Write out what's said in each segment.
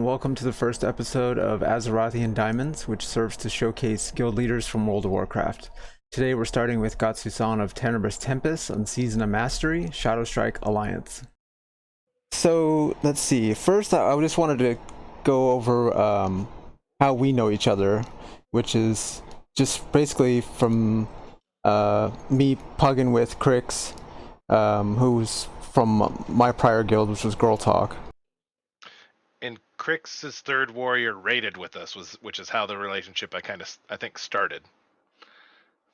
welcome to the first episode of Azerothian Diamonds, which serves to showcase guild leaders from World of Warcraft. Today we're starting with Gatsusan of Tenebrus Tempus on Season of Mastery, Shadowstrike Alliance. So, let's see. First, I just wanted to go over how we know each other, which is just basically from me pugging with Gkicks, who's from my prior guild, which was Girl Talk. And Crix's third warrior raided with us, which is how the relationship I think started.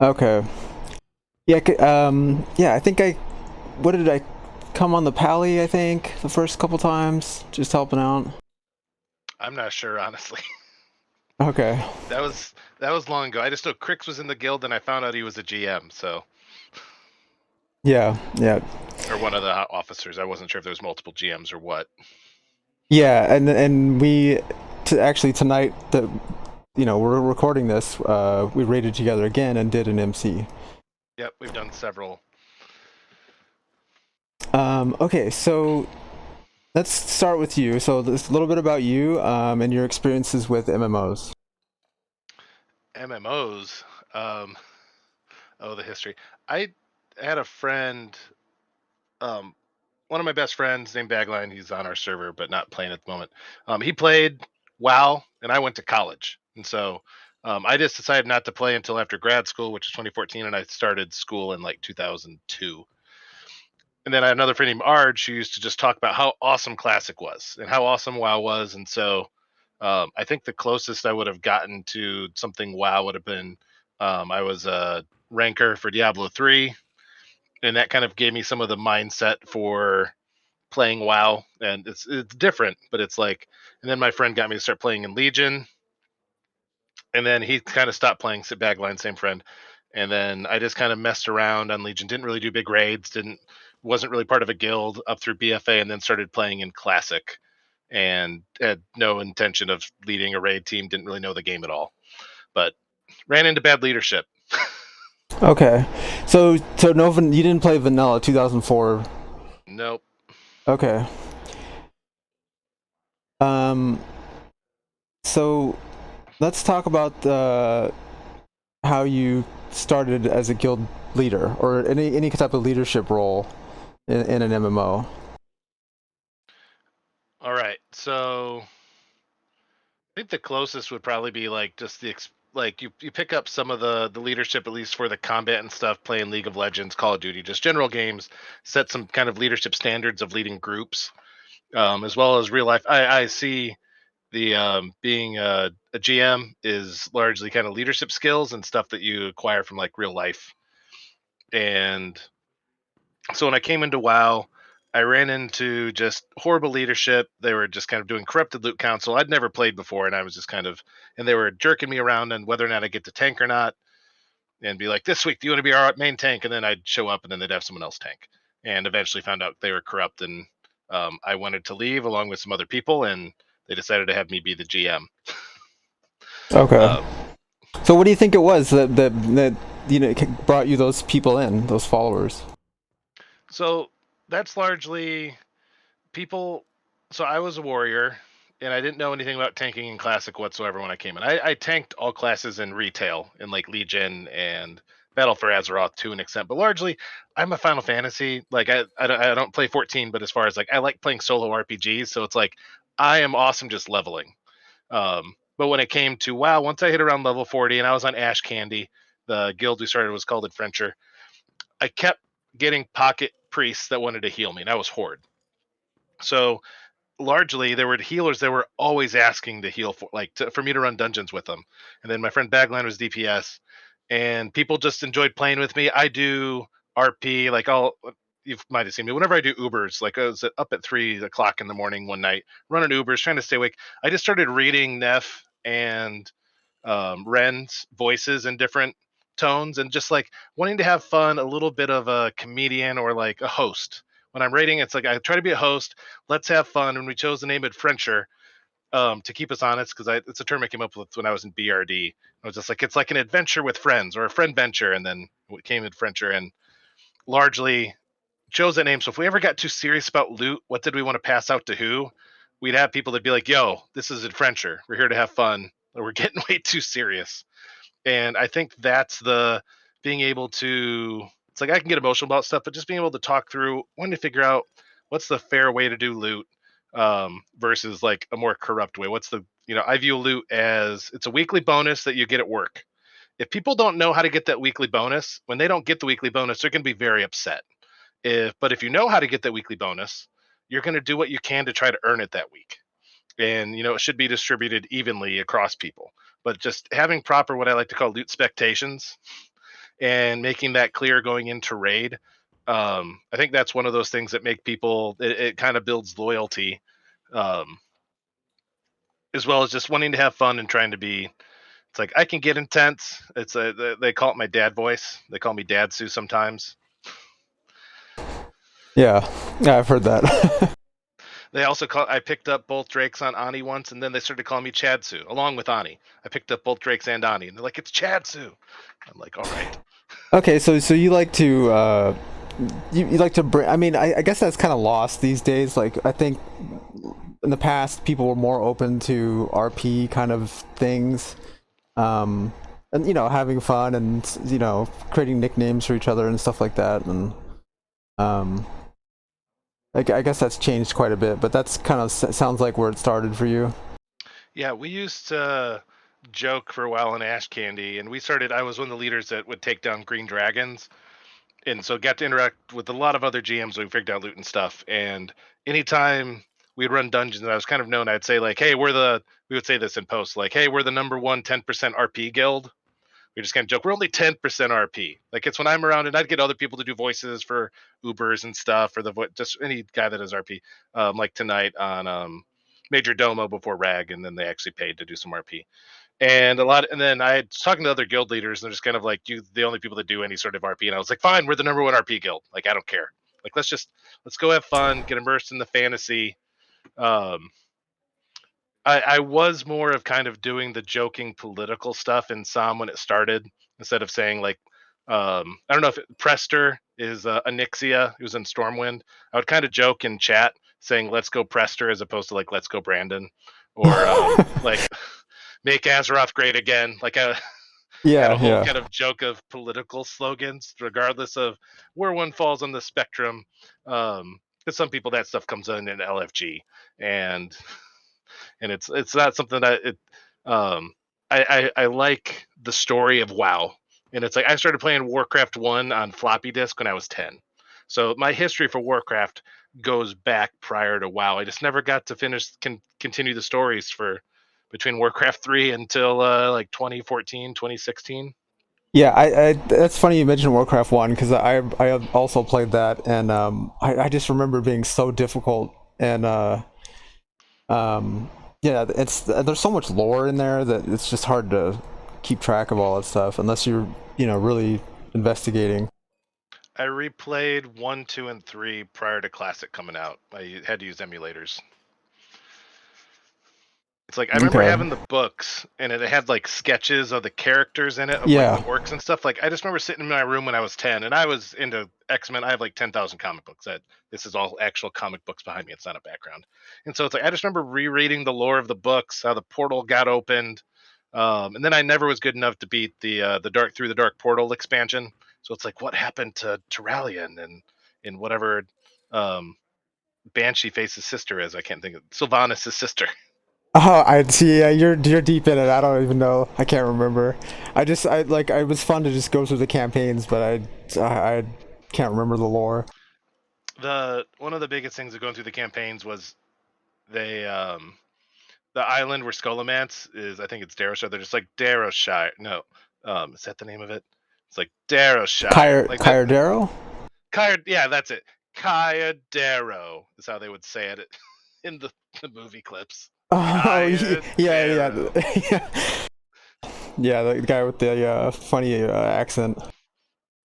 Okay. Yeah. I think what did I come on the pally? I think the first couple times, just helping out. I'm not sure, honestly. Okay. That was long ago. I just know Crix was in the guild, and I found out he was a GM. So. Yeah. Or one of the officers. I wasn't sure if there was multiple GMs or what. Yeah, and we actually tonight that we're recording this. We raided together again and did an MC. Yep, we've done several. Okay, so let's start with you. So just a little bit about you and your experiences with MMOs. MMOs. The history. I had a friend. One of my best friends named Bagline. He's on our server, but not playing at the moment. He played WoW, and I went to college, and so I just decided not to play until after grad school, which is 2014, and I started school in like 2002. And then I had another friend named Arj who used to just talk about how awesome Classic was and how awesome WoW was, and so I think the closest I would have gotten to something WoW would have been I was a ranker for Diablo 3, and that kind of gave me some of the mindset for playing WoW, and it's different, but it's like. And then my friend got me to start playing in Legion, and then he kind of stopped playing Bagline, same friend, and then I just kind of messed around on Legion, didn't really do big raids, wasn't really part of a guild up through BFA, and then started playing in Classic, and had no intention of leading a raid team, didn't really know the game at all, but ran into bad leadership. Okay, so you didn't play Vanilla 2004. Nope. Okay. So let's talk about how you started as a guild leader or any type of leadership role in an MMO. All right, so I think the closest would probably be like just like you pick up some of the leadership, at least for the combat and stuff, playing League of Legends, Call of Duty, just general games, set some kind of leadership standards of leading groups, as well as real life. I see the being a GM is largely kind of leadership skills and stuff that you acquire from like real life. And so when I came into WoW, I ran into just horrible leadership. They were just kind of doing corrupted loot council. I'd never played before, and I was just kind of, and they were jerking me around on whether or not I get to tank or not, and be like, "This week, do you want to be our main tank?" And then I'd show up, and then they'd have someone else tank. And eventually found out they were corrupt, and I wanted to leave along with some other people, and they decided to have me be the GM. Okay. So what do you think it was that brought you those people in, those followers? So that's largely people. So I was a warrior, and I didn't know anything about tanking in classic whatsoever when I came in. I tanked all classes in retail, in like Legion and Battle for Azeroth to an extent, but largely I'm a Final Fantasy. Like I don't play 14, but as far as like I like playing solo RPGs, so it's like I am awesome just leveling. But when it came to WoW, once I hit around level 40 and I was on Ash Candy, the guild we started was called Adventure. I kept getting pocket priests that wanted to heal me, and I was Horde. So largely there were healers that were always asking to heal for me to run dungeons with them. And then my friend Bagline was DPS, and people just enjoyed playing with me. I do RP, like you might have seen me whenever I do Ubers. Like I was up at 3 o'clock in the morning one night running Ubers, trying to stay awake. I just started reading Neff and Ren's voices in different tones, and just like wanting to have fun, a little bit of a comedian or like a host. When I'm rating, it's like I try to be a host. Let's have fun. And we chose the name Adventure to keep us honest, because it's a term I came up with when I was in BRD. I was just like, it's like an adventure with friends or a friend venture, and then it came Adventure, and largely chose that name. So if we ever got too serious about loot, what did we want to pass out to who? we'd have people that be like, "Yo, this is adventure. We're here to have fun. Or we're getting way too serious." And I think that's the being able to. It's like I can get emotional about stuff, but just being able to talk through when to figure out what's the fair way to do loot versus like a more corrupt way. What's the I view loot as it's a weekly bonus that you get at work. If people don't know how to get that weekly bonus, when they don't get the weekly bonus, they're going to be very upset. But if you know how to get that weekly bonus, you're going to do what you can to try to earn it that week. And it should be distributed evenly across people. But just having proper what I like to call loot expectations and making that clear going into raid, I think that's one of those things that make people. It kind of builds loyalty, um, as well as just wanting to have fun and trying to be. It's like I can get intense. They call it my dad voice. They call me Gatsu sometimes. Yeah, yeah, I've heard that. They also call. I picked up both Drakes on Ani once, and then they started calling me Chadsu along with Ani. I picked up both Drakes and Ani, and they're like, "It's Chadsu." I'm like, "All right." Okay, so you like to you like to bring. I mean, I guess that's kind of lost these days. Like I think in the past people were more open to RP kind of things, and having fun and creating nicknames for each other and stuff like that. And um, I guess that's changed quite a bit. But that's kind of sounds like where it started for you. Yeah, we used to joke for a while in Ash Candy, and we started. I was one of the leaders that would take down green dragons, and so got to interact with a lot of other GMs. We figured out loot and stuff, and anytime we'd run dungeons, and I was kind of known, I'd say like, "Hey, we're the." We would say this in posts, like, "Hey, we're the number one 10% RP guild." We just kind of joke, we're only 10% RP. Like it's when I'm around, and I'd get other people to do voices for Ubers and stuff, or just any guy that does RP. Like tonight on Major Domo before Rag, and then they actually paid to do some RP. And then I was talking to other guild leaders, and they're just kind of like, "You, the only people that do any sort of RP." And I was like, "Fine, we're the number one RP guild. Like I don't care. Like let's go have fun, get immersed in the fantasy." Um, I was more of kind of doing the joking political stuff in Psalm when it started, instead of saying like, I don't know if Prester is Anixia, who's in Stormwind. I would kind of joke in chat saying "Let's go Prester" as opposed to like "Let's go Brandon," or like "Make Azeroth great again." Like I had a Yeah, whole yeah. kind of joke of political slogans, regardless of where one falls on the spectrum. Because some people that stuff comes in LFG, and it's not something that it um I like the story of WoW. And it's like I started playing Warcraft 1 on floppy disk when I was 10. So my history for Warcraft goes back prior to WoW. I just never got to continue the stories for between Warcraft 3 until like 2014, 2016. Yeah, I that's funny you mentioned Warcraft 1 because I also played that and I just remember being so difficult and um yeah, it's there's so much lore in there that it's just hard to keep track of all that stuff unless you're really investigating. I replayed 1, 2, and 3 prior to Classic coming out. I had to use emulators. It's like I remember Okay. having the books, and it had like sketches of the characters in it of like the Yeah. orcs and stuff. Like I just remember sitting in my room when I was 10, and I was into X-Men. I have like 10,000 comic books. That this is all actual comic books behind me. It's not a background. And so it's like I just remember rereading the lore of the books, how the portal got opened, and then I never was good enough to beat the Dark Through the Dark Portal expansion. So it's like what happened to Terralion and in whatever um, Banshee Face's sister is. I can't think of Sylvanas' sister. Oh, I see. Yeah, you're deep in it. I don't even know. I can't remember. I like it was fun to just go through the campaigns, but I can't remember the lore. The one of the biggest things of going through the campaigns was they the island where Skullomance is. I think it's Darrowshire. They're just like Darrowshire. No, is that the name of it? It's like Darrowshire. Like that. Kyrdero? Yeah, that's it. Kayadero is how they would say it in the movie clips. Oh, yeah, Kayadero. yeah. Yeah, the guy with the funny accent.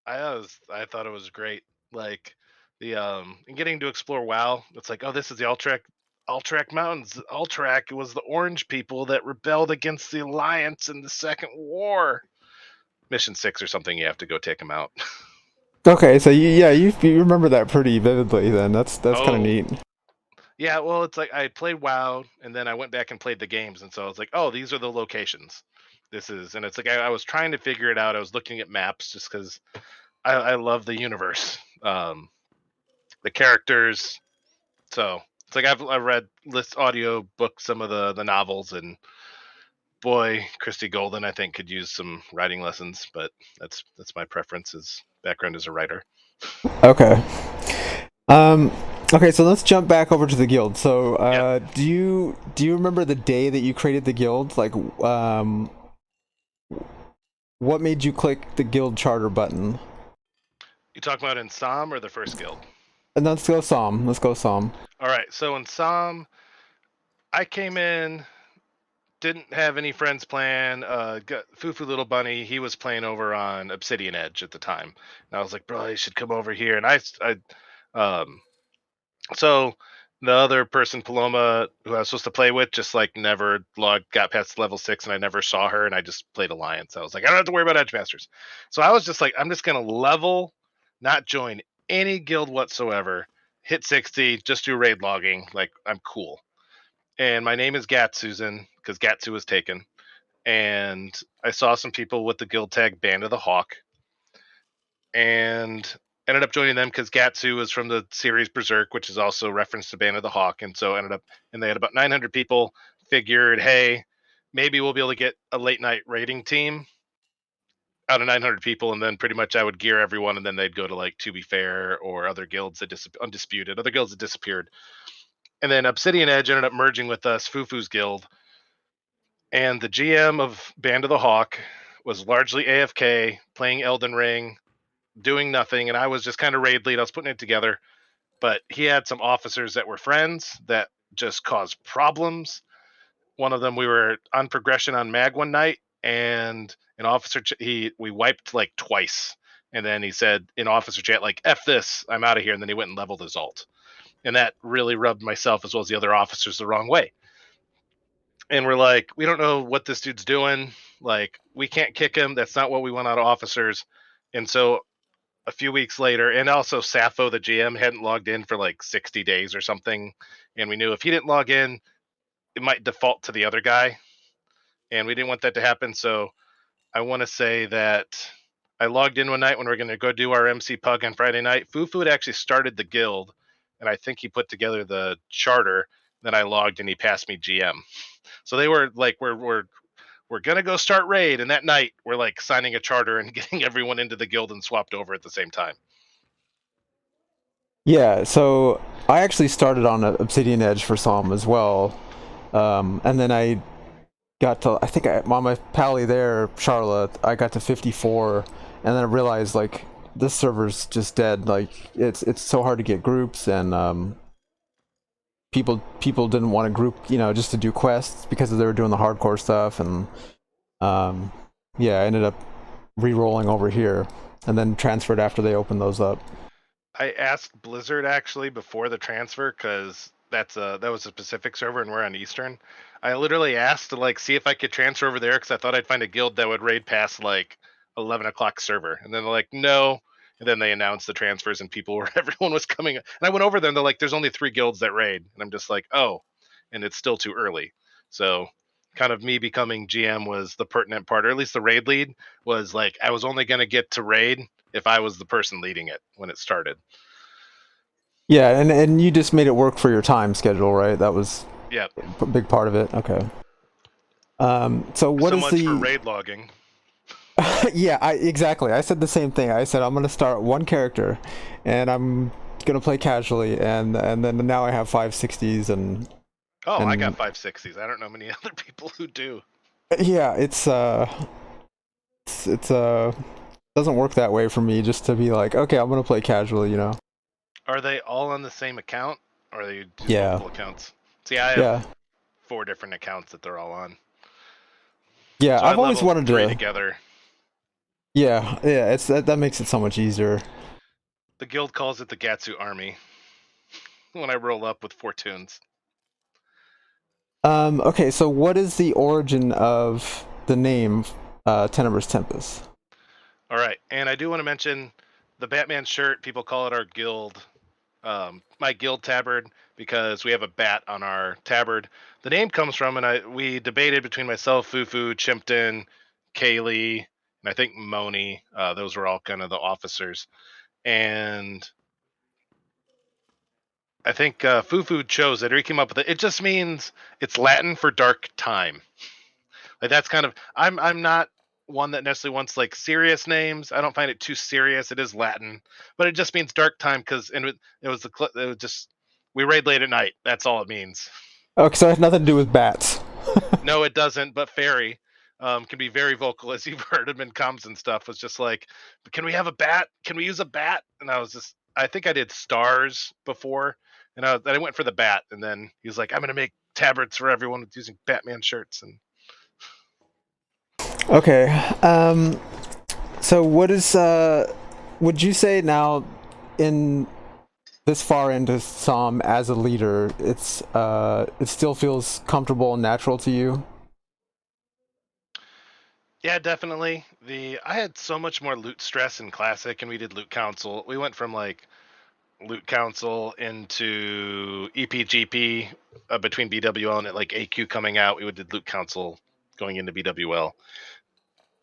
I thought it was great. Like the and getting to explore WoW. It's like, oh, this is the Alterac Mountains. Alterac was the orange people that rebelled against the Alliance in the Second War. Mission 6 or something, you have to go take them out. Okay, so you remember that pretty vividly then. That's kind of Oh, neat. Yeah, well, it's like I played WoW and then I went back and played the games, and so I was like, oh, these are the locations. This is, and it's like I was trying to figure it out. I was looking at maps just because I love the universe, the characters. So it's like I've read list audio books, some of the novels, and boy, Christy Golden I think could use some writing lessons, but that's my preference. Is background as a writer. Okay. Um, okay, so let's jump back over to the guild. So, Yep. do you remember the day that you created the guild? Like, what made you click the guild charter button? You talking about in Psalm or the first guild? And let's go Psalm. Let's go Psalm. All right. So in Psalm, I came in, didn't have any friends playing. Got Fufu Little Bunny. He was playing over on Obsidian Edge at the time, and I was like, bro, you should come over here. And um, so the other person, Paloma, who I was supposed to play with, just like never got past level 6, and I never saw her, and I just played Alliance. I was like, I don't have to worry about Edge Masters. So I was just like, I'm just gonna level, not join any guild whatsoever, hit 60, just do raid logging. Like I'm cool. And my name is Gatsusan because Gatsu was taken. And I saw some people with the guild tag Band of the Hawk, and ended up joining them because Gatsu was from the series Berserk, which is also referenced to Band of the Hawk, and so ended up, and they had about 900 people. Figured, hey, maybe we'll be able to get a late night raiding team out of 900 people, and then pretty much I would gear everyone, and then they'd go to like To Be Fair or other guilds that undisputed, other guilds that disappeared, and then Obsidian Edge ended up merging with us, Fufu's guild, and the GM of Band of the Hawk was largely AFK, playing Elden Ring, doing nothing, and I was just kind of raid lead. I was putting it together, but he had some officers that were friends that just caused problems. One of them, we were on progression on Mag one night, and an officer we wiped like twice, and then he said in officer chat like "F this, I'm out of here," and then he went and leveled his alt, and that really rubbed myself as well as the other officers the wrong way. And we're like, we don't know what this dude's doing. Like, we can't kick him. That's not what we want out of officers. And so a few weeks later, and also Sappho, the GM, hadn't logged in for like 60 days or something. And we knew if he didn't log in, it might default to the other guy. And we didn't want that to happen. So I want to say that I logged in one night when we are going to go do our MC Pug on Friday night. Fufu had actually started the guild, and I think he put together the charter. Then I logged and he passed me GM. So they were like, we're gonna go start raid, and that night we're like signing a charter and getting everyone into the guild and swapped over at the same time. Yeah, so I actually started on Obsidian Edge for Psalm as well, and then I got to, I think on my pally there, Charlotte, I got to 54, and then I realized like this server's just dead. Like it's so hard to get groups, and people didn't want to group, just to do quests because they were doing the hardcore stuff, and um, yeah, I ended up re-rolling over here, and then transferred after they opened those up. I asked Blizzard actually before the transfer because that was a Pacific server and we're on Eastern. I literally asked to like see if I could transfer over there because I thought I'd find a guild that would raid past like 11 o'clock server, and then they're like, no. And then they announced the transfers and people were everyone was coming. And I went over there and they're like, there's only 3 guilds that raid, and I'm just like, oh, and it's still too early. So kind of me becoming GM was the pertinent part, or at least the raid lead was like I was only going to get to raid if I was the person leading it when it started. Yeah, and you just made it work for your time schedule, right? That was Yep. a big part of it. Okay. So what So is much for the? raid logging. Yeah, exactly. I said the same thing. I said I'm gonna start one character, and I'm gonna play casually, and then now I have 560s, Oh, I got and 560s. I don't know many other people who do. yeah, it's doesn't work that way for me. Just to be like, okay, I'm gonna play casually. Are they all on the same account, or they do Yeah, multiple accounts? See, I have yeah, 4 different accounts that they're all on. yeah. So I I've always leveled wanted 3 to. together. Yeah. It's that makes it so much easier. The guild calls it the Gatsu army when I roll up with 4 tunes. Okay, so what is the origin of the name Tenebrus Tempus? All right, and I do want to mention the Batman shirt. People call it our guild my guild tabard because we have a bat on our tabard. The name comes from, and we debated between myself, Fufu, Chimpton, Kaylee, and I think Moni. Those were all kind of the officers, and I think Fufu chose it, or he came up with it. It just means it's Latin for dark time. Like that's kind of I'm not one that necessarily wants like serious names. I don't find it too serious. It is Latin, but it just means dark time because it was it was just we raid late at night. That's all it means. Oh, so it has nothing to do with bats. No, it doesn't. But Fairy can be very vocal, as you've heard him in comms and stuff. Was just like, can we have a bat? Can we use a bat? And I think I did stars before, and I went for the bat. And then he was like, I'm gonna make tabards for everyone using Batman shirts. And Okay. So what is would you say now in this far into Psalm as a leader, it still feels comfortable and natural to you? yeah, definitely. I had so much more loot stress in classic, and we did loot council. We went from like loot council into EPGP between BWL and like AQ coming out. We did loot council going into BWL,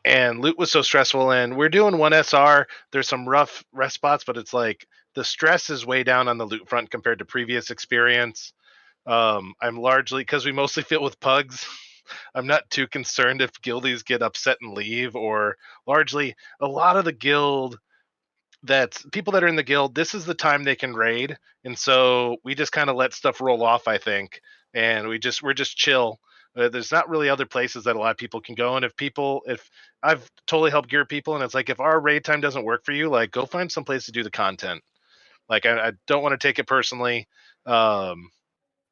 and loot was so stressful. And we're doing one SR. There's some rough rest spots, but it's like the stress is way down on the loot front compared to previous experience. I'm largely because we mostly fill with pugs. I'm not too concerned if guildies get upset and leave, or largely a lot of the guild that's people that are in the guild, this is the time they can raid. And so we just kind of let stuff roll off, I think. And we're just chill. There's not really other places that a lot of people can go. And if I've totally helped gear people, and it's like, if our raid time doesn't work for you, like go find some place to do the content. Like I don't want to take it personally. Um,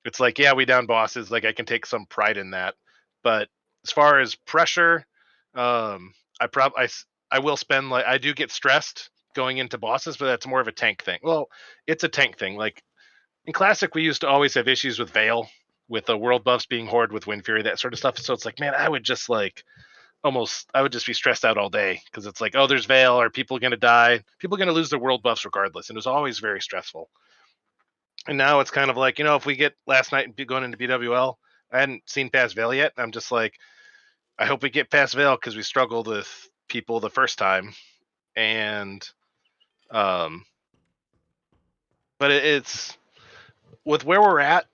it's like, yeah, we down bosses. Like I can take some pride in that. But as far as pressure, I probably I will spend like I do get stressed going into bosses, but that's more of a tank thing. Well, it's a tank thing. Like in classic, we used to always have issues with Veil, with the world buffs being horde with Wind Fury, that sort of stuff. So it's like, man, I would just like I would just be stressed out all day because it's like, oh, there's Veil. Are people going to die? People going to lose their world buffs regardless. And it was always very stressful. And now it's kind of like, if we get last night and going into BWL, I hadn't seen past Veil yet. I'm just like, I hope we get past Veil because we struggled with people the first time. And, but it's with where we're at,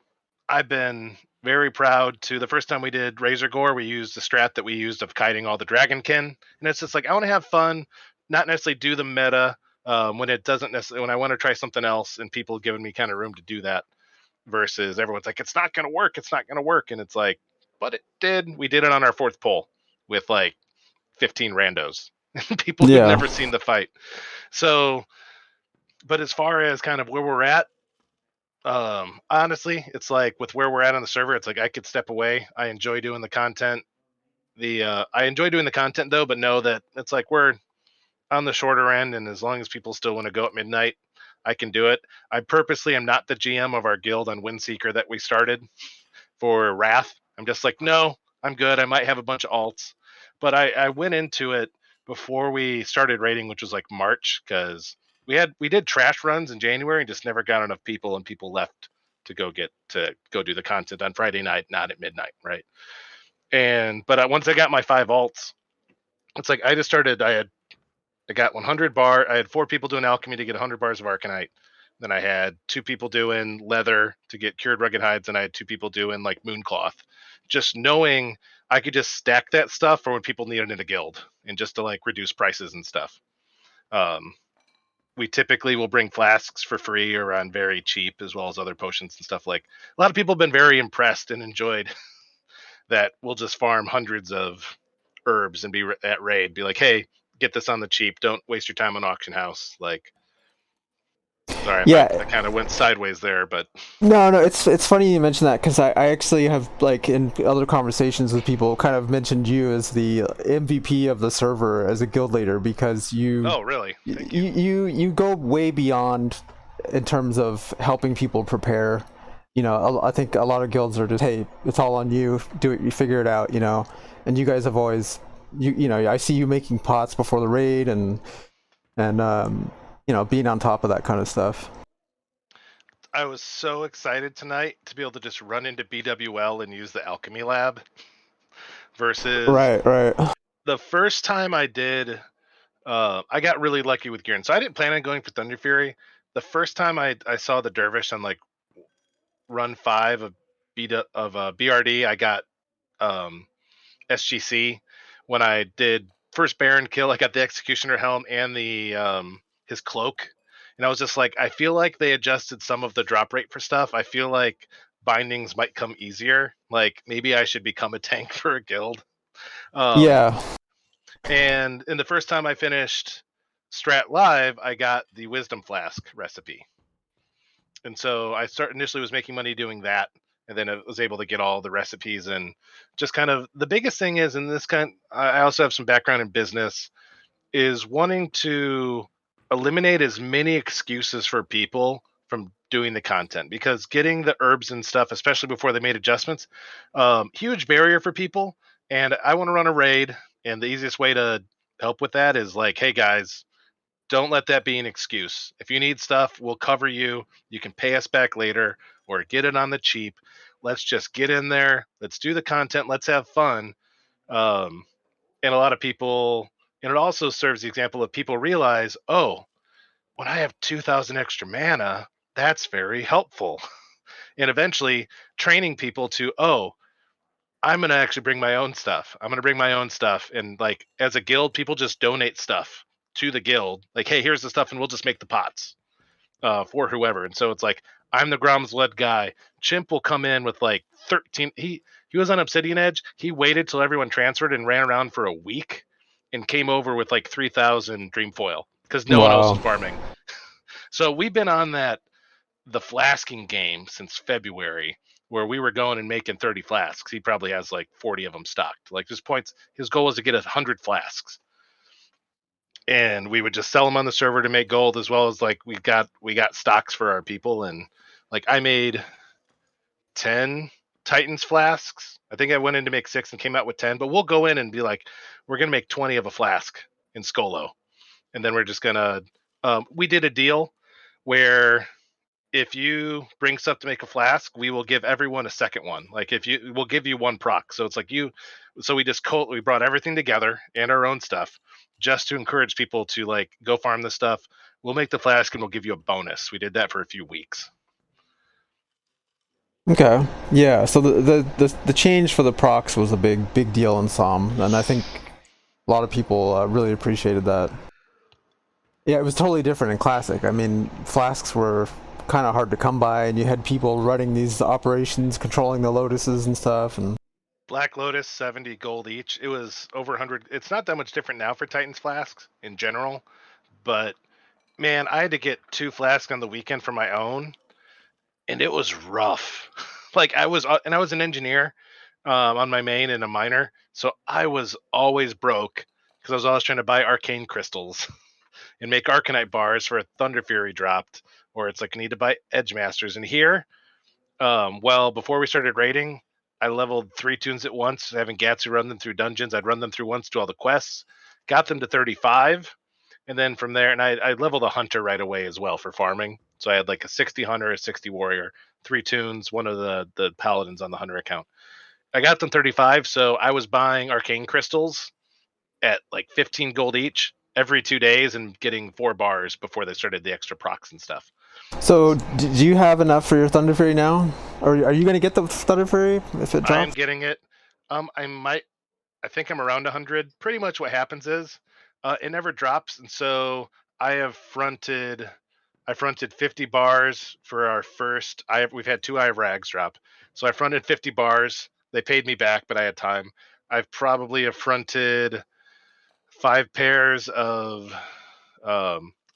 I've been very proud to the first time we did Razor Gore, we used the strat that we used of kiting all the dragonkin. And it's just like, I want to have fun, not necessarily do the meta when it doesn't necessarily, when I want to try something else and people giving me kind of room to do that versus everyone's like, it's not going to work. It's not going to work. And it's like, but it did. We did it on our fourth poll with like 15 randos, people who'd Yeah. never seen the fight. So, but as far as kind of where we're at, honestly, it's like with where we're at on the server, it's like I could step away. I enjoy doing the content. I enjoy doing the content though, but know that it's like we're on the shorter end, and as long as people still want to go at midnight, I can do it. I purposely am not the GM of our guild on Windseeker that we started for Wrath. I'm just like, no, I'm good. I might have a bunch of alts, but I went into it before we started raiding, which was like March, because we did trash runs in January and just never got enough people, and people left to go do the content on Friday night, not at midnight, right? And but once I got my 5 alts, it's like I just started. I got 100 bar. I had 4 people doing alchemy to get 100 bars of Arcanite. Then I had 2 people doing leather to get cured rugged hides, and I had 2 people doing like mooncloth. Just knowing I could just stack that stuff for when people need it in a guild, and just to like reduce prices and stuff. Um, we typically will bring flasks for free or on very cheap, as well as other potions and stuff. Like a lot of people have been very impressed and enjoyed that. We'll just farm hundreds of herbs and be at raid, be like, hey, get this on the cheap. Don't waste your time on auction house. Like, sorry if Yeah. I kind of went sideways there, but No, it's funny you mention that because I actually have, like, in other conversations with people, kind of mentioned you as the MVP of the server as a guild leader because oh really? Thank you. you go way beyond in terms of helping people prepare. I think a lot of guilds are just, hey, it's all on you, do it, you figure it out, and you guys have always, I see you making pots before the raid and being on top of that kind of stuff. I was so excited tonight to be able to just run into BWL and use the alchemy lab versus Right, right. the first time I did. I got really lucky with gear, so I didn't plan on going for Thunder Fury. The first time I saw the Dervish on like run 5 of BRD, I got um, SGC. When I did first Baron kill, I got the Executioner helm and the his cloak, and I was just like, I feel like they adjusted some of the drop rate for stuff. I feel like bindings might come easier. Like maybe I should become a tank for a guild. Um, Yeah. and the first time I finished Strat Live, I got the Wisdom Flask recipe. And so I initially was making money doing that, and then I was able to get all the recipes and just kind of the biggest thing is in this kind. I also have some background in business, is wanting to eliminate as many excuses for people from doing the content because getting the herbs and stuff, especially before they made adjustments, huge barrier for people. And I want to run a raid, and the easiest way to help with that is like, hey guys, don't let that be an excuse. If you need stuff, we'll cover you. You can pay us back later or get it on the cheap. Let's just get in there. Let's do the content. Let's have fun. Um, and a lot of people, and it also serves the example of people realize, oh, when I have 2,000 extra mana, that's very helpful. And eventually training people to, oh, I'm going to actually bring my own stuff. I'm going to bring my own stuff. And like as a guild, people just donate stuff to the guild. Like, hey, here's the stuff, and we'll just make the pots for whoever. And so it's like, I'm the Grom's led guy. Chimp will come in with like 13. He was on Obsidian Edge. He waited till everyone transferred and ran around for a week and came over with like 3,000 Dreamfoil because no one else was Wow. farming. So we've been on the flasking game since February, where we were going and making 30 flasks. He probably has like 40 of them stocked. Like his goal is to get 100 flasks, and we would just sell them on the server to make gold, as well as like we got stocks for our people. And like I made 10 Titans flasks. I think I went in to make 6 and came out with 10. But we'll go in and be like, we're gonna make 20 of a flask in Skolo, and then we're just gonna. We did a deal where if you bring stuff to make a flask, we will give everyone a second one. Like if you, we'll give you one proc. So it's like you, so we brought everything together and our own stuff just to encourage people to like go farm this stuff. We'll make the flask and we'll give you a bonus. We did that for a few weeks. Okay. Yeah. So the change for the procs was a big deal in Psalm, and I think a lot of people really appreciated that. Yeah, it was totally different in Classic. I mean, flasks were kind of hard to come by, and you had people running these operations, controlling the lotuses and stuff. And Black Lotus, 70 gold each. It was over 100. It's not that much different now for Titans flasks in general, but man, I had to get 2 flasks on the weekend for my own, and it was rough. Like I was an engineer on my main and a miner, so I was always broke because I was always trying to buy arcane crystals and make Arcanite bars for a Thunder Fury dropped, or it's like I need to buy Edge Masters. And here, well, before we started raiding, I leveled 3 tunes at once, having Gatsu run them through dungeons. I'd run them through once, do all the quests, got them to 35, and then from there, and I leveled a hunter right away as well for farming. So I had like a 60 hunter, a 60 warrior, 3 tunes, one of the paladins on the hunter account. I got them 35, so I was buying arcane crystals at like 15 gold each every 2 days and getting 4 bars before they started the extra procs and stuff. so, do you have enough for your Thunder Fury now, or are you going to get the Thunder Fury if it I am drops? getting it. I might. I think I'm around 100. Pretty much what happens is, it never drops, and so I have fronted. I fronted 50 bars for our first. We've had 2 Eye of Rags drop, so I fronted 50 bars. They paid me back, but I had time. I've probably affronted 5 pairs of.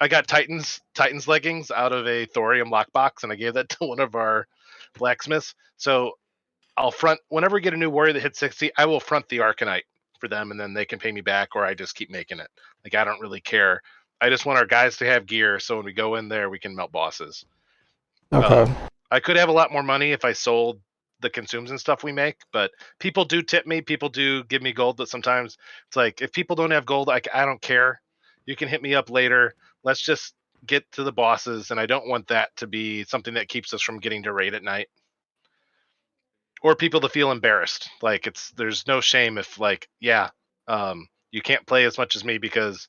I got Titans leggings out of a thorium lockbox, and I gave that to one of our blacksmiths. So I'll front whenever we get a new warrior that hits 60. I will front the Arcanite for them, and then they can pay me back, or I just keep making it. Like I don't really care. I just want our guys to have gear, so when we go in there, we can melt bosses. Okay. I could have a lot more money if I sold the consumes and stuff we make, but people do tip me. People do give me gold, but sometimes it's like if people don't have gold, I don't care. You can hit me up later. Let's just get to the bosses, and I don't want that to be something that keeps us from getting to raid at night, or people to feel embarrassed. Like there's no shame if you can't play as much as me because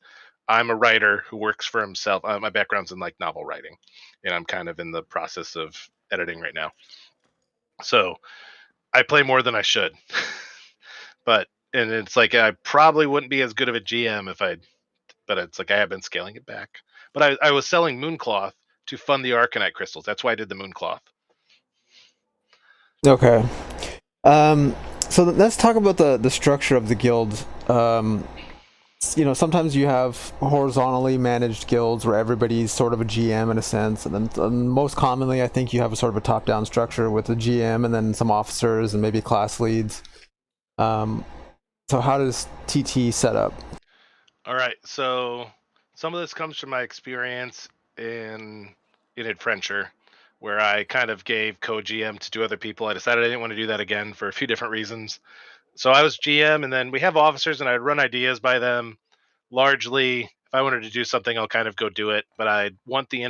I'm a writer who works for himself. My background's in like novel writing, and I'm kind of in the process of editing right now. So I play more than I should, and it's like I probably wouldn't be as good of a GM if I. But it's like I have been scaling it back. But I was selling Mooncloth to fund the Arcanite crystals. That's why I did the Mooncloth. Okay. Um, so let's talk about the structure of the guild. Sometimes you have horizontally managed guilds where everybody's sort of a GM in a sense, and then most commonly, I think you have a sort of a top-down structure with a GM and then some officers and maybe class leads. So how does TT set up? All right, so some of this comes from my experience in Adventure, where I kind of gave co-GM to two other people. I decided I didn't want to do that again for a few different reasons. So I was GM, and then we have officers, and I'd run ideas by them. Largely, if I wanted to do something, I'll kind of go do it, but I want the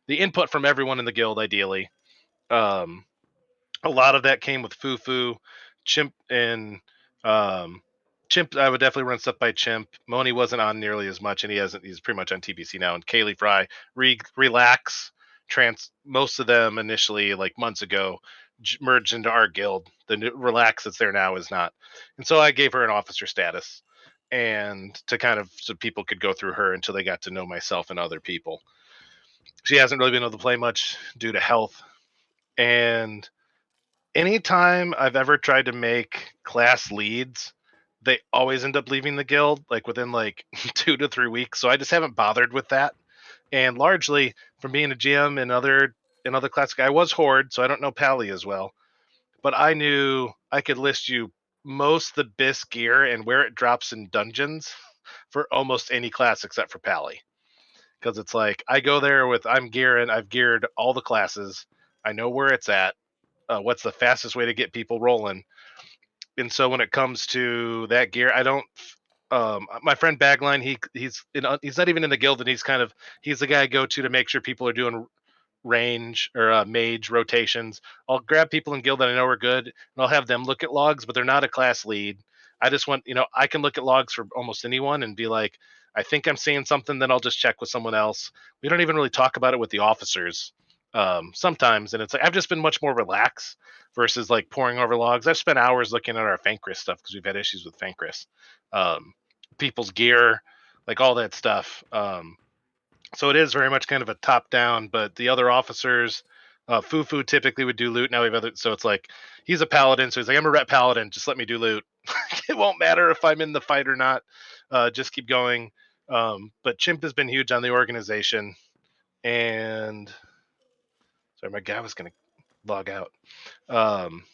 the input from everyone in the guild, ideally. Um, a lot of that came with Fufu, Chimp, and um, Chimp. I would definitely run stuff by Chimp. Moni wasn't on nearly as much, and he hasn't. He's pretty much on TBC now. And Kaylee Fry, Relax, Most of them initially, like months ago, merged into our guild. Relax that's there now is not, and so I gave her an officer status, and to kind of so people could go through her until they got to know myself and other people. She hasn't really been able to play much due to health, and anytime I've ever tried to make class leads, they always end up leaving the guild like within like 2 to 3 weeks. So I just haven't bothered with that. And largely from being a GM in other classic, I was Horde, so I don't know Pally as well. But I knew I could list you most the BIS gear and where it drops in dungeons for almost any class except for Pally. Because it's like I go there with I've geared all the classes. I know where it's at, what's the fastest way to get people rolling. And so when it comes to that gear, I don't. My friend Bagline, he's not even in the guild, and he's the guy I go to make sure people are doing range or mage rotations. I'll grab people in guild that I know are good, and I'll have them look at logs, but they're not a class lead. I just want, I can look at logs for almost anyone and be like, I think I'm seeing something, then I'll just check with someone else. We don't even really talk about it with the officers sometimes, and it's like I've just been much more relaxed versus like pouring over logs. I've spent hours looking at our Fankris stuff because we've had issues with Fankris, people's gear, like all that stuff. So it is very much kind of a top down, but the other officers, Fufu typically would do loot. Now we have other, so it's like he's a paladin, so he's like, I'm a ret paladin, just let me do loot. It won't matter if I'm in the fight or not. Just keep going. But Chimp has been huge on the organization, and sorry, my guy was gonna log out. Um,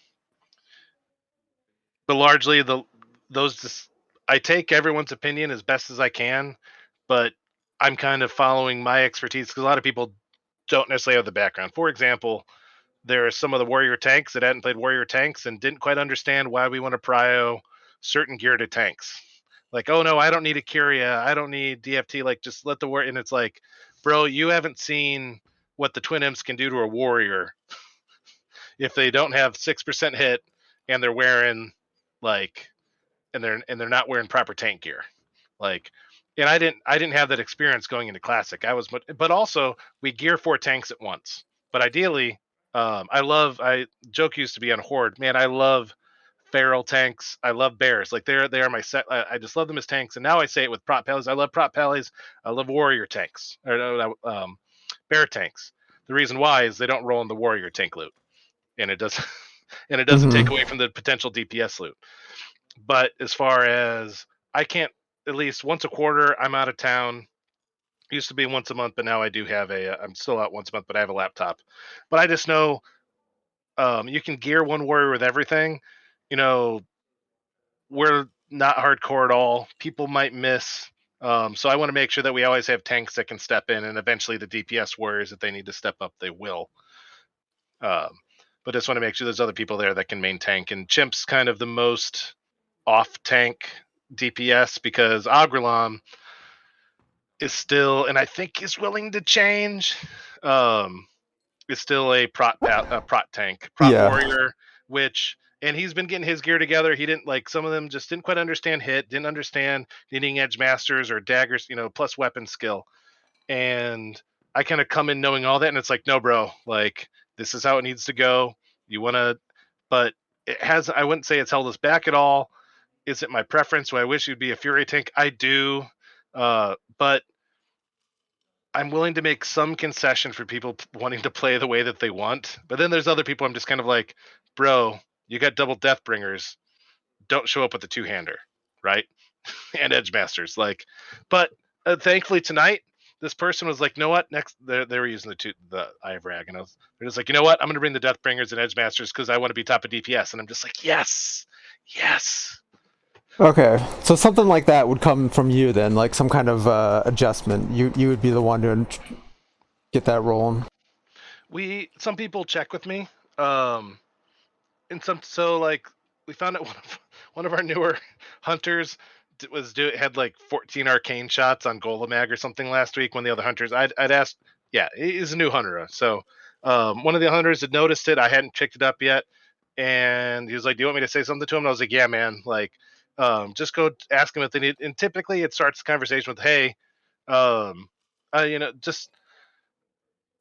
but largely those just I take everyone's opinion as best as I can, but I'm kind of following my expertise because a lot of people don't necessarily have the background. For example, there are some of the warrior tanks that hadn't played warrior tanks and didn't quite understand why we want to prio certain gear to tanks. Like, oh no, I don't need a Curia, I don't need DFT. Like, just let the war. And it's like, bro, you haven't seen what the twin imps can do to a warrior if they don't have 6% hit and they're wearing like and they're not wearing proper tank gear. Like, and I didn't have that experience going into classic. But also we gear 4 tanks at once. But ideally, I joke used to be on Horde. Man, I love feral tanks. I love bears. Like they are my set. I just love them as tanks. And now I say it with prop pallies. I love prop pallies. I love warrior tanks or bear tanks. The reason why is they don't roll in the warrior tank loot, and it does, and it doesn't take Mm-hmm. away from the potential DPS loot. But as far as I can't, at least once a quarter, I'm out of town. Used to be once a month, but now I do have I'm still out once a month, but I have a laptop. But I just know you can gear one warrior with everything. You know, we're not hardcore at all. People might miss. So I want to make sure that we always have tanks that can step in, and eventually the DPS warriors, if they need to step up, they will. Um, but just want to make sure there's other people there that can main tank. And Chimp's kind of the most off tank DPS because Agralam, is still, and I think is willing to change. Is still a prot tank, prot Yeah. warrior, which, and he's been getting his gear together. He didn't like, some of them just didn't quite understand hit, didn't understand needing edge masters or daggers, plus weapon skill. And I kind of come in knowing all that, and it's like, no, bro, like this is how it needs to go. You want to, but it has. I wouldn't say it's held us back at all. Is it my preference? Do I wish you'd be a fury tank? I do, but I'm willing to make some concession for people wanting to play the way that they want. But then there's other people I'm just kind of like, bro, you got double Deathbringers. Don't show up with a two-hander, right? And Edge Masters. Like, but thankfully tonight, this person was like, you know what? Next, they were using the Ivrag, and they're just like, you know what? I'm going to bring the Deathbringers and Edge Masters because I want to be top of DPS. And I'm just like, yes, yes. Okay, so something like that would come from you then, like some kind of adjustment. You would be the one to get that rolling. Some people check with me. Um, and so like we found out one of our newer hunters had like 14 arcane shots on Golemag or something last week. One of the other hunters, I'd asked, yeah, he's a new hunter, so one of the hunters had noticed it. I hadn't picked it up yet, and he was like, "Do you want me to say something to him?" And I was like, "Yeah, man. Like, just go ask him if they need." And typically, it starts the conversation with, "Hey, just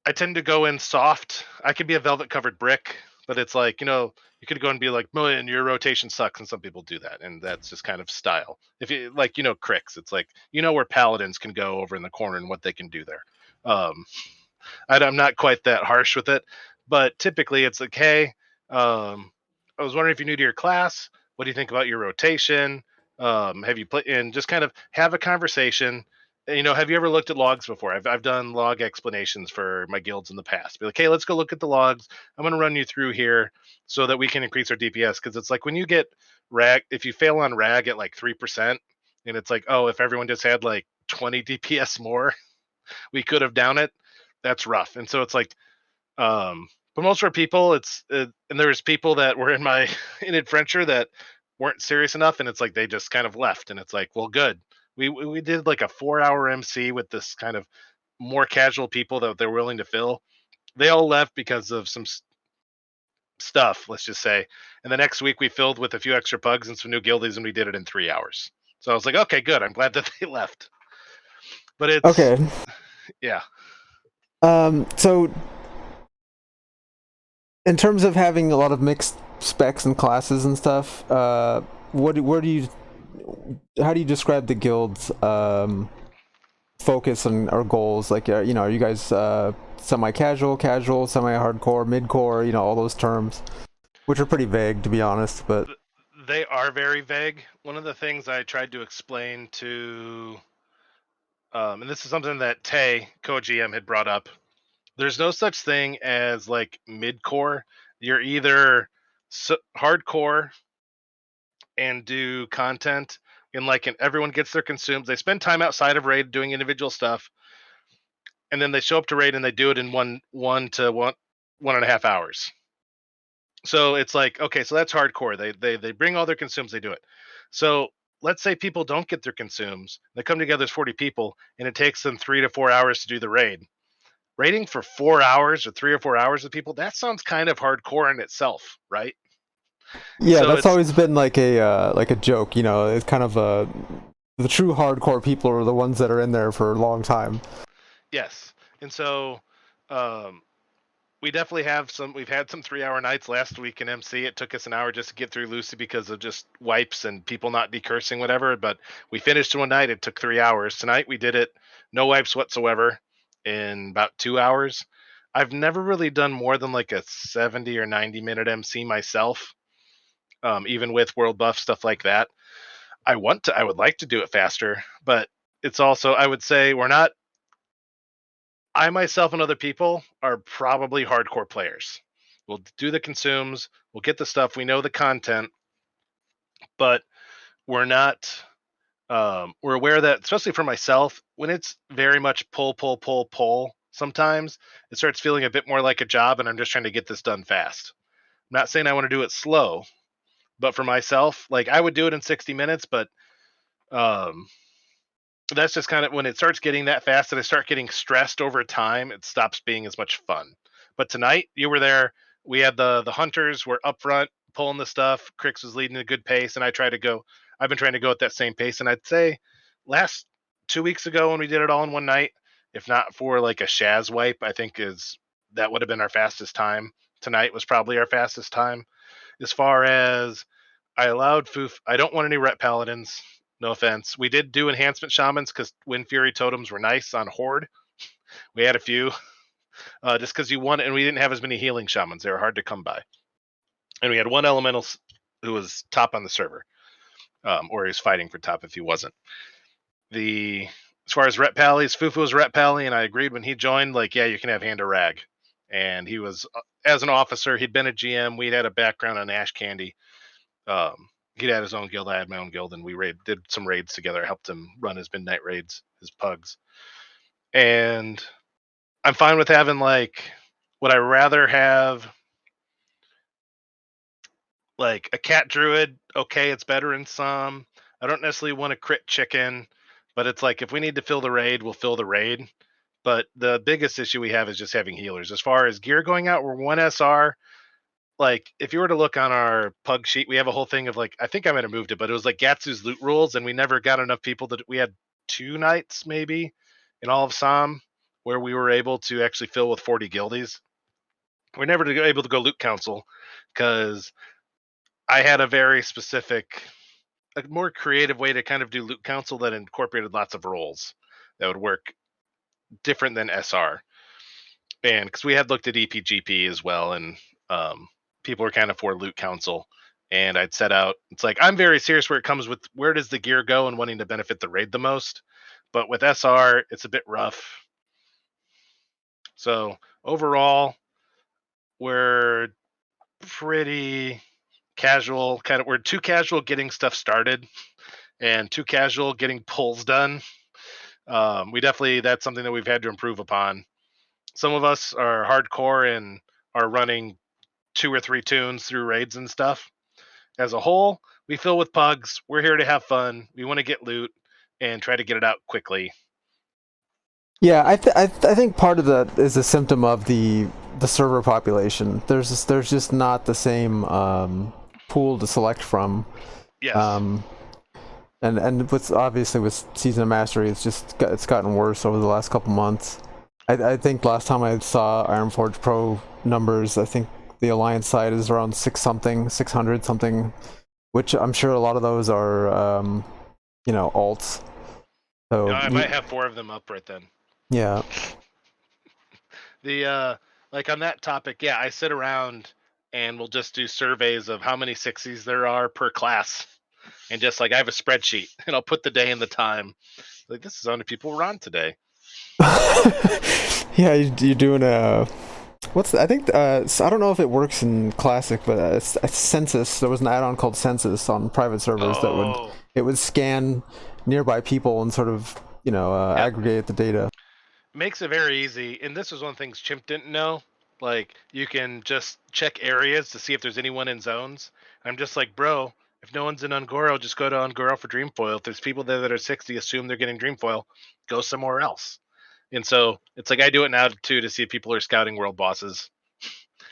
I tend to go in soft. I could be a velvet covered brick, but it's like, you could go and be like, man, your rotation sucks. And some people do that. And that's just kind of style. If you like, Cricks, it's like, where paladins can go over in the corner and what they can do there. Um, I'm not quite that harsh with it, but typically it's like, hey, I was wondering if you're new to your class. What do you think about your rotation? Have you played, and just kind of have a conversation. Have you ever looked at logs before? I've done log explanations for my guilds in the past. Be like, hey, let's go look at the logs. I'm going to run you through here so that we can increase our DPS. Because it's like when you get rag, if you fail on rag at like 3%, and it's like, oh, if everyone just had like 20 DPS more, we could have down it. That's rough. And so it's like, but most of our people, and there's people that were in my in adventure that weren't serious enough, and it's like they just kind of left, and it's like, well, good. We did like a 4-hour MC with this kind of more casual people that they're willing to fill. They all left because of some stuff, let's just say. And the next week we filled with a few extra pugs and some new guildies, and we did it in 3 hours. So I was like, okay, good. I'm glad that they left. But it's, Okay. yeah. So in terms of having a lot of mixed specs and classes and stuff, where do you, how do you describe the guild's focus and our goals? Like, are you guys semi-casual, casual, semi-hardcore, mid-core? All those terms, which are pretty vague, to be honest. But They are very vague. One of the things I tried to explain to, and this is something that Tay, co-GM, had brought up. There's no such thing as like mid-core. You're either hardcore and do content, and everyone gets their consumes. They spend time outside of raid doing individual stuff, and then they show up to raid and they do it in one and a half hours. So it's like, okay, so that's hardcore. They bring all their consumes, they do it. So let's say people don't get their consumes. They come together as 40 people, and it takes them 3 to 4 hours to do the raid. Raiding for 4 hours or 3 or 4 hours with people, that sounds kind of hardcore in itself, right? And yeah, so that's it's, always been like a joke. It's kind of the true hardcore people are the ones that are in there for a long time. yes. And so um, we definitely have some. We've had some 3 hour nights last week in MC. It took us an hour just to get through Lucy because of just wipes and people not decursing, whatever. But we finished one night. It took 3 hours. Tonight we did it, no wipes whatsoever, in about 2 hours. I've never really done more than like a 70 or 90 minute MC myself, even with world buff stuff like that. I would like to do it faster, but it's also, I would say, we're not. I myself and other people are probably hardcore players. We'll do the consumes, we'll get the stuff, we know the content, but we're not. We're aware that, especially for myself, when it's very much pull, pull, pull, pull, sometimes it starts feeling a bit more like a job, and I'm just trying to get this done fast. I'm not saying I want to do it slow, but for myself, like I would do it in 60 minutes, but um, that's just kind of when it starts getting that fast and I start getting stressed over time, it stops being as much fun. But tonight you were there. We had the hunters were up front pulling the stuff. Crix was leading a good pace, and I've been trying to go at that same pace. And I'd say last 2 weeks ago when we did it all in one night, if not for like a Shaz wipe, I think is that would have been our fastest time. Tonight was probably our fastest time. As far as I allowed Foof. I don't want any Ret Paladins. No offense. We did do enhancement shamans because Wind Fury totems were nice on Horde. We had a few, just because you won, and we didn't have as many healing shamans. They were hard to come by. And we had one elemental who was top on the server, or he was fighting for top if he wasn't. As far as Ret Pallies, Fufu was Ret Pally, and I agreed when he joined. Like, yeah, you can have Hand of Rag, and he was as an officer. He'd been a GM. We'd had a background on Ash Candy. He'd had his own guild. I had my own guild, and we did some raids together. I helped him run his midnight raids, his pugs. And I'm fine with having would I rather have like a cat druid? Okay, it's better in some. I don't necessarily want a crit chicken, but it's like if we need to fill the raid, we'll fill the raid. But the biggest issue we have is just having healers. As far as gear going out, we're one SR. Like if you were to look on our pug sheet, we have a whole thing of I think I might have moved it, but it was like Gatsu's loot rules, and we never got enough people that we had 2 nights maybe in all of Sam where we were able to actually fill with 40 guildies. We're never able to go loot council because I had a very specific, a more creative way to kind of do loot council that incorporated lots of roles that would work different than SR. And because we had looked at EPGP as well, and people were kind of for loot council. And I'd set out, it's like, I'm very serious where it comes with where does the gear go and wanting to benefit the raid the most. But with SR, it's a bit rough. So overall, we're pretty casual. We're too casual getting stuff started and too casual getting pulls done. That's something that we've had to improve upon. Some of us are hardcore and are running 2 or 3 tunes through raids and stuff. As a whole, we fill with pugs. We're here to have fun. We want to get loot and try to get it out quickly. Yeah, I think part of that is a symptom of the server population. There's just not the same pool to select from. Yes. And with obviously with Season of Mastery, it's gotten worse over the last couple months. I think last time I saw Ironforge Pro numbers, I think the Alliance side is around 600 something, which I'm sure a lot of those are alts. So I might have 4 of them up right then. Yeah. Like on that topic, yeah, I sit around and we'll just do surveys of how many 60s there are per class. And just I have a spreadsheet and I'll put the day and the time. Like, this is how many people were on today. Yeah, you're doing a I think I don't know if it works in Classic, but a Census. There was an add-on called Census on private servers that would scan nearby people and sort of aggregate the data. Makes it very easy, and this was one of the things Chimp didn't know. Like, you can just check areas to see if there's anyone in zones. I'm just like, bro, if no one's in Ungoro, just go to Ungoro for Dreamfoil. If there's people there that are 60, assume they're getting Dreamfoil, go somewhere else. And so it's like I do it now too to see if people are scouting world bosses.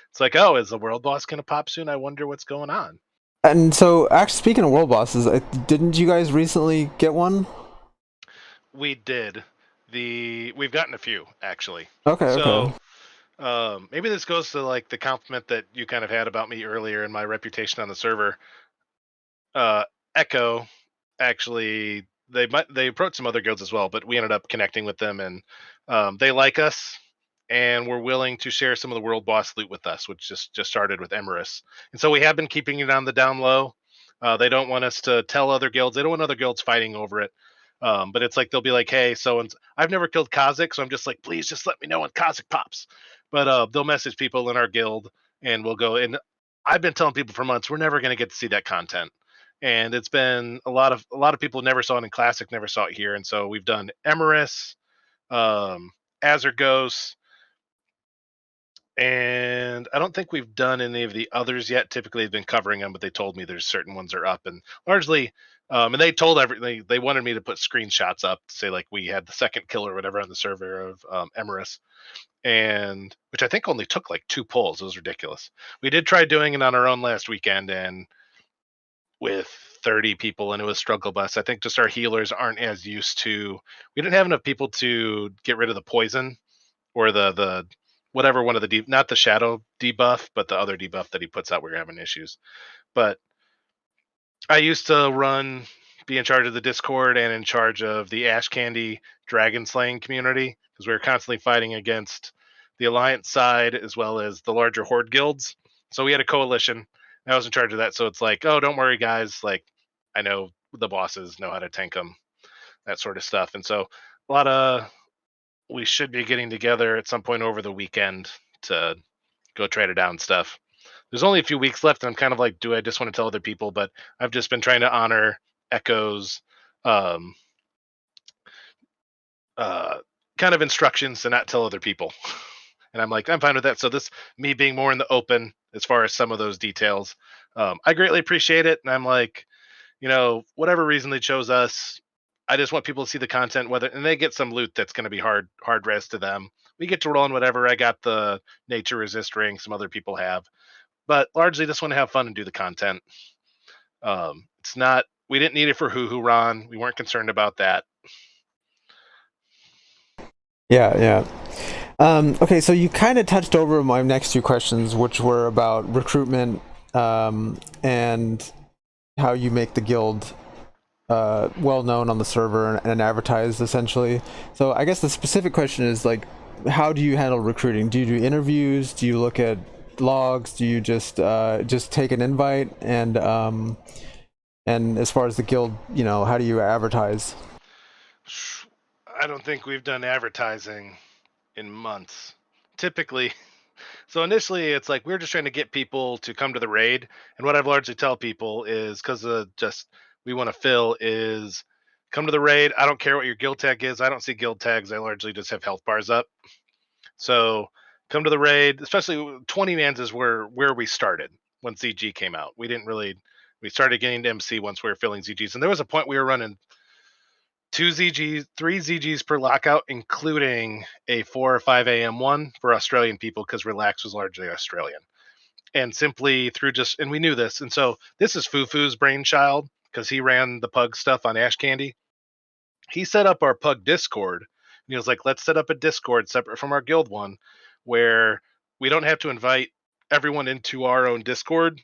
It's like, oh, is the world boss gonna pop soon? I wonder what's going on. And so, actually, speaking of world bosses, didn't you guys recently get one? We did. We've gotten a few actually. Okay. So, maybe this goes to like the compliment that you kind of had about me earlier and my reputation on the server. Echo actually they approached some other guilds as well, but we ended up connecting with them, and they like us and were willing to share some of the world boss loot with us, which just started with Emerus. And so we have been keeping it on the down low. They don't want us to tell other guilds. They don't want other guilds fighting over it. But it's like they'll be like, hey, I've never killed Kazik, so I'm just like, please just let me know when Kazik pops. But they'll message people in our guild and we'll go. And I've been telling people for months we're never going to get to see that content. And it's been a lot of people never saw it in Classic, never saw it here. And so we've done Emerus, Azergos, and I don't think we've done any of the others yet. Typically, they've been covering them, but they told me there's certain ones are up, and largely, and they told they wanted me to put screenshots up to say like we had the second kill or whatever on the server of Emerus, and which I think only took like 2 pulls. It was ridiculous. We did try doing it on our own last weekend, and with 30 people, and it was struggle bus. I think just our healers aren't as used to. We didn't have enough people to get rid of the poison or the whatever one of the not the shadow debuff, but the other debuff that he puts out. We were having issues, but I used to be in charge of the Discord and in charge of the Ash Candy dragon slaying community because we were constantly fighting against the Alliance side as well as the larger Horde guilds. So we had a coalition. I was in charge of that. So it's like, oh, don't worry, guys. Like, I know the bosses know how to tank them, that sort of stuff. And so a lot of we should be getting together at some point over the weekend to go trade it down stuff. There's only a few weeks left, and I'm kind of like, do I just want to tell other people? But I've just been trying to honor Echo's um, uh, kind of instructions to not tell other people. And I'm like, I'm fine with that. So this me being more in the open as far as some of those details, I greatly appreciate it. And I'm like, whatever reason they chose us, I just want people to see the content, and they get some loot that's going to be hard res to them. We get to roll in whatever. I got the nature resist ring. Some other people have, but largely just want to have fun and do the content. It's not. We didn't need it for Hoo Hoo Ron. We weren't concerned about that. Yeah. Okay, so you kind of touched over my next two questions, which were about recruitment and how you make the guild well known on the server and advertised, essentially. So I guess the specific question is like, how do you handle recruiting? Do you do interviews? Do you look at logs? Do you just take an invite? And as far as the guild, how do you advertise? I don't think we've done advertising in months. Typically, so initially it's like we're just trying to get people to come to the raid, and what I've largely tell people is because just we want to fill is come to the raid. I don't care what your guild tag is. I don't see guild tags. I largely just have health bars up. So come to the raid, especially 20 mans is where we started when ZG came out. We started getting to MC once we were filling ZGs, and there was a point we were running 2 ZGs, 3 ZGs per lockout, including a 4 or 5 a.m. one for Australian people because Relax was largely Australian. And simply through and we knew this. And so this is Fufu's brainchild because he ran the Pug stuff on Ash Candy. He set up our Pug Discord. And he was like, let's set up a Discord separate from our guild one where we don't have to invite everyone into our own Discord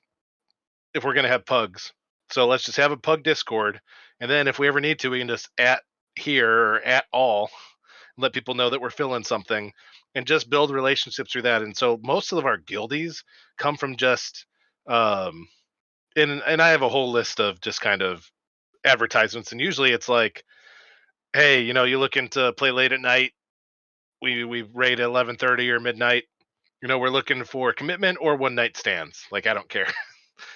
if we're going to have pugs. So let's just have a pug Discord, and then if we ever need to, we can just at here or at all and let people know that we're filling something, and just build relationships through that. And so most of our guildies come from just, and I have a whole list of just kind of advertisements, and usually it's like, hey, you looking to play late at night? We raid at 11:30 or midnight. We're looking for commitment or one night stands. Like I don't care.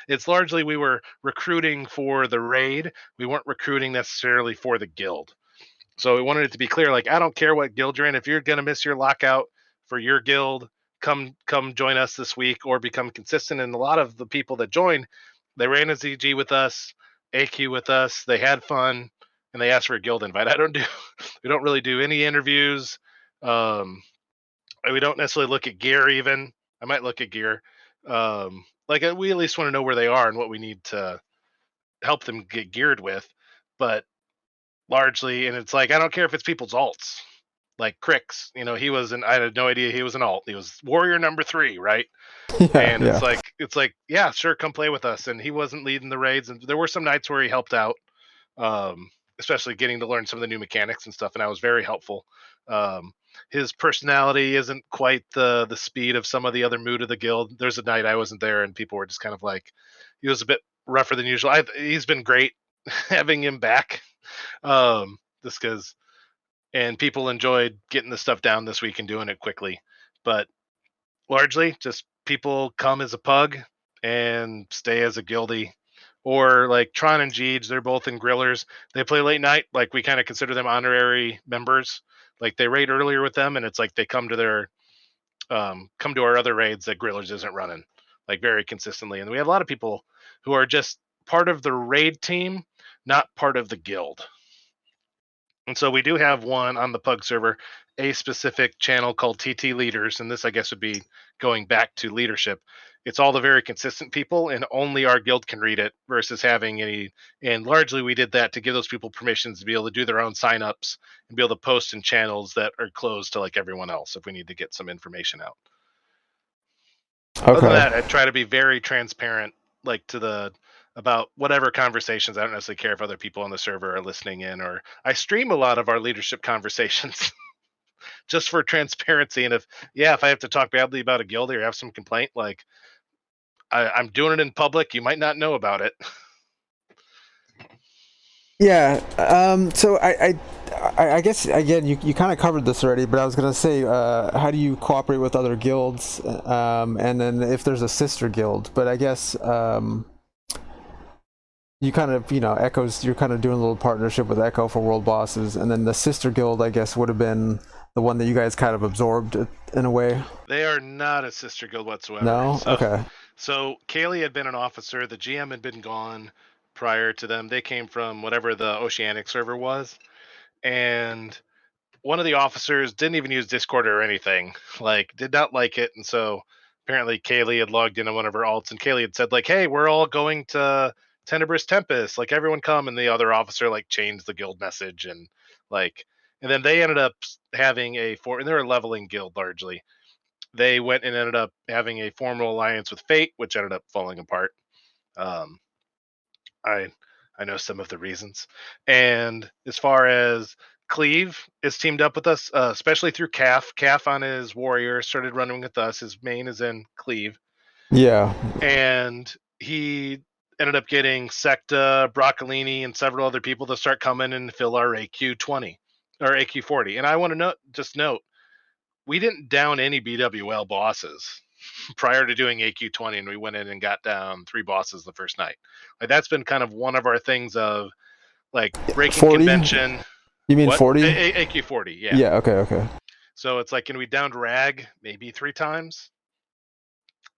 It's largely we were recruiting for the raid. We weren't recruiting necessarily for the guild. So we wanted it to be clear, like, I don't care what guild you're in. If you're gonna miss your lockout for your guild, come join us this week or become consistent. And a lot of the people that joined, they ran a ZG with us, AQ with us, they had fun, and they asked for a guild invite. We don't really do any interviews. We don't necessarily look at gear even. I might look at gear. We at least want to know where they are and what we need to help them get geared with. But largely, and it's like I don't care if it's people's alts. Like Crix, I had no idea he was an alt. He was warrior number 3, right? Yeah, And yeah. it's like, yeah, sure, come play with us. And he wasn't leading the raids, and there were some nights where he helped out, um, especially getting to learn some of the new mechanics and stuff. And I was very helpful. Um, his personality isn't quite the speed of some of the other mood of the guild. There's a night I wasn't there, and people were just kind of like, he was a bit rougher than usual. He's been great having him back, just because, and people enjoyed getting the stuff down this week and doing it quickly. But largely, just people come as a pug and stay as a guildie. Or like Tron and Jeej, they're both in Grillers. They play late night. Like we kind of consider them honorary members. Like they raid earlier with them, and it's like they come to their come to our other raids that Grillers isn't running like very consistently. And we have a lot of people who are just part of the raid team, not part of the guild. And so we do have one on the Pug server, a specific channel called TT Leaders, and this I guess would be going back to leadership. It's all the very consistent people, and only our guild can read it versus having any. And largely, we did that to give those people permissions to be able to do their own signups and be able to post in channels that are closed to like everyone else if we need to get some information out. Other than Okay. that, I try to be very transparent, like to the about whatever conversations. I don't necessarily care if other people on the server are listening in, or I stream a lot of our leadership conversations just for transparency. And if I have to talk badly about a guild or have some complaint, like I'm doing it in public, you might not know about it. Yeah. So I guess again you kind of covered this already, but I was gonna say, how do you cooperate with other guilds, and then if there's a sister guild? But I guess you kind of Echo's. You're kind of doing a little partnership with Echo for world bosses, and then the sister guild I guess would have been the one that you guys kind of absorbed in a way. They are not a sister guild whatsoever. No. Okay. So Kaylee had been an officer. The GM had been gone prior to them. They came from whatever the Oceanic server was, and one of the officers didn't even use Discord or anything. Like, did not like it, and so apparently Kaylee had logged into one of her alts, and Kaylee had said like, "Hey, we're all going to Tenebrus Tempus. Like, everyone come." And the other officer like changed the guild message and like, and then they ended up having and they were a leveling guild largely. They went and ended up having a formal alliance with Fate, which ended up falling apart. Um, I I know some of the reasons. And as far as Cleve is teamed up with us, especially through Calf. Calf on his warrior started running with us. His main is in Cleve, Yeah. and he ended up getting Secta, Broccolini, and several other people to start coming and fill our AQ20 or AQ40. And I want to just note, we didn't down any BWL bosses prior to doing AQ20, and we went in and got down 3 bosses the first night. Like, that's been kind of one of our things of like breaking 40. convention. You mean What? 40? AQ40, yeah. Yeah. Okay. Okay. So it's like, can we downed Rag maybe 3 times?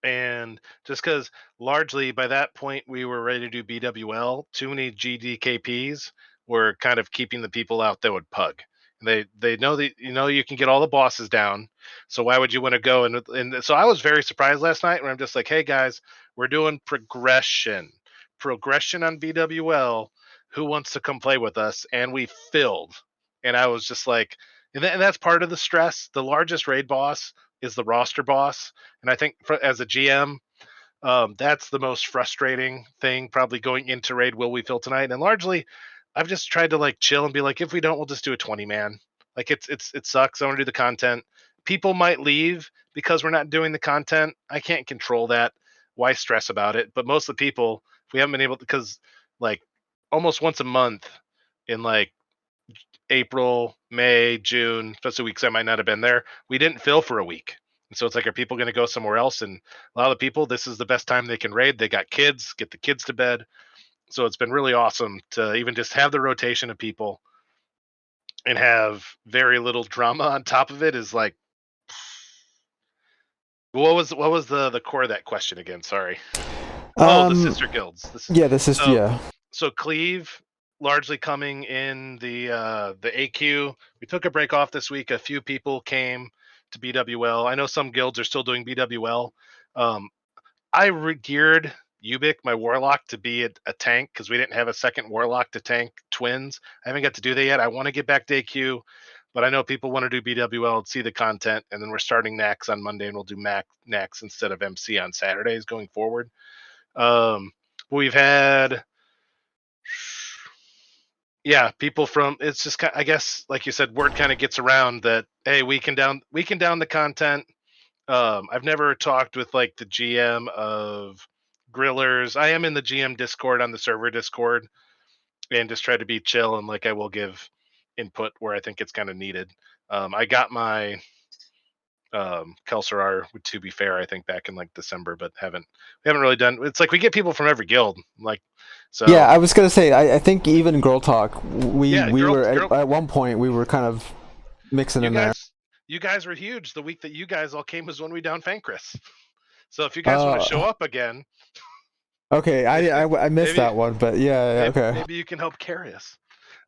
And just because largely by that point we were ready to do BWL, too many GDKPs were kind of keeping the people out that would pug. They know that you can get all the bosses down, so why would you want to go? And so I was very surprised last night when I'm just like, hey guys, we're doing progression on BWL. Who wants to come play with us? And we filled, and I was just like, and that's part of the stress. The largest raid boss is the roster boss, and I think as a GM, that's the most frustrating thing. Probably going into raid, will we fill tonight? And largely, I've just tried to like chill and be like, if we don't, we'll just do a 20-man. Like, it sucks. I want to do the content. People might leave because we're not doing the content. I can't control that. Why stress about it? But most of the people, if we haven't been able to, because like almost once a month in like April, May, June, especially weeks I might not have been there, we didn't fill for a week. And so it's like, are people going to go somewhere else? And a lot of the people, this is the best time they can raid. They got kids, get the kids to bed. So it's been really awesome to even just have the rotation of people and have very little drama on top of it. Is like, what was the core of that question again? Sorry. The sister guilds. Yeah, this is yeah. So Cleve largely coming in the AQ. We took a break off this week. A few people came to BWL. I know some guilds are still doing BWL. I geared Ubik, my warlock, to be a tank because we didn't have a second warlock to tank twins. I haven't got to do that yet. I want to get back to AQ, but I know people want to do BWL and see the content. And then we're starting Nax on Monday, and we'll do Nax instead of MC on Saturdays going forward. We've had people from, it's just, I guess, like you said, word kind of gets around that, hey, we can down the content. I've never talked with like the GM of Grillers. I am in the GM Discord on the server Discord, and just try to be chill, and like I will give input where I think it's kind of needed. I got my Kelsarar, to be fair, I think back in like December, but we haven't really done. It's like we get people from every guild, like, so. Yeah, I was gonna say, I think even Girl Talk, we were Girl, at one point we were kind of mixing in there. you guys were huge. The week that you guys all came was when we downed Fankris. So if you guys want to show Uh, up again, okay, I missed maybe that one, but yeah, okay. maybe you can help carry us.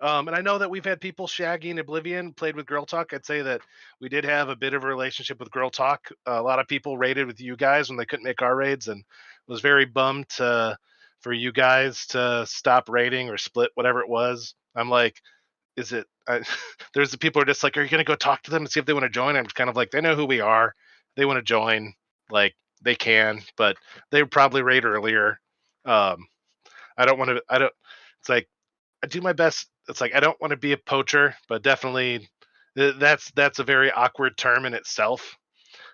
And I know that we've had people shagging Oblivion, played with Girl Talk. I'd say that we did have a bit of a relationship with Girl Talk. A lot of people raided with you guys when they couldn't make our raids, and was very bummed for you guys to stop raiding or split whatever it was. I'm like, is it? There's the people who are just like, are you gonna go talk to them and see if they want to join? I'm just kind of like, they know who we are. They want to join, like they can, but they would probably raid earlier. Um, I don't want to. I don't. It's like I do my best. It's like I don't want to be a poacher, but definitely that's a very awkward term in itself.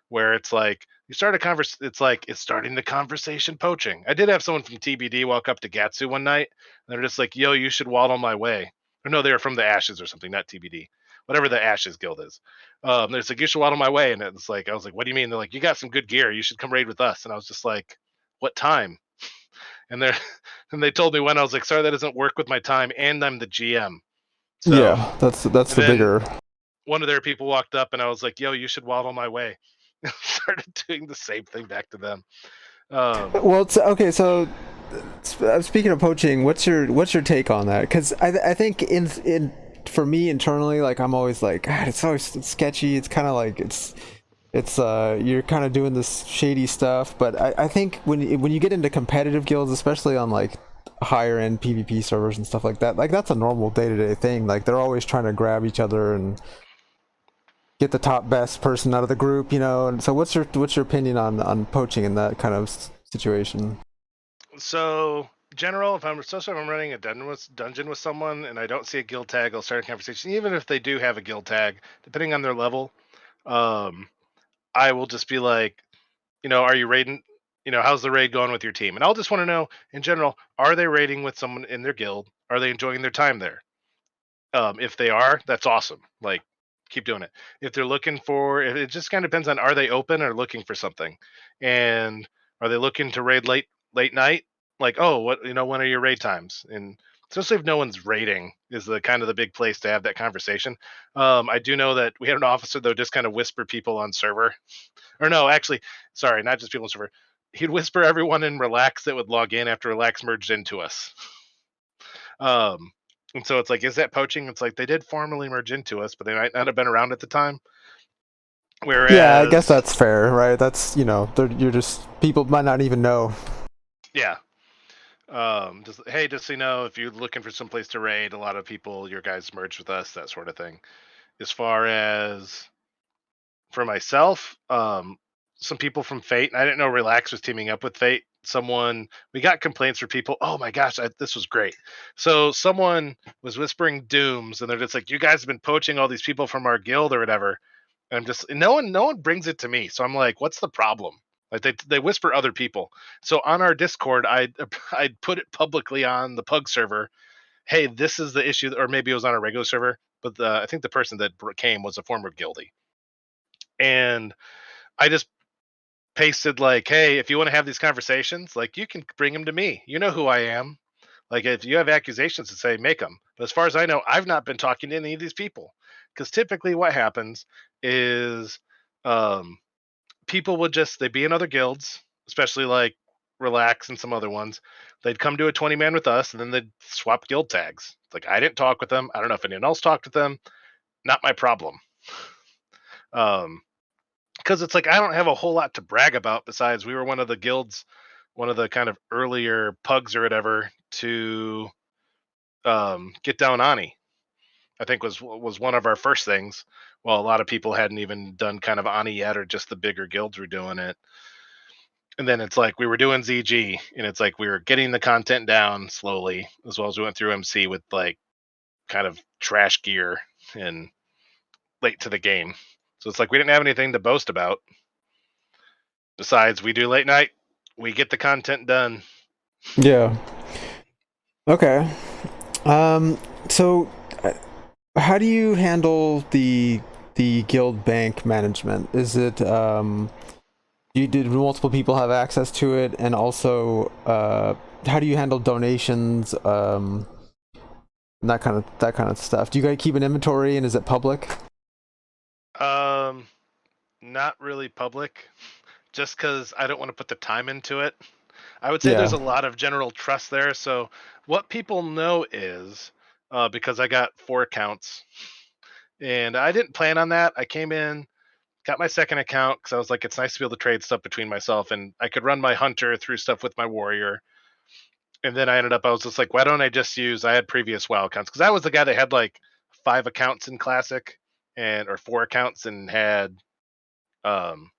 Where it's like you start a convers. It's like it's starting the conversation poaching. I did have someone from TBD walk up to Gatsu one night, and they're just like, "Yo, you should waddle my way." Or no, they were from the Ashes or something, not TBD. Whatever the Ashes Guild is. There's like, you should waddle my way, and it's like I was like, "What do you mean?" They're like, "You got some good gear. You should come raid with us." And I was just like, "What time?" And they and they told me when. I was like, sorry, that doesn't work with my time, and I'm the GM. So, Yeah, that's and the then bigger. one of their people walked up, and I was like, yo, you should waddle my way. Started doing the same thing back to them. Well, okay, so speaking of poaching, what's your take on that? Because I think in for me internally, like I'm always like, God, it's always sketchy. It's kind of like it's you're kind of doing this shady stuff. But I think when you get into competitive guilds, especially on like higher end PvP servers and stuff like that's a normal day to day thing. Like they're always trying to grab each other and get the top best person out of the group, you know. And so what's your opinion on poaching in that kind of situation? So, general, if I'm especially if I'm running a dungeon with someone and I don't see a guild tag, I'll start a conversation. Even if they do have a guild tag, depending on their level, um, I will just be like, are you raiding? How's the raid going with your team? And I'll just want to know in general, are they raiding with someone in their guild? Are they enjoying their time there? If they are, that's awesome. Like, keep doing it. If they're looking for, it just kind of depends on, are they open or looking for something, and are they looking to raid late night? Like, oh, what when are your raid times? And especially if no one's raiding, is the kind of the big place to have that conversation. I do know that we had an officer though just kind of whisper people on server, or no, actually, sorry, not just people on server. He'd whisper everyone in Relax that would log in after Relax merged into us. Um, and so it's like, is that poaching? It's like they did formally merge into us, but they might not have been around at the time. Yeah, I guess Whereas, that's fair, right? That's you're just people might not even know. yeah, just hey, just so you know, if you're looking for some place to raid, a lot of people, your guys merged with us, that sort of thing. As far as for myself, some people from Fate, and I didn't know Relax was teaming up with Fate. We got complaints for people. Oh my gosh, this was great. So someone was whispering dooms, and they're just like, "You guys have been poaching all these people from our guild or whatever." And I'm just no one brings it to me. So I'm like, "What's the problem?" Like they whisper other people. So on our Discord, I'd put it publicly on the Pug server. Hey, this is the issue, or maybe it was on a regular server, but I think the person that came was a former guildie, and I just pasted like, "Hey, if you want to have these conversations, like you can bring them to me. You know who I am. Like if you have accusations to say, make them." But as far as I know, I've not been talking to any of these people because typically what happens is um, people would they'd be in other guilds, especially like Relax and some other ones. They'd come to a 20 man with us and then they'd swap guild tags. It's like I didn't talk with them. I don't know if anyone else talked with them. Not my problem. Um, because it's like I don't have a whole lot to brag about besides we were one of the guilds, one of the kind of earlier pugs or whatever to get down Ani. I think was one of our first things. Well, a lot of people hadn't even done kind of Ani yet, or just the bigger guilds were doing it. And then it's like we were doing ZG, and it's like we were getting the content down slowly, as well as we went through MC with like kind of trash gear and late to the game. So it's like we didn't have anything to boast about. Besides, we do late night, we get the content done. Yeah. Okay. Um. So, how do you handle the guild bank management? Is it did multiple people have access to it, and also how do you handle donations? And that kind of stuff. Do you guys keep an inventory, and is it public? not really public, just because I don't want to put the time into it. I would say Yeah. there's a lot of general trust there. So what people know is because I got 4 accounts, and I didn't plan on that. I came in, got my second account because I was like, it's nice to be able to trade stuff between myself, and I could run my hunter through stuff with my warrior. And then I was just like, why don't I just use? I had previous WoW accounts because I was the guy that had like 5 accounts in Classic and or 4 accounts and had um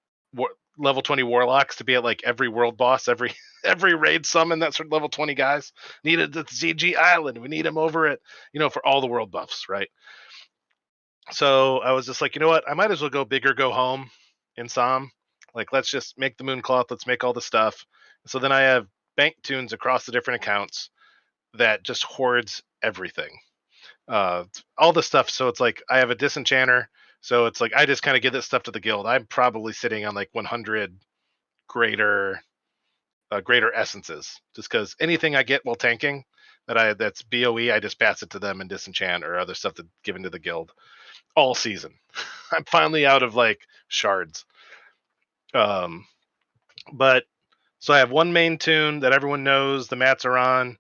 level 20 warlocks to be at like every world boss, every every raid summon. That sort of level 20 guys needed the ZG Island. We need them over it, for all the world buffs, right? So I was just like, you know what? I might as well go big or go home in Som. Like, let's just make the Mooncloth. Let's make all the stuff. So then I have bank tunes across the different accounts that just hoards everything. Uh, all the stuff. So it's like I have a disenchanter. So it's like I just kind of give this stuff to the guild. I'm probably sitting on like 100 greater greater essences, just because anything I get while tanking that's BOE, I just pass it to them and disenchant or other stuff that's given to the guild all season. I'm finally out of like shards. Um, but so I have one main tune that everyone knows the mats are on.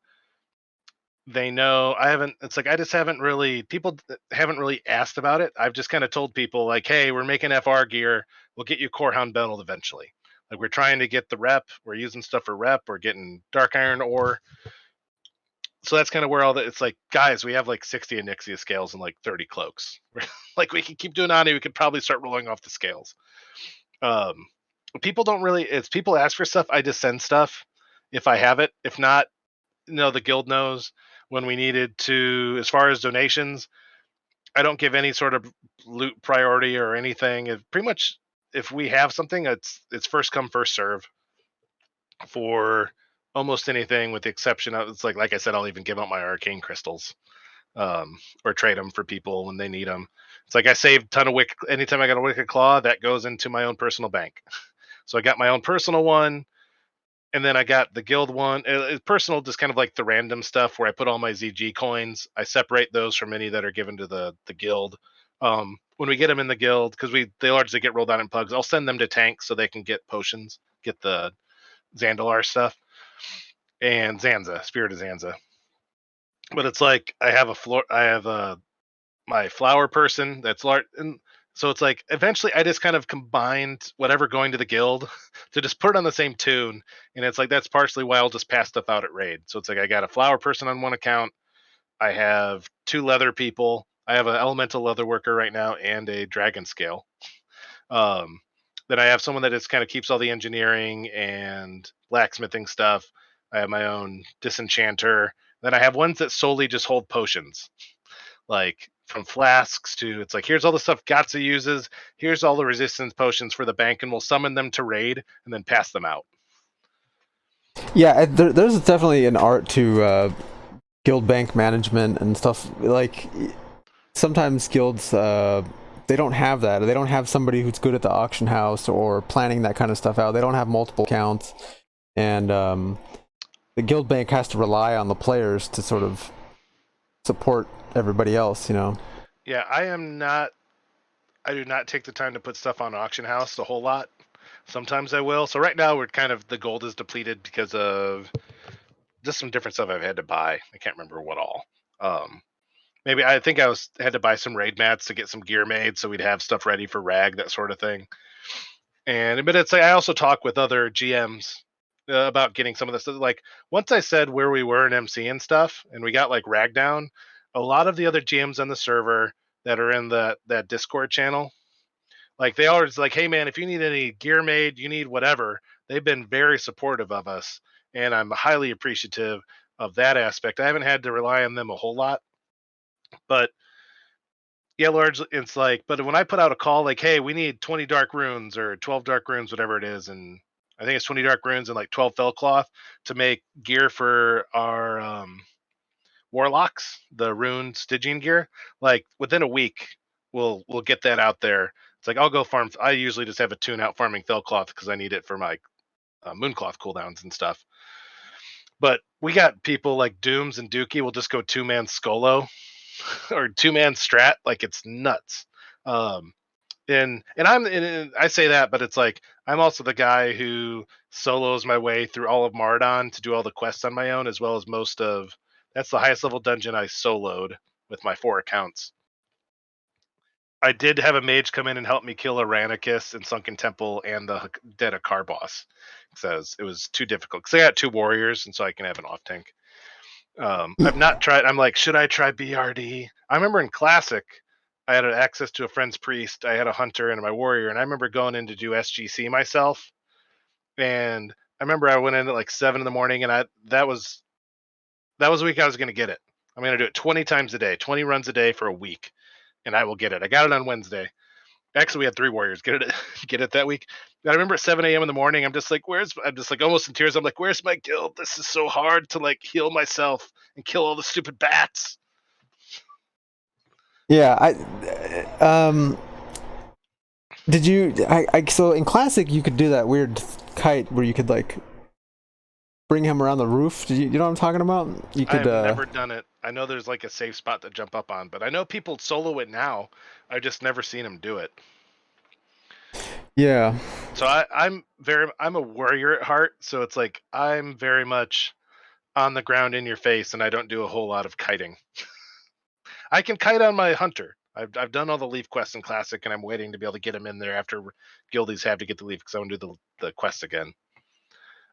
They know I haven't. It's like I just haven't really. People haven't really asked about it. I've just kind of told people like, "Hey, we're making FR gear. We'll get you Corehound Battle eventually." Like we're trying to get the rep. We're using stuff for rep. We're getting Dark Iron ore. So that's kind of where all that. It's like, guys, we have like 60 Onyxia scales and like 30 cloaks. Like we could keep doing on it. We could probably start rolling off the scales. Um, people don't really. It's people ask for stuff. I just send stuff if I have it. If not, the guild knows when we needed to. As far as donations, I don't give any sort of loot priority or anything. If pretty much if we have something, it's first come first serve for almost anything, with the exception of it's like I said, I'll even give out my arcane crystals or trade them for people when they need them. It's like I saved a ton of wicked. Anytime I got a wicked claw, that goes into my own personal bank. So I got my own personal one, and then I got the guild one. It's personal, just kind of like the random stuff where I put all my ZG coins. I separate those from any that are given to the guild. When we get them in the guild, because they largely get rolled out in pugs, I'll send them to tanks so they can get potions, get the Zandalar stuff, and Zanza, Spirit of Zanza. But it's like I have my flower person that's large, and so it's like eventually I just kind of combined whatever going to the guild to just put it on the same tune, and it's like that's partially why I'll just pass stuff out at raid. So it's like I got a flower person on one account, I have 2 leather people, I have an elemental leather worker right now, and a dragon scale. Um, then I have someone that just kind of keeps all the engineering and blacksmithing stuff. I have my own disenchanter. Then I have ones that solely just hold potions, like from flasks to it's like here's all the stuff Gatsu uses. Here's all the resistance potions for the bank, and we'll summon them to raid and then pass them out. Yeah, there's definitely an art to guild bank management and stuff. Like sometimes guilds, they don't have that. They don't have somebody who's good at the auction house or planning that kind of stuff out. They don't have multiple accounts, and the guild bank has to rely on the players to sort of support everybody else. Yeah, I do not take the time to put stuff on auction house a whole lot. Sometimes I will. So right now we're kind of the gold is depleted because of just some different stuff I've had to buy. I can't remember what all. Um, Maybe I think had to buy some raid mats to get some gear made so we'd have stuff ready for rag, that sort of thing. But it's like I also talk with other GMs about getting some of this stuff. Like once I said where we were in MC and stuff, and we got like rag down, a lot of the other GMs on the server that are in that Discord channel, like they always like, hey man, if you need any gear made, you need whatever. They've been very supportive of us, and I'm highly appreciative of that aspect. I haven't had to rely on them a whole lot, but yeah, largely it's like, but when I put out a call like, hey, we need 20 dark runes or 12 dark runes, whatever it is, and I think it's 20 dark runes and like 12 fell cloth to make gear for our warlocks, the rune Stygian gear. Like within a week, we'll get that out there. It's like I'll go farm. I usually just have a tune out farming fell cloth because I need it for my mooncloth cooldowns and stuff. But we got people like Dooms and Dookie will just go 2-man Skolo or 2-man Strat, like it's nuts. Um, And I say that, but it's like I'm also the guy who solos my way through all of Mardon to do all the quests on my own, as well as most of. That's the highest level dungeon I soloed with my 4 accounts. I did have a mage come in and help me kill Aranicus in Sunken Temple and the Dead Akar boss. Says it was too difficult because I got 2 warriors, and so I can have an off tank. I've not tried. I'm like, should I try BRD? I remember in Classic, I had access to a friend's priest. I had a hunter and my warrior, and I remember going in to do SGC myself. And I remember I went in at like 7 in the morning, and that was the week I was going to get it. I'm going to do it 20 times a day, 20 runs a day for a week, and I will get it. I got it on Wednesday. Actually, we had 3 warriors get it get it that week. I remember at 7 a.m. in the morning, I'm just like, I'm just like almost in tears. I'm like, where's my guild? This is so hard to like heal myself and kill all the stupid bats. Yeah, did you? So in Classic, you could do that weird kite where you could like bring him around the roof. You know what I'm talking about? You I could. have never done it. I know there's like a safe spot to jump up on, but I know people solo it now. I've just never seen them do it. Yeah. So I'm a warrior at heart, so it's like I'm very much on the ground in your face, and I don't do a whole lot of kiting. I can kite on my hunter. I've done all the leaf quests in Classic, and I'm waiting to be able to get him in there after guildies have to get the leaf because I want to do the quest again.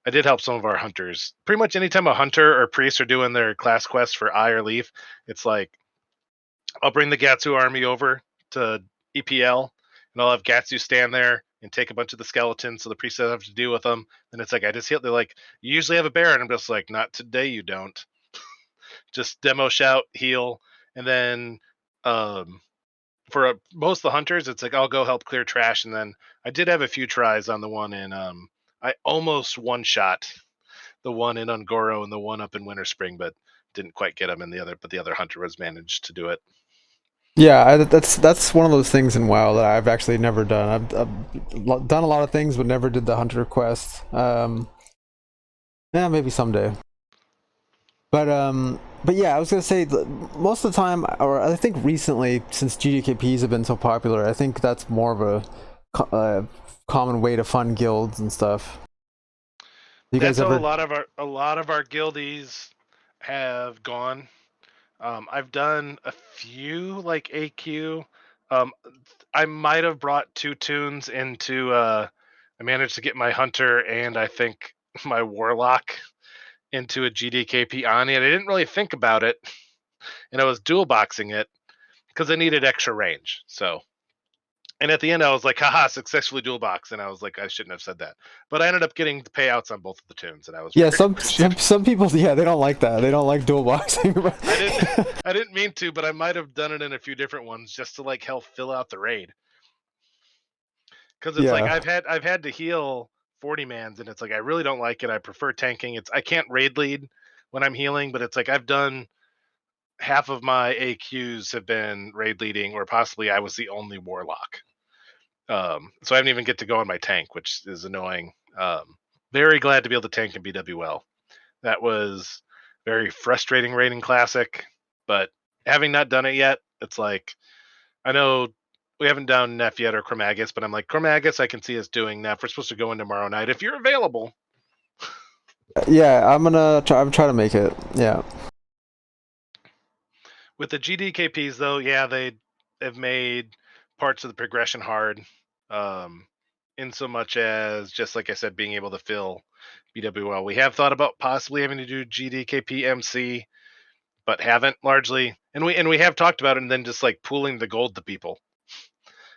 I did help some of our hunters. Pretty much anytime a hunter or priest are doing their class quest for eye or leaf, it's like I'll bring the Gatsu army over to EPL, and I'll have Gatsu stand there and take a bunch of the skeletons, so the priests don't have to deal with them. And it's like I just heal. They're like, "You usually have a bear," and I'm just like, "Not today, you don't." Just demo shout, heal, and then for most of the hunters, it's like I'll go help clear trash, and then I did have a few tries on the one in. I almost one shot the one in Ungoro and the one up in Winter Spring, but didn't quite get him in the other. But the other hunter was managed to do it. Yeah, that's one of those things in WoW that I've actually never done. I've done a lot of things, but never did the hunter quest. Yeah, maybe someday. But yeah, I was gonna say most of the time, or I think recently, since GDKPs have been so popular, I think that's more of a common way to fund guilds and stuff. You guys That's how ever? a lot of our guildies have gone. I've done a few like AQ. Um, I might have brought 2 tunes into. I managed to get my hunter and I think my warlock into a GDKP on it. I didn't really think about it, and I was dual boxing it because I needed extra range. So, and at the end, I was like, haha, successfully dual box. And I was like, I shouldn't have said that. But I ended up getting the payouts on both of the tunes, and I was Yeah, very some appreciative. some people, yeah, they don't like that. They don't like dual boxing. I didn't mean to, but I might have done it in a few different ones just to like help fill out the raid. Because it's like Yeah, I've had to heal 40 mans, and it's like I really don't like it. I prefer tanking. I can't raid lead when I'm healing, but it's like I've done half of my AQs have been raid leading, or possibly I was the only warlock. So I haven't even get to go on my tank, which is annoying. Very glad to be able to tank in BWL. That was very frustrating raiding Classic, but having not done it yet, it's like I know we haven't done Neff yet or Chromagus, but I'm like Chromagus, I can see us doing Neff. We're supposed to go in tomorrow night if you're available. yeah. I'm trying to make it. Yeah. With the GDKPs though, yeah, they have made parts of the progression hard. In so much as just like I said, being able to fill BWL. We have thought about possibly having to do GDKP MC, but haven't largely. And we have talked about it, and then just like pooling the gold to people.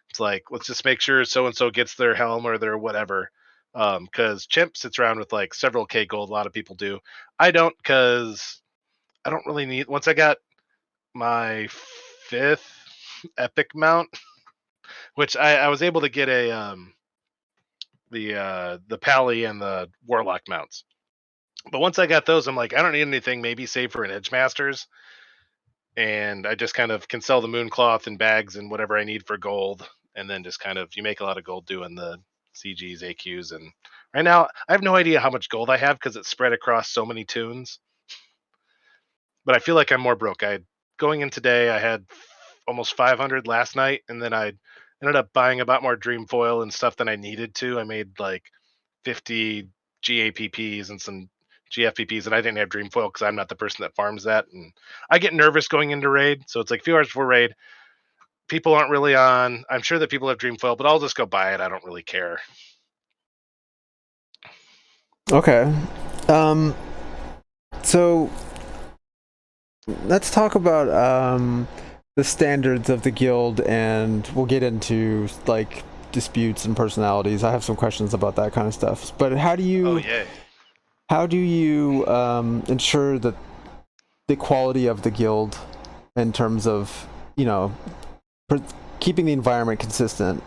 It's like let's just make sure so and so gets their helm or their whatever. Because Chimp sits around with like several K gold. A lot of people do. I don't because I don't really need. Once I got my 5th epic mount, which I was able to get a the Pally and the Warlock mounts. But once I got those, I'm like, I don't need anything, maybe save for an Edge Masters. And I just kind of can sell the Mooncloth and bags and whatever I need for gold. And then just kind of, you make a lot of gold doing the CGs, AQs. And right now, I have no idea how much gold I have because it's spread across so many tunes. But I feel like I'm more broke. Going in today, I had almost 500 last night. And then I ended up buying about more dream foil and stuff than I needed to. I made like 50 GAPPs and some GFPPs, and I didn't have dream foil because I'm not the person that farms that. And I get nervous going into raid, so it's like a few hours before raid. People aren't really on. I'm sure that people have dream foil, but I'll just go buy it. I don't really care. Okay. Um, so let's talk about the standards of the guild, and we'll get into like disputes and personalities. I have some questions about that kind of stuff. But how do Oh you yay! ensure that the quality of the guild in terms of, you know, keeping the environment consistent?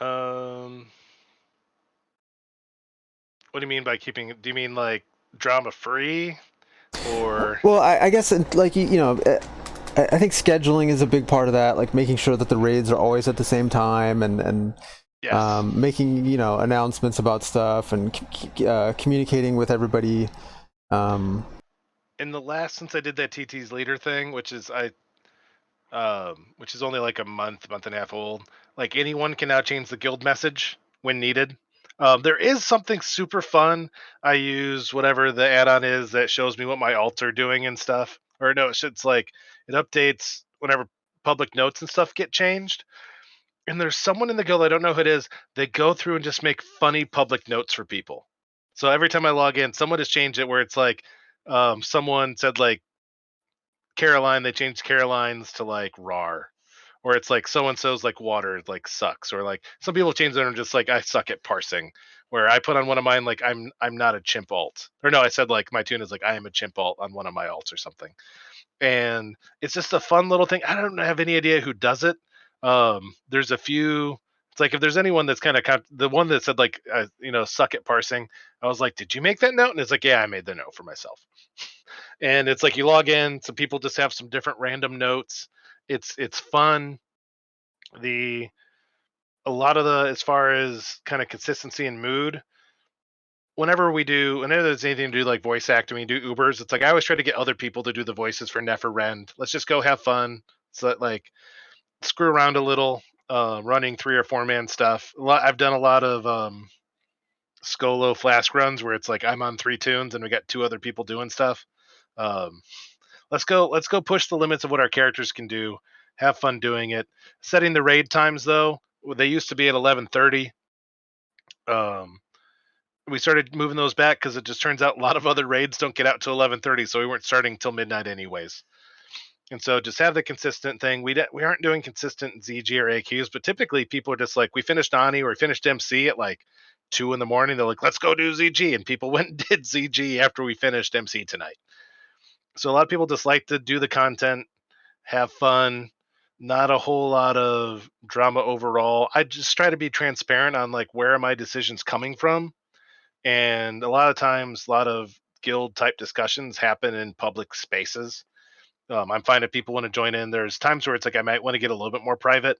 Um, what do you mean by keeping? Do you mean like drama free, or Well, I guess like I think scheduling is a big part of that, like making sure that the raids are always at the same time, and yes? making announcements about stuff, and communicating with everybody. Um, In the last, since I did that TT's leader thing, which is only like a month and a half old. Like anyone can now change the guild message when needed. There is something super fun. I use whatever the add-on is that shows me what my alts are doing and stuff. Or no, it's like it updates whenever public notes and stuff get changed. And there's someone in the guild, I don't know who it is, they go through and just make funny public notes for people. So every time I log in, someone has changed it where it's like someone said like Caroline, they changed Caroline's to like RAR. Or it's like so and so's like water like sucks. Or like some people change their and just like I suck at parsing. Where I put on one of mine like I'm not a chimp alt. Or no, I said like my tune is like I am a chimp alt on one of my alts or something. And it's just a fun little thing. I don't have any idea who does it. There's a few. It's like if there's anyone that's kind of the one that said like suck at parsing. I was like, did you make that note? And it's like, yeah, I made the note for myself. And it's like you log in, some people just have some different random notes. It's fun. The A lot of the as far as kind of consistency and mood. Whenever there's anything to do like voice acting, we do Ubers. It's like I always try to get other people to do the voices for Nefer Rend. Let's just go have fun. So that, like screw around a little, running 3 or 4 man stuff. I've done a lot of Skolo flask runs where it's like I'm on 3 tunes and we got 2 other people doing stuff. Um, let's go push the limits of what our characters can do. Have fun doing it. Setting the raid times though, they used to be at 11:30. Um, we started moving those back because it just turns out a lot of other raids don't get out till 11:30, so we weren't starting till midnight anyways. And so just have the consistent thing. We aren't doing consistent ZG or AQs, but typically people are just like, we finished Ani or we finished MC at like 2 in the morning. They're like, let's go do ZG, and people went and did ZG after we finished MC tonight. So a lot of people just like to do the content, have fun, not a whole lot of drama overall. I just try to be transparent on like where are my decisions coming from. And a lot of times, a lot of guild type discussions happen in public spaces. I'm finding people want to join in. There's times where it's like I might want to get a little bit more private,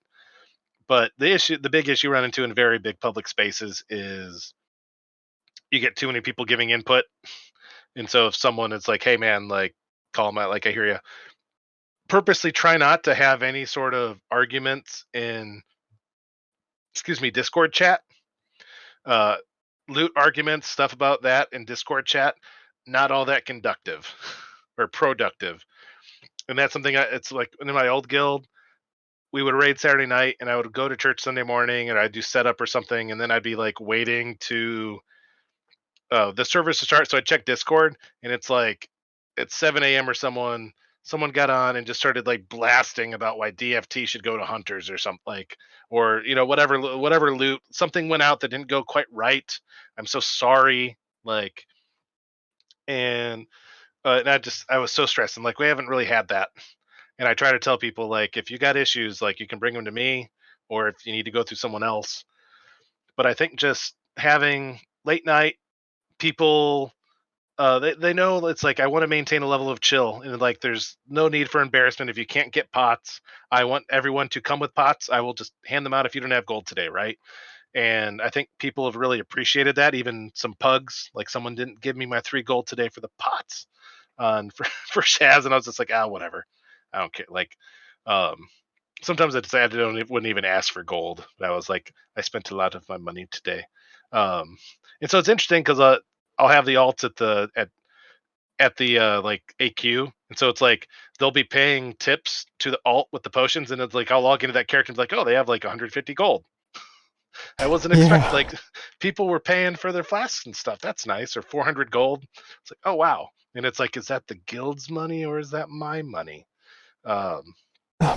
but the big issue run into in very big public spaces is you get too many people giving input. And so if someone is like, "Hey man, like call them out," like I hear you. Purposely try not to have any sort of arguments in, excuse me, Discord chat. Uh, Loot arguments, stuff about that in Discord chat. Not all that conductive or productive. And that's something it's like in my old guild, we would raid Saturday night and I would go to church Sunday morning and I'd do setup or something. And then I'd be like waiting to the servers to start. So I check Discord and it's like it's 7 a.m. or someone got on and just started like blasting about why DFT should go to hunters or something like, or whatever loot, something went out that didn't go quite right. I'm so sorry. Like, and I was so stressed. I'm like, we haven't really had that. And I try to tell people like, if you got issues, like you can bring them to me, or if you need to go through someone else. But I think just having late night people, they know it's like I want to maintain a level of chill, and like there's no need for embarrassment if you can't get pots. I want everyone to come with pots. I will just hand them out if you don't have gold today, right? And I think people have really appreciated that. Even some pugs, like someone didn't give me my 3 gold today for the pots on for Shaz, and I was just like, whatever, I don't care. Like, um, sometimes I decided wouldn't even ask for gold. But I was like, I spent a lot of my money today. And so it's interesting because I'll have the alts at the like AQ, and so it's like they'll be paying tips to the alt with the potions, and it's like I'll log into that character and be like, oh, they have like 150 gold. I wasn't expect Yeah. like people were paying for their flasks and stuff. That's nice. Or 400 gold. It's like, oh wow. And it's like, is that the guild's money or is that my money? Um,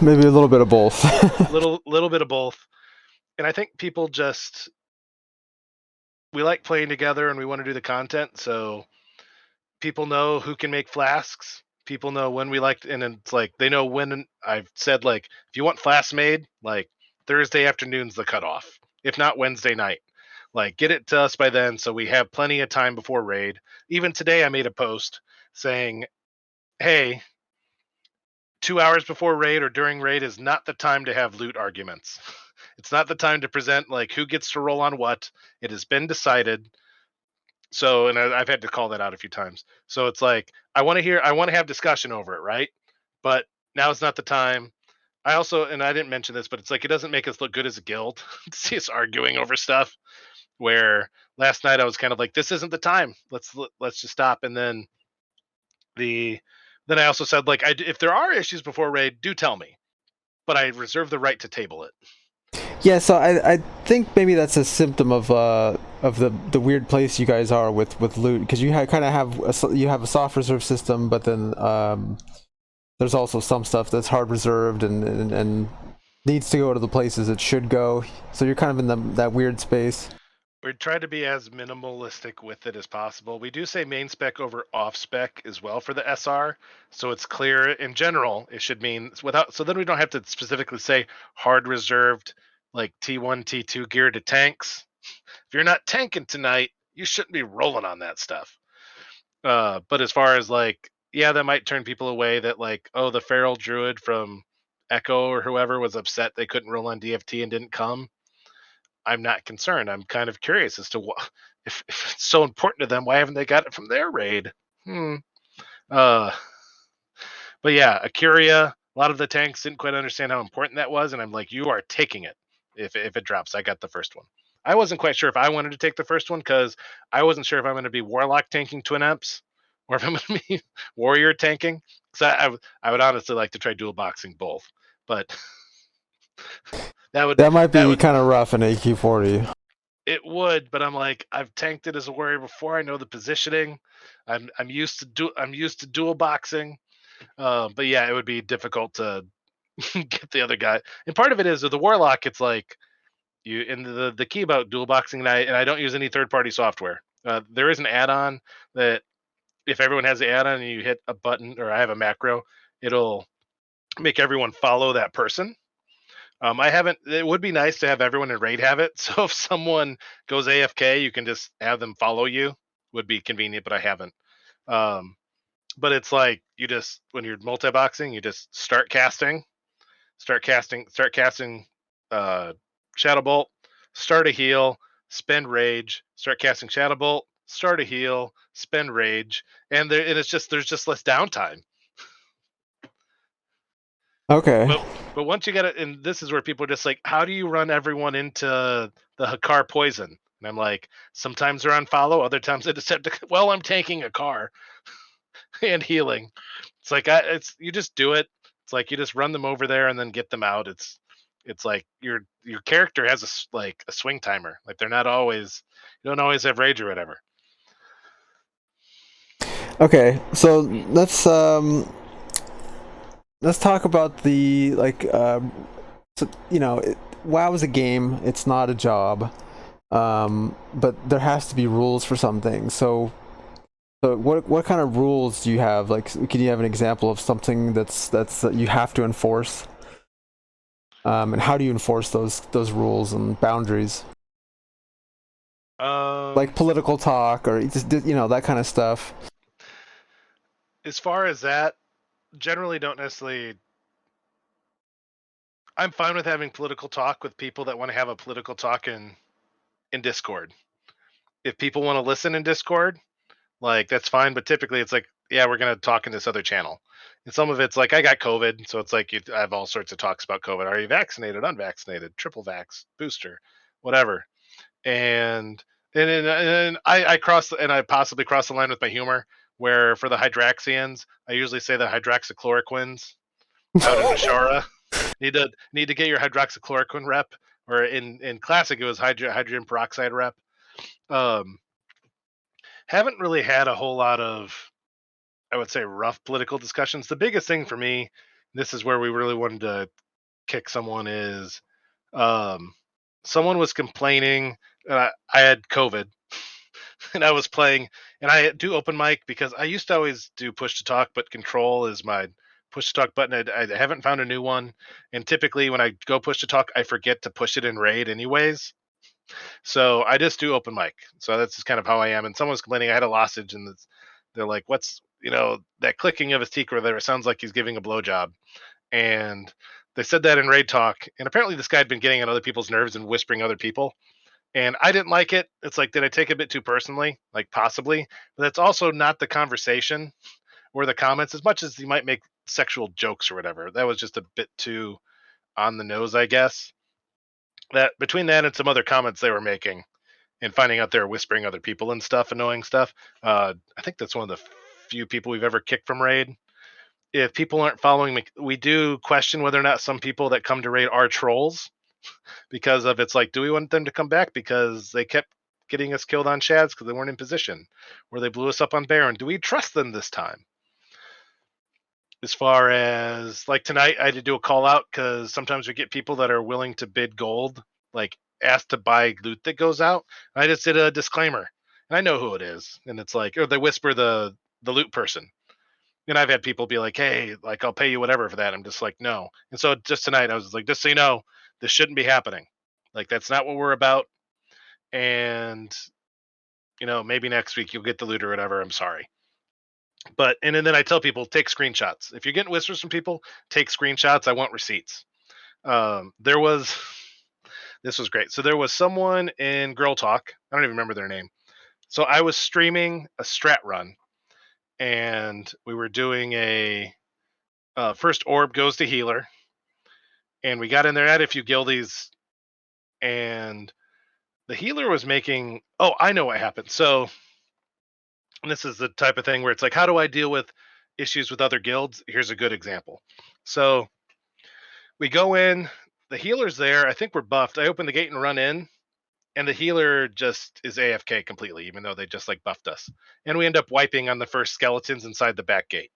Maybe a little bit of both. little bit of both. And I think people just we like playing together and we want to do the content. So people know who can make flasks. People know when we like, and it's like they know when. I've said like, if you want flasks made, like Thursday afternoon's the cutoff. If not Wednesday night, like get it to us by then, so we have plenty of time before raid. Even today, I made a post saying, "Hey, 2 hours before raid or during raid is not the time to have loot arguments. It's not the time to present like who gets to roll on what. It has been decided." So, and I've had to call that out a few times. So it's like I want to have discussion over it, right? But now is not the time. I also, and I didn't mention this, but it's like it doesn't make us look good as a guild to see us arguing over stuff. Where last night I was kind of like, this isn't the time. Let's just stop. And the then I also said like, if there are issues before raid, do tell me, but I reserve the right to table it. Yeah, so I think maybe that's a symptom of the weird place you guys are with loot, because you kind of have you have a soft reserve system, but then there's also some stuff that's hard reserved and needs to go to the places it should go. So you're kind of in that weird space. We try to be as minimalistic with it as possible. We do say main spec over off spec as well for the SR, so it's clear in general. It should mean without, so then we don't have to specifically say hard reserved like T1, T2 gear to tanks. If you're not tanking tonight, you shouldn't be rolling on that stuff. But as far as like, yeah, that might turn people away. That like, oh, the feral druid from Echo or whoever was upset they couldn't roll on DFT and didn't come. I'm not concerned. I'm kind of curious as to what if it's so important to them. Why haven't they got it from their raid? Hmm. Uh. But yeah, Akuria. A lot of the tanks didn't quite understand how important that was, and I'm like, you are taking it. If it drops, I got the first one. I wasn't quite sure if I wanted to take the first one because I wasn't sure if I'm going to be Warlock tanking Twin Eps or if I'm going to be Warrior tanking. Because I would honestly like to try dual boxing both, but that would That might that be would kind of rough in AQ40. it would, but I'm like, I've tanked it as a warrior before. I know the positioning. I'm used to dual boxing. But yeah, it would be difficult to get the other guy. And part of it is with the warlock. It's like you in the key about dual boxing, and I don't use any third party software. There is an add-on that if everyone has the add-on and you hit a button, or I have a macro, it'll make everyone follow that person. I haven't. It would be nice to have everyone in raid have it. So if someone goes AFK, you can just have them follow you. Would be convenient, but I haven't. Um, but it's like you just when you're multi-boxing, you just start casting Shadow Bolt, start a heal, spend rage, start casting Shadow Bolt, start a heal, spend rage, and it's just there's just less downtime. Okay. But once you get it, and this is where people are just like, how do you run everyone into the Hakar poison? And I'm like, sometimes they're on follow, other times I just have to. Well, I'm tanking a car and healing. It's like it's you just do it. It's like you just run them over there and then get them out. It's like your character has like a swing timer. Like they're not always you don't always have rage or whatever. Okay. So let's talk about the like so, WoW is a game. It's not a job. But there has to be rules for some things. So what kind of rules do you have? Like, can you have an example of something that you have to enforce? And how do you enforce those rules and boundaries? Like Um, political talk or just that kind of stuff. as far as that, generally don't necessarily. I'm fine with having political talk with people that want to have a political talk in Discord. If people want to listen in Discord, like that's fine. But typically, it's like yeah, we're gonna talk in this other channel. And some of it's like I got COVID, so it's like I have all sorts of talks about COVID. Are you vaccinated, unvaccinated, triple vax, booster, whatever? And and I cross and I possibly cross the line with my humor, where for the Hydraxians, I usually say the hydroxychloroquines out in Ashara. Need to get your hydroxychloroquine rep, or in classic it was hydrogen peroxide rep. Um, haven't really had a whole lot of, I would say, rough political discussions. The biggest thing for me, this is where we really wanted to kick someone, is um, someone was complaining. I had COVID and I was playing, and I do open mic because I used to always do push to talk, but control is my push to talk button. I haven't found a new one, and typically when I go push to talk, I forget to push it in raid anyways. So I just do open mic. So that's just kind of how I am. And someone was complaining I had a lozenge, and they're like, "What's that clicking of his teeth or whatever? It sounds like he's giving a blowjob." And they said that in raid talk, and apparently this guy had been getting on other people's nerves and whispering other people. And I didn't like it. It's like, did I take it a bit too personally? Like, possibly. But that's also not the conversation or the comments, as much as you might make sexual jokes or whatever. That was just a bit too on the nose, I guess. That between that and some other comments they were making and finding out they're whispering other people and stuff, annoying stuff. I think that's one of the few people we've ever kicked from raid. If people aren't following me, we do question whether or not some people that come to raid are trolls, because of, it's like, do we want them to come back because they kept getting us killed on shads because they weren't in position, or they blew us up on Baron? Do we trust them this time? As far as like tonight, I had to do a call out because sometimes we get people that are willing to bid gold, like asked to buy loot that goes out. I just did a disclaimer, and I know who it is, and it's like, or they whisper the loot person. And I've had people be like, "Hey, like I'll pay you whatever for that." I'm just like, "No." And so just tonight, I was like, "Just so you know, this shouldn't be happening. Like that's not what we're about. And maybe next week you'll get the loot or whatever. I'm sorry." But and then I tell people, take screenshots. If you're getting whispers from people, take screenshots. I want receipts. There was This was great. So there was someone in Girl Talk. I don't even remember their name. So I was streaming a strat run, and we were doing a first orb goes to healer, and we got in there, had a few guildies, and the healer was making. Oh, I know what happened. So and this is the type of thing where it's like, how do I deal with issues with other guilds? Here's a good example. So we go in, the healer's there. I think we're buffed. I open the gate and run in, and the healer just is AFK completely, even though they just like buffed us. And we end up wiping on the first skeletons inside the back gate.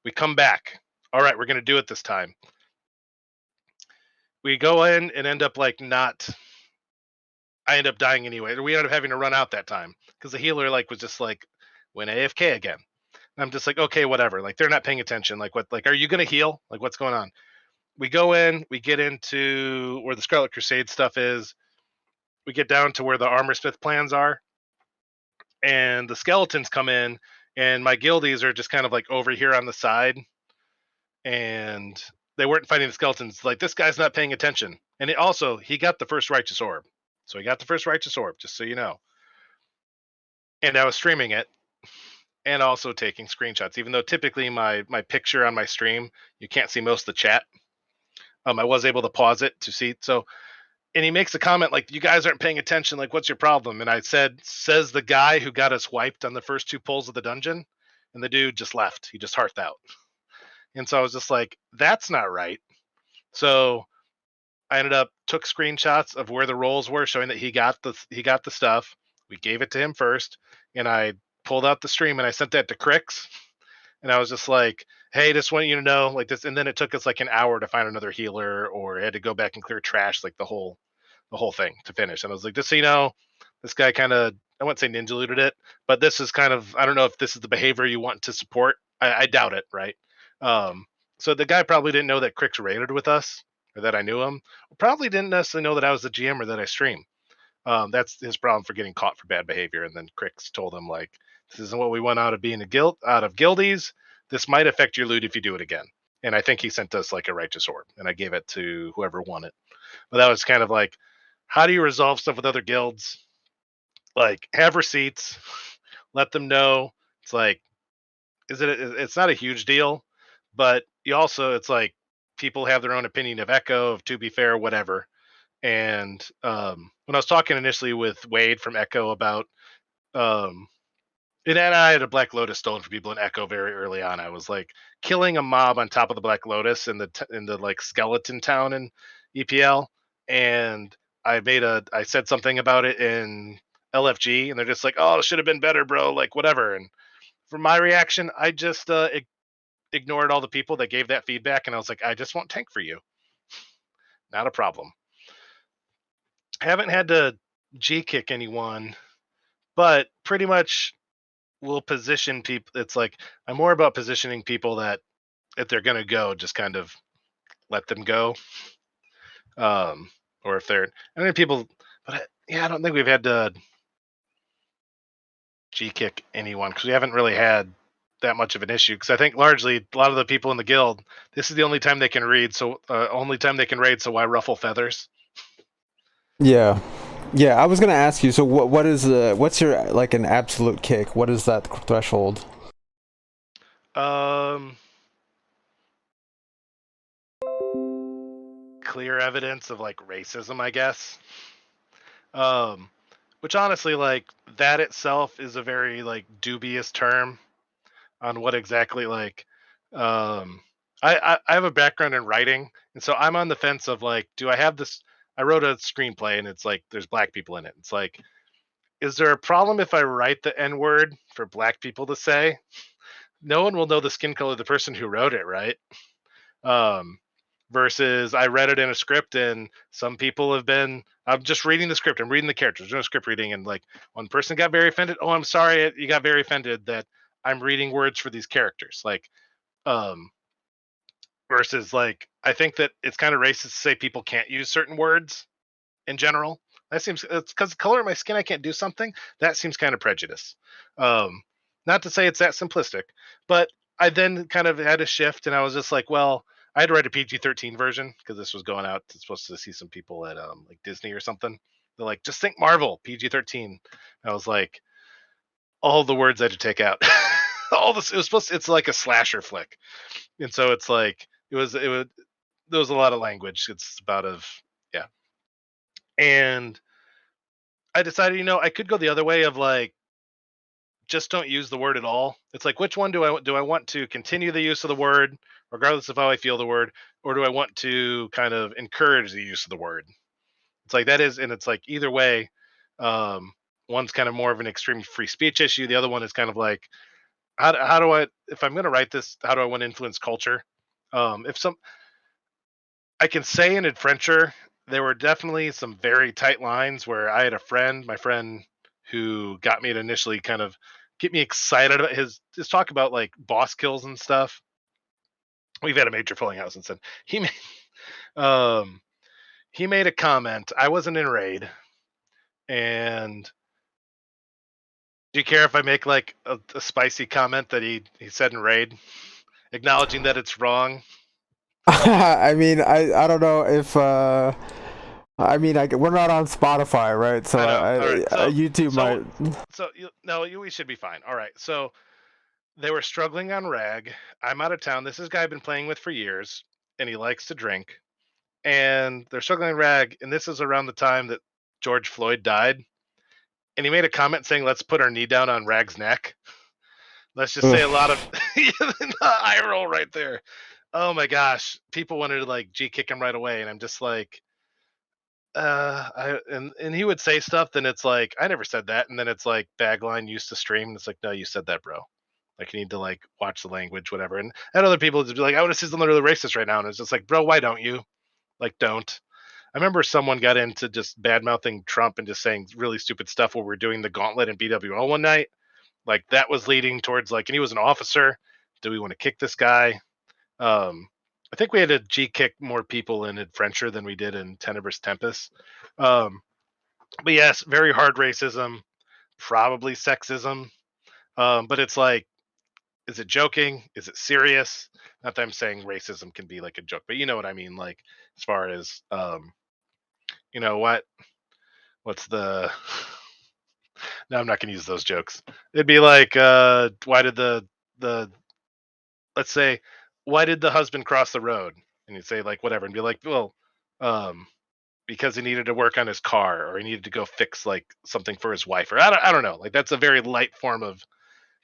We come back. All right, we're going to do it this time. We go in and end up like not. I end up dying anyway. We end up having to run out that time because the healer like was just like went AFK again. And I'm just like, okay, whatever. Like they're not paying attention. Like what? Like, are you going to heal? Like what's going on? We go in. We get into where the Scarlet Crusade stuff is. We get down to where the Armor Smith plans are, and the skeletons come in, and my guildies are just kind of like over here on the side, and they weren't fighting the skeletons. Like this guy's not paying attention, and he got the first righteous orb, so he got the first righteous orb, just so you know. And I was streaming it and also taking screenshots, even though typically my picture on my stream you can't see most of the chat. I was able to pause it to see. So, and he makes a comment like, "You guys aren't paying attention. Like, what's your problem?" And I said, "Says the guy who got us wiped on the first two pulls of the dungeon." And the dude just left. He just hearthed out. And so I was just like, "That's not right." So I ended up took screenshots of where the rolls were, showing that he got the stuff. We gave it to him first, and I pulled out the stream and I sent that to Crix. And I was just like, "Hey, just want you to know, like this." And then it took us like an hour to find another healer, or I had to go back and clear trash, like the whole thing to finish. And I was like, just so you know, this guy kind of, I wouldn't say ninja looted it, but this is kind of, I don't know if this is the behavior you want to support. I doubt it, right? Um, so the guy probably didn't know that Crix raided with us, or that I knew him. Probably didn't necessarily know that I was the GM or that I stream. That's his problem for getting caught for bad behavior. And then Crix told him like, "This isn't what we want out of being out of guildies. This might affect your loot if you do it again." And I think he sent us like a righteous orb, and I gave it to whoever won it. But that was kind of like, how do you resolve stuff with other guilds? Like, have receipts, let them know. It's like, it's not a huge deal, but you also it's like people have their own opinion of Echo, of To Be Fair, whatever. And when I was talking initially with Wade from Echo about um, and then I had a Black Lotus stolen from people in Echo very early on. I was like killing a mob on top of the Black Lotus in the like skeleton town in EPL, and I said something about it in LFG, and they're just like, "Oh, it should have been better, bro." Like whatever. And for my reaction, I just ignored all the people that gave that feedback, and I was like, "I just won't tank for you. Not a problem." Haven't had to G kick anyone, but pretty much will position people. It's like I'm more about positioning people that if they're gonna go, just kind of let them go. Or if they're, I mean, people, but yeah, I don't think we've had to G kick anyone because we haven't really had that much of an issue. Because I think largely a lot of the people in the guild, this is the only time they can read, so only time they can raid. So why ruffle feathers? Yeah. Yeah, I was gonna ask you. So what is what's your like an absolute kick? What is that threshold? Um, Clear evidence of like racism, I guess. Um, which honestly, like that itself is a very like dubious term on what exactly like. Um, I have a background in writing, and so I'm on the fence of like, do I have this? I wrote a screenplay, and it's like there's black people in it. It's like, is there a problem if I write the N word for black people to say? No one will know the skin color of the person who wrote it, right? Um, versus I read it in a script and some people have been I'm just reading the script, I'm reading the characters, doing script reading, and like one person got very offended. Oh, I'm sorry you got very offended that I'm reading words for these characters. Like um versus like I think that it's kind of racist to say people can't use certain words in general. That seems it's because the color of my skin I can't do something. That seems kind of prejudice. Um, Not to say it's that simplistic, but I then kind of had a shift, and I was just like, well, I had to write a PG-13 version because this was going out. It's supposed to see some people at like Disney or something. They're like, just think Marvel PG-13. I was like, all the words I had to take out. All this it was supposed to, it's like a slasher flick, and so it's like it was there was a lot of language. It's about of yeah, and I decided, I could go the other way of like just don't use the word at all. It's like which one do I want to continue the use of the word regardless of how I feel the word, or do I want to kind of encourage the use of the word? It's like that is, and it's like either way. Um, One's kind of more of an extreme free speech issue. The other one is kind of like how do I if I'm going to write this, how do I want to influence culture? If some I can say in Adventure, there were definitely some very tight lines where I had my friend who got me to initially kind of get me excited about his talk about like boss kills and stuff. We've had a major falling out since then. Um he made a comment. I wasn't in raid, and do you care if I make like a spicy comment that he said in raid, acknowledging that it's wrong? I mean, I don't know if I mean, we're not on Spotify, right? So I know. All right. YouTube So might. no, we should be fine. All right. So they were struggling on rag. I'm out of town. This is a guy I've been playing with for years, and he likes to drink. And they're struggling on rag, and this is around the time that George Floyd died. And he made a comment saying, "Let's put our knee down on Rag's neck." Let's just say a lot of Ugh. eye roll right there. Oh my gosh, people wanted to like G kick him right away, and I'm just like, and he would say stuff, then it's like I never said that, and then it's like Bagline used to stream, and it's like, no, you said that, bro. Like you need to like watch the language, whatever. And other people just be like, I want to see something really racist right now, and it's just like, bro, why don't you? Like, don't. I remember someone got into just bad mouthing Trump and just saying really stupid stuff while we were doing the gauntlet in BWL one night. Like that was leading towards like, and he was an officer. Do we want to kick this guy? Um, I think we had to G kick more people in Adventure than we did in Tenebrus Tempus. Um, but yes, very hard racism, probably sexism. But it's like, is it joking? Is it serious? Not that I'm saying racism can be like a joke, but you know what I mean. Like as far as you know what? What's the? No, I'm not going to use those jokes. It'd be like, why did the let's say, why did the husband cross the road? And you'd say like whatever, and be like, well, um, because he needed to work on his car, or he needed to go fix like something for his wife, or I don't know. Like that's a very light form of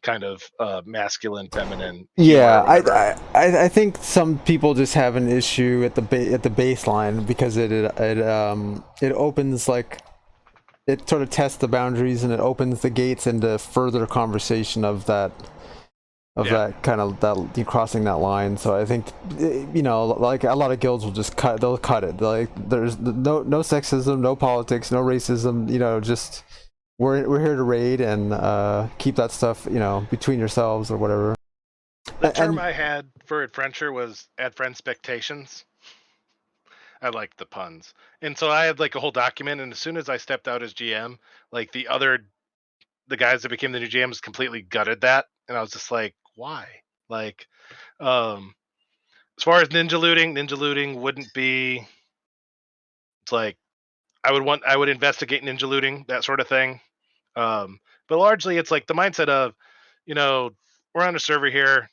kind of masculine, feminine humor Yeah, or whatever. I think some people just have an issue at at the baseline because it opens like it sort of tests the boundaries and it opens the gates into further conversation of Yeah, that kind of that you crossing that line. So I think like a lot of guilds will just they'll cut it. Like there's no sexism, no politics, no racism. Just we're here to raid and keep that stuff between yourselves or whatever. the term And I had for adventure was ad friend expectations. I liked the puns, and so I had like a whole document. And as soon as I stepped out as GM, like the guys that became the new GMs completely gutted that, and I was just like, why? Like, um, as far as ninja looting wouldn't be. It's like I would investigate ninja looting, that sort of thing. But largely, it's like the mindset of, you know, we're on a server here.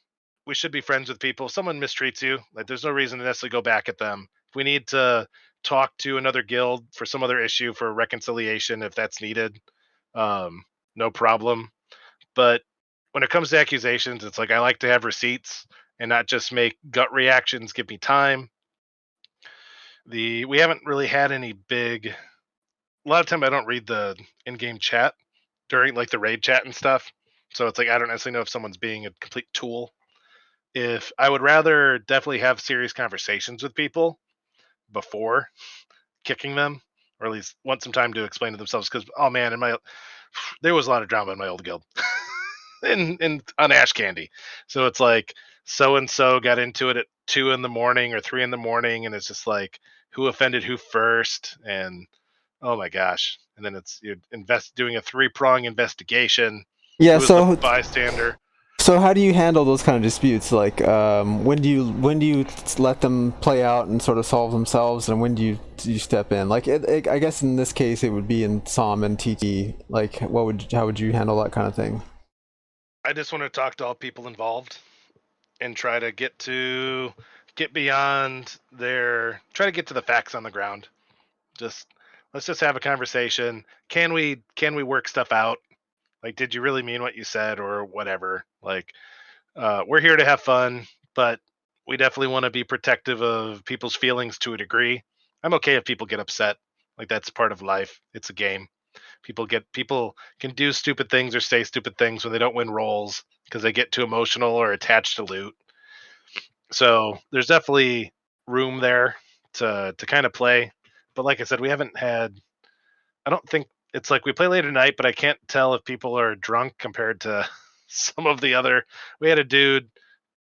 We should be friends with people. If someone mistreats you, like there's no reason to necessarily go back at them. If we need to talk to another guild for some other issue for reconciliation, if that's needed, um, no problem. But when it comes to accusations, it's like I like to have receipts and not just make gut reactions. Give me time. We haven't really had any big. A lot of time I don't read the in-game chat during like the raid chat and stuff. So it's like I don't necessarily know if someone's being a complete tool. If I would rather definitely have serious conversations with people before kicking them, or at least want some time to explain to themselves. Because oh man, there was a lot of drama in my old guild, in on Ash Candy. So it's like so and so got into it at 2 in the morning or 3 in the morning, and it's just like who offended who first, and oh my gosh. And then it's you're doing a three-prong investigation. yeah, Who is the bystander? so how do you handle those kind of disputes? Like, when do you let them play out and sort of solve themselves, and when do you step in? Like, I guess in this case, it would be in Psalm and TT. Like, how would you handle that kind of thing? I just want to talk to all people involved and try to get beyond try to get to the facts on the ground. Just let's just have a conversation. Can we work stuff out? Like, did you really mean what you said or whatever? Like, we're here to have fun, but we definitely want to be protective of people's feelings to a degree. I'm okay if people get upset. Like that's part of life. It's a game. People can do stupid things or say stupid things when they don't win roles because they get too emotional or attached to loot. So there's definitely room there to kind of play. But like I said, we haven't had. I don't think it's like we play late at night, but I can't tell if people are drunk compared to some of the other. We had a dude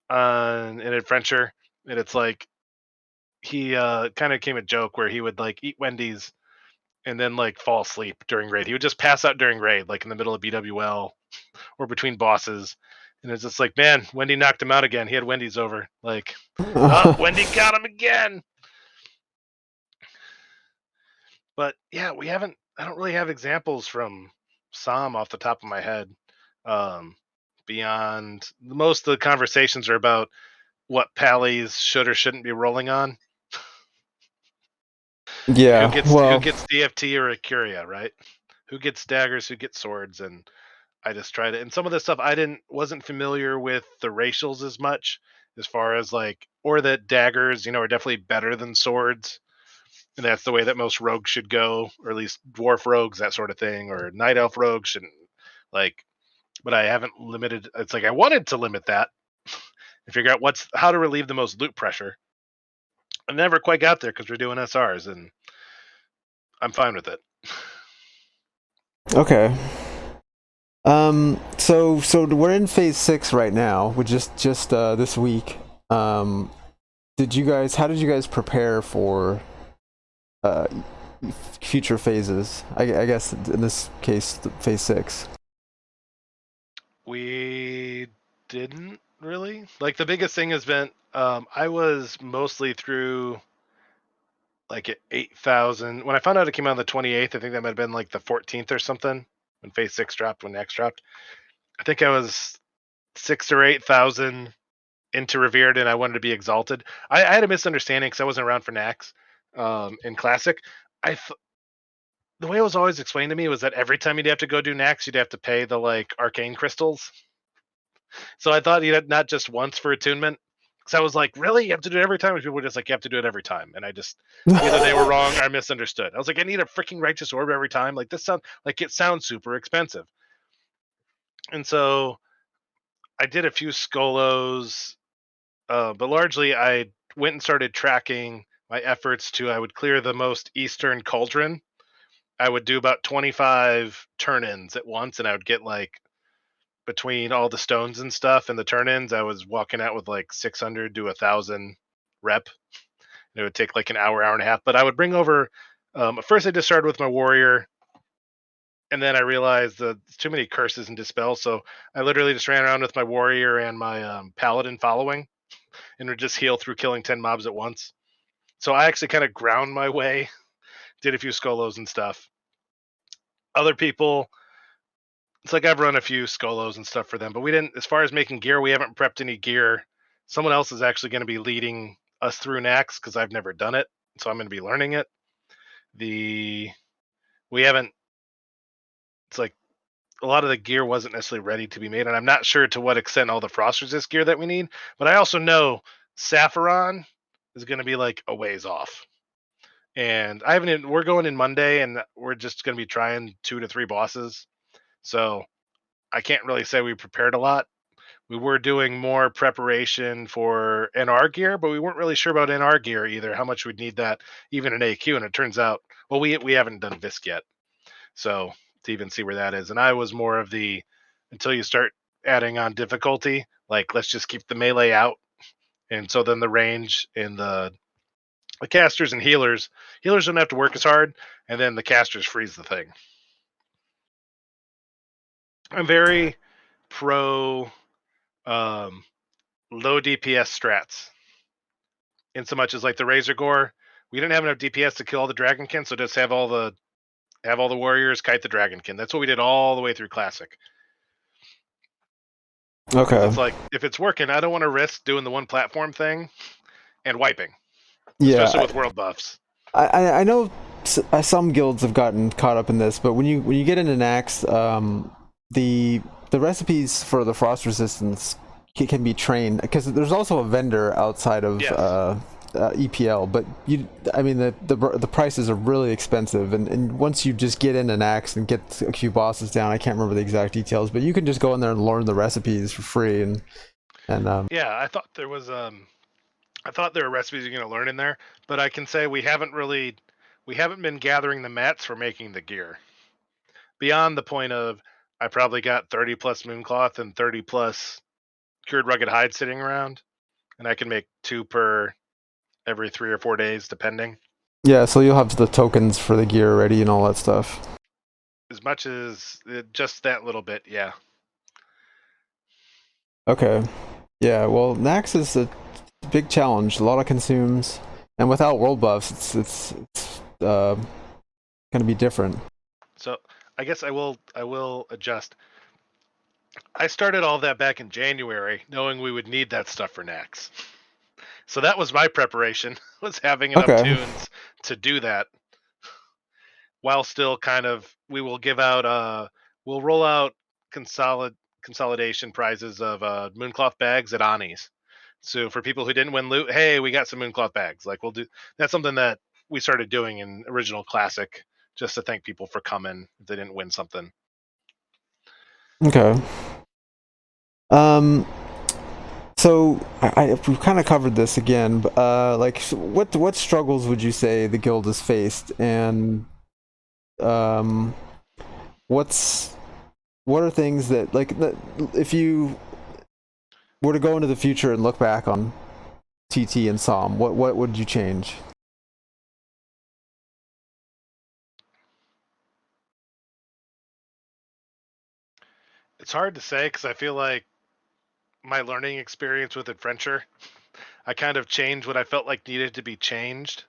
on an adventure, and it's like he kind of came a joke where he would like eat Wendy's and then like fall asleep during raid. He would just pass out during raid, like in the middle of BWL or between bosses. And it's just like, man, Wendy knocked him out again. He had Wendy's over. Like, oh, Wendy got him again. But yeah, we haven't. I don't really have examples from Psalm off the top of my head. Um, Beyond most of the conversations are about what pallies should or shouldn't be rolling on. Who Yeah, well, gets DFT or a Curia, right? Who gets daggers, who gets swords, and I just tried it. And some of the stuff I wasn't familiar with the racials as much as far as like or that daggers, are definitely better than swords. And that's the way that most rogues should go, or at least dwarf rogues, that sort of thing, or night elf rogues shouldn't like but I haven't limited it's like I wanted to limit that and figure out how to relieve the most loot pressure. I never quite got there because we're doing SRs and I'm fine with it. okay. So we're in phase 6 right now, which just this week. Um, how did you guys prepare for uh future phases? I guess in this case, phase 6. We didn't really. Like the biggest thing has been I was mostly through like at 8,000. When I found out it came out on the 28th, I think that might have been like the 14th or something when phase 6 dropped, when X dropped. I think I was 6 or 8,000 into revered and I wanted to be exalted. I had a misunderstanding because I wasn't around for Nax in Classic. The way it was always explained to me was that every time you'd have to go do Nax, you'd have to pay the like arcane crystals. So I thought you'd not just once for attunement. Because I was like, really? You have to do it every time? And people were just like, you have to do it every time. And I just either they were wrong or I misunderstood. I was like, I need a freaking righteous orb every time. Like it sounds super expensive. And so I did a few Skolos, but largely I went and started tracking my efforts to I would clear the most eastern cauldron. I would do about 25 turn-ins at once, and I would get like between all the stones and stuff and the turn-ins, I was walking out with like 600 to 1,000 rep. It would take like an hour, hour and a half. But I would bring over. First, I just started with my warrior, and then I realized that it's too many curses and dispels. So I literally just ran around with my warrior and my paladin following, and would just heal through killing 10 mobs at once. So I actually kind of ground my way, did a few Skolos and stuff. Other people, it's like I've run a few Skolos and stuff for them, but we didn't, as far as making gear, we haven't prepped any gear. Someone else is actually going to be leading us through Nax because I've never done it. So I'm going to be learning it. We haven't, it's like a lot of the gear wasn't necessarily ready to be made. And I'm not sure to what extent all the frost resist gear that we need, but I also know Saffron is going to be like a ways off. And I haven't even, we're going in Monday and we're just going to be trying 2 to 3 bosses. So I can't really say we prepared a lot. We were doing more preparation for NR gear, but we weren't really sure about NR gear either, how much we'd need that even in AQ. And it turns out, well, we haven't done Visc yet. So to even see where that is. And I was more of the, until you start adding on difficulty, like let's just keep the melee out. And so then the range and the casters and healers don't have to work as hard, and then the casters freeze the thing. I'm very pro low DPS strats. In so much as like the Razor Gore, we didn't have enough DPS to kill all the Dragonkin, so just have all the warriors kite the Dragonkin. That's what we did all the way through Classic. Okay. It's like if it's working, I don't want to risk doing the one platform thing and wiping, Yeah, especially with world buffs. I know some guilds have gotten caught up in this, but when you get into Nax, the recipes for the frost resistance can be trained because there's also a vendor outside of Yes. EPL, but the prices are really expensive, and once you just get into Nax and get a few bosses down, I can't remember the exact details, but you can just go in there and learn the recipes for free, and yeah, I thought there was I thought there were recipes you're going to learn in there, but I can say we haven't been gathering the mats for making the gear. Beyond the point of I probably got 30 plus Mooncloth and 30 plus Cured Rugged Hide sitting around, and I can make 2 per every 3 or 4 days, depending. yeah, so you'll have the tokens for the gear ready and all that stuff. As much as just that little bit, yeah. Okay. Yeah, well, Nax is a big challenge. A lot of consumes, and without world buffs, it's gonna be different. So I guess I will adjust. I started all that back in January, knowing we would need that stuff for Nax. So that was my preparation, was having enough Okay. tunes to do that, while still kind of we will give out we'll roll out consolidation prizes of Mooncloth bags at Ani's. So for people who didn't win loot, hey, we got some Mooncloth bags. Like we'll do that's something that we started doing in original Classic, just to thank people for coming if they didn't win something. Okay. Um. So we've kind of covered this again, but what struggles would you say the guild has faced, and um, what's what are things that if you were to go into the future and look back on TT and Psalm, what would you change? It's hard to say because I feel like my learning experience with Adventure, I kind of changed what I felt like needed to be changed.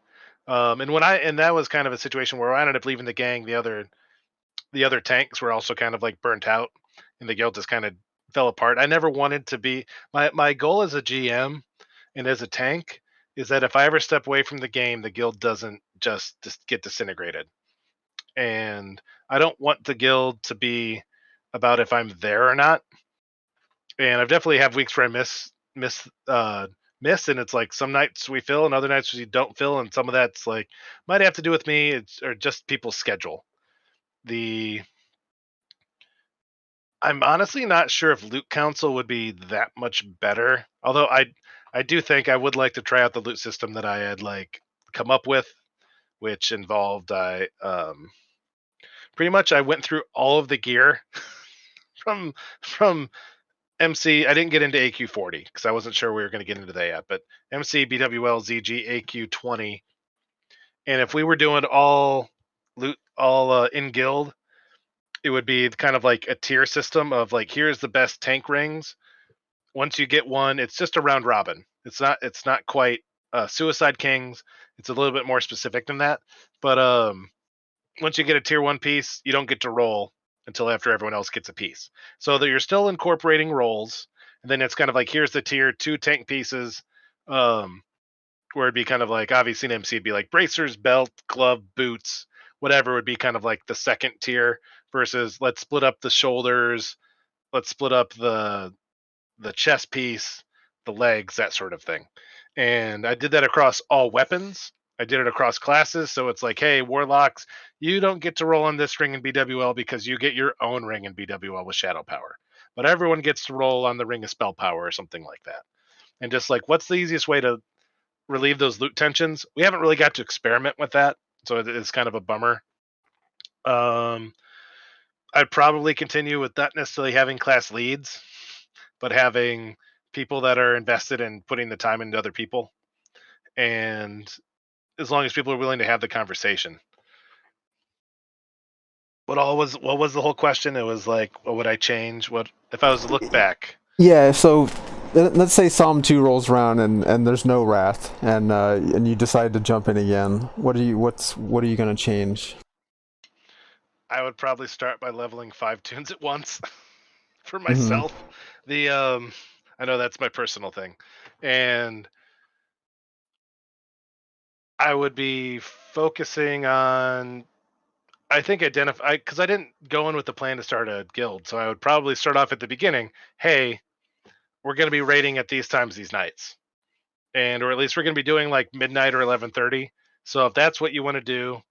And that was kind of a situation where I ended up leaving the gang. The other tanks were also kind of like burnt out, and the guild just kind of fell apart. I never wanted to be my goal as a GM and as a tank is that if I ever step away from the game, the guild doesn't just get disintegrated. And I don't want the guild to be about if I'm there or not. And I've definitely have weeks where I miss, and it's like some nights we fill and other nights we don't fill, and some of that's like might have to do with me or just people's schedule. The I'm honestly not sure if loot council would be that much better. Although I do think I would like to try out the loot system that I had like come up with, which involved I pretty much I went through all of the gear from from MC. I didn't get into AQ40 because I wasn't sure we were going to get into that yet. But MC, BWL, ZG, AQ20, and if we were doing all loot, all in guild, it would be kind of like a tier system of like here's the best tank rings. Once you get one, it's just a round robin. It's not quite Suicide Kings. It's a little bit more specific than that. But once you get a tier one piece, you don't get to roll until after everyone else gets a piece. So that you're still incorporating rolls, and then it's kind of like here's the tier two tank pieces, um, where it'd be kind of like obviously an MC would be like bracers, belt, glove, boots, whatever would be kind of like the second tier versus let's split up the shoulders, let's split up the chest piece, the legs, that sort of thing. And I did that across all weapons. I did it across classes. So it's like, hey, warlocks, you don't get to roll on this ring in BWL because you get your own ring in BWL with shadow power. But everyone gets to roll on the ring of spell power or something like that. And just like, what's the easiest way to relieve those loot tensions? We haven't really got to experiment with that. So it's kind of a bummer. Um, I'd probably continue with not necessarily having class leads, but having people that are invested in putting the time into other people. And as long as people are willing to have the conversation. What was the whole question? It was like, what would I change? What if I was to look back? Yeah, so let's say Psalm 2 rolls around and there's no wrath and you decide to jump in again. What are you going to change? I would probably start by leveling 5 tunes at once for Mhm. myself. The I know that's my personal thing. And I would be focusing on I think identify because I didn't go in with the plan to start a guild, so I would probably start off at the beginning. Hey, we're going to be raiding at these times, these nights, and or at least we're going to be doing like midnight or 11:30. So if that's what you want to do,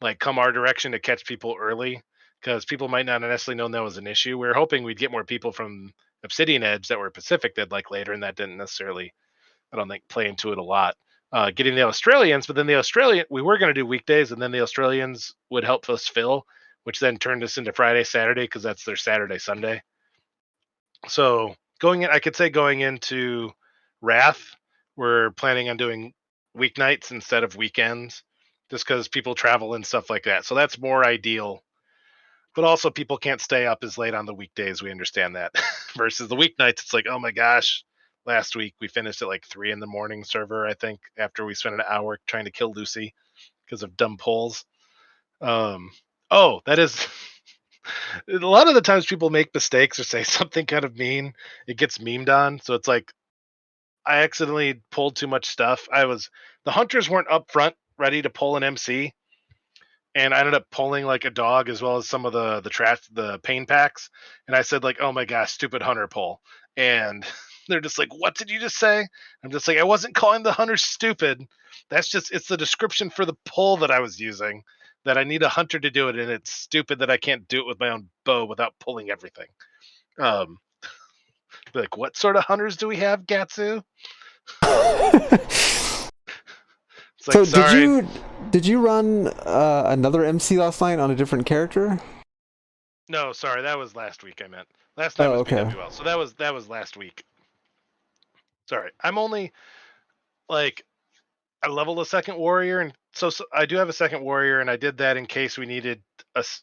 like come our direction to catch people early, because people might not necessarily know that was an issue. We were hoping we'd get more people from Obsidian Edge that were Pacific that like later, and that didn't necessarily, I don't think, play into it a lot. Getting the Australians, but then the Australian, we were going to do weekdays, and then the Australians would help us fill, which then turned us into Friday, Saturday, because that's their Saturday, Sunday. So going in, I could say going into Wrath, we're planning on doing weeknights instead of weekends, just because people travel and stuff like that. So that's more ideal. But also, people can't stay up as late on the weekdays. We understand that. Versus the weeknights, it's like, oh my gosh, last week we finished at like 3 in the morning server, I think, after we spent an hour trying to kill Lucy because of dumb polls. Um, oh, that is a lot of the times people make mistakes or say something kind of mean, it gets memed on. So it's like I accidentally pulled too much stuff. The hunters weren't up front ready to pull an MC, and I ended up pulling like a dog as well as some of the pain packs. And I said like, "Oh my gosh, stupid hunter pull," and they're just like, "What did you just say?" I'm just like, "I wasn't calling the hunter stupid. That's just it's the description for the pull that I was using. That I need a hunter to do it, and it's stupid that I can't do it with my own bow without pulling everything." Um, like, what sort of hunters do we have, Gatsu? It's like, So sorry, did you run another MC last night on a different character? no, sorry, that was last week. I meant last night Oh, was okay. BWL, so that was last week. Sorry, I'm only like I leveled a second warrior, and so I do have a second warrior, and I did that in case we needed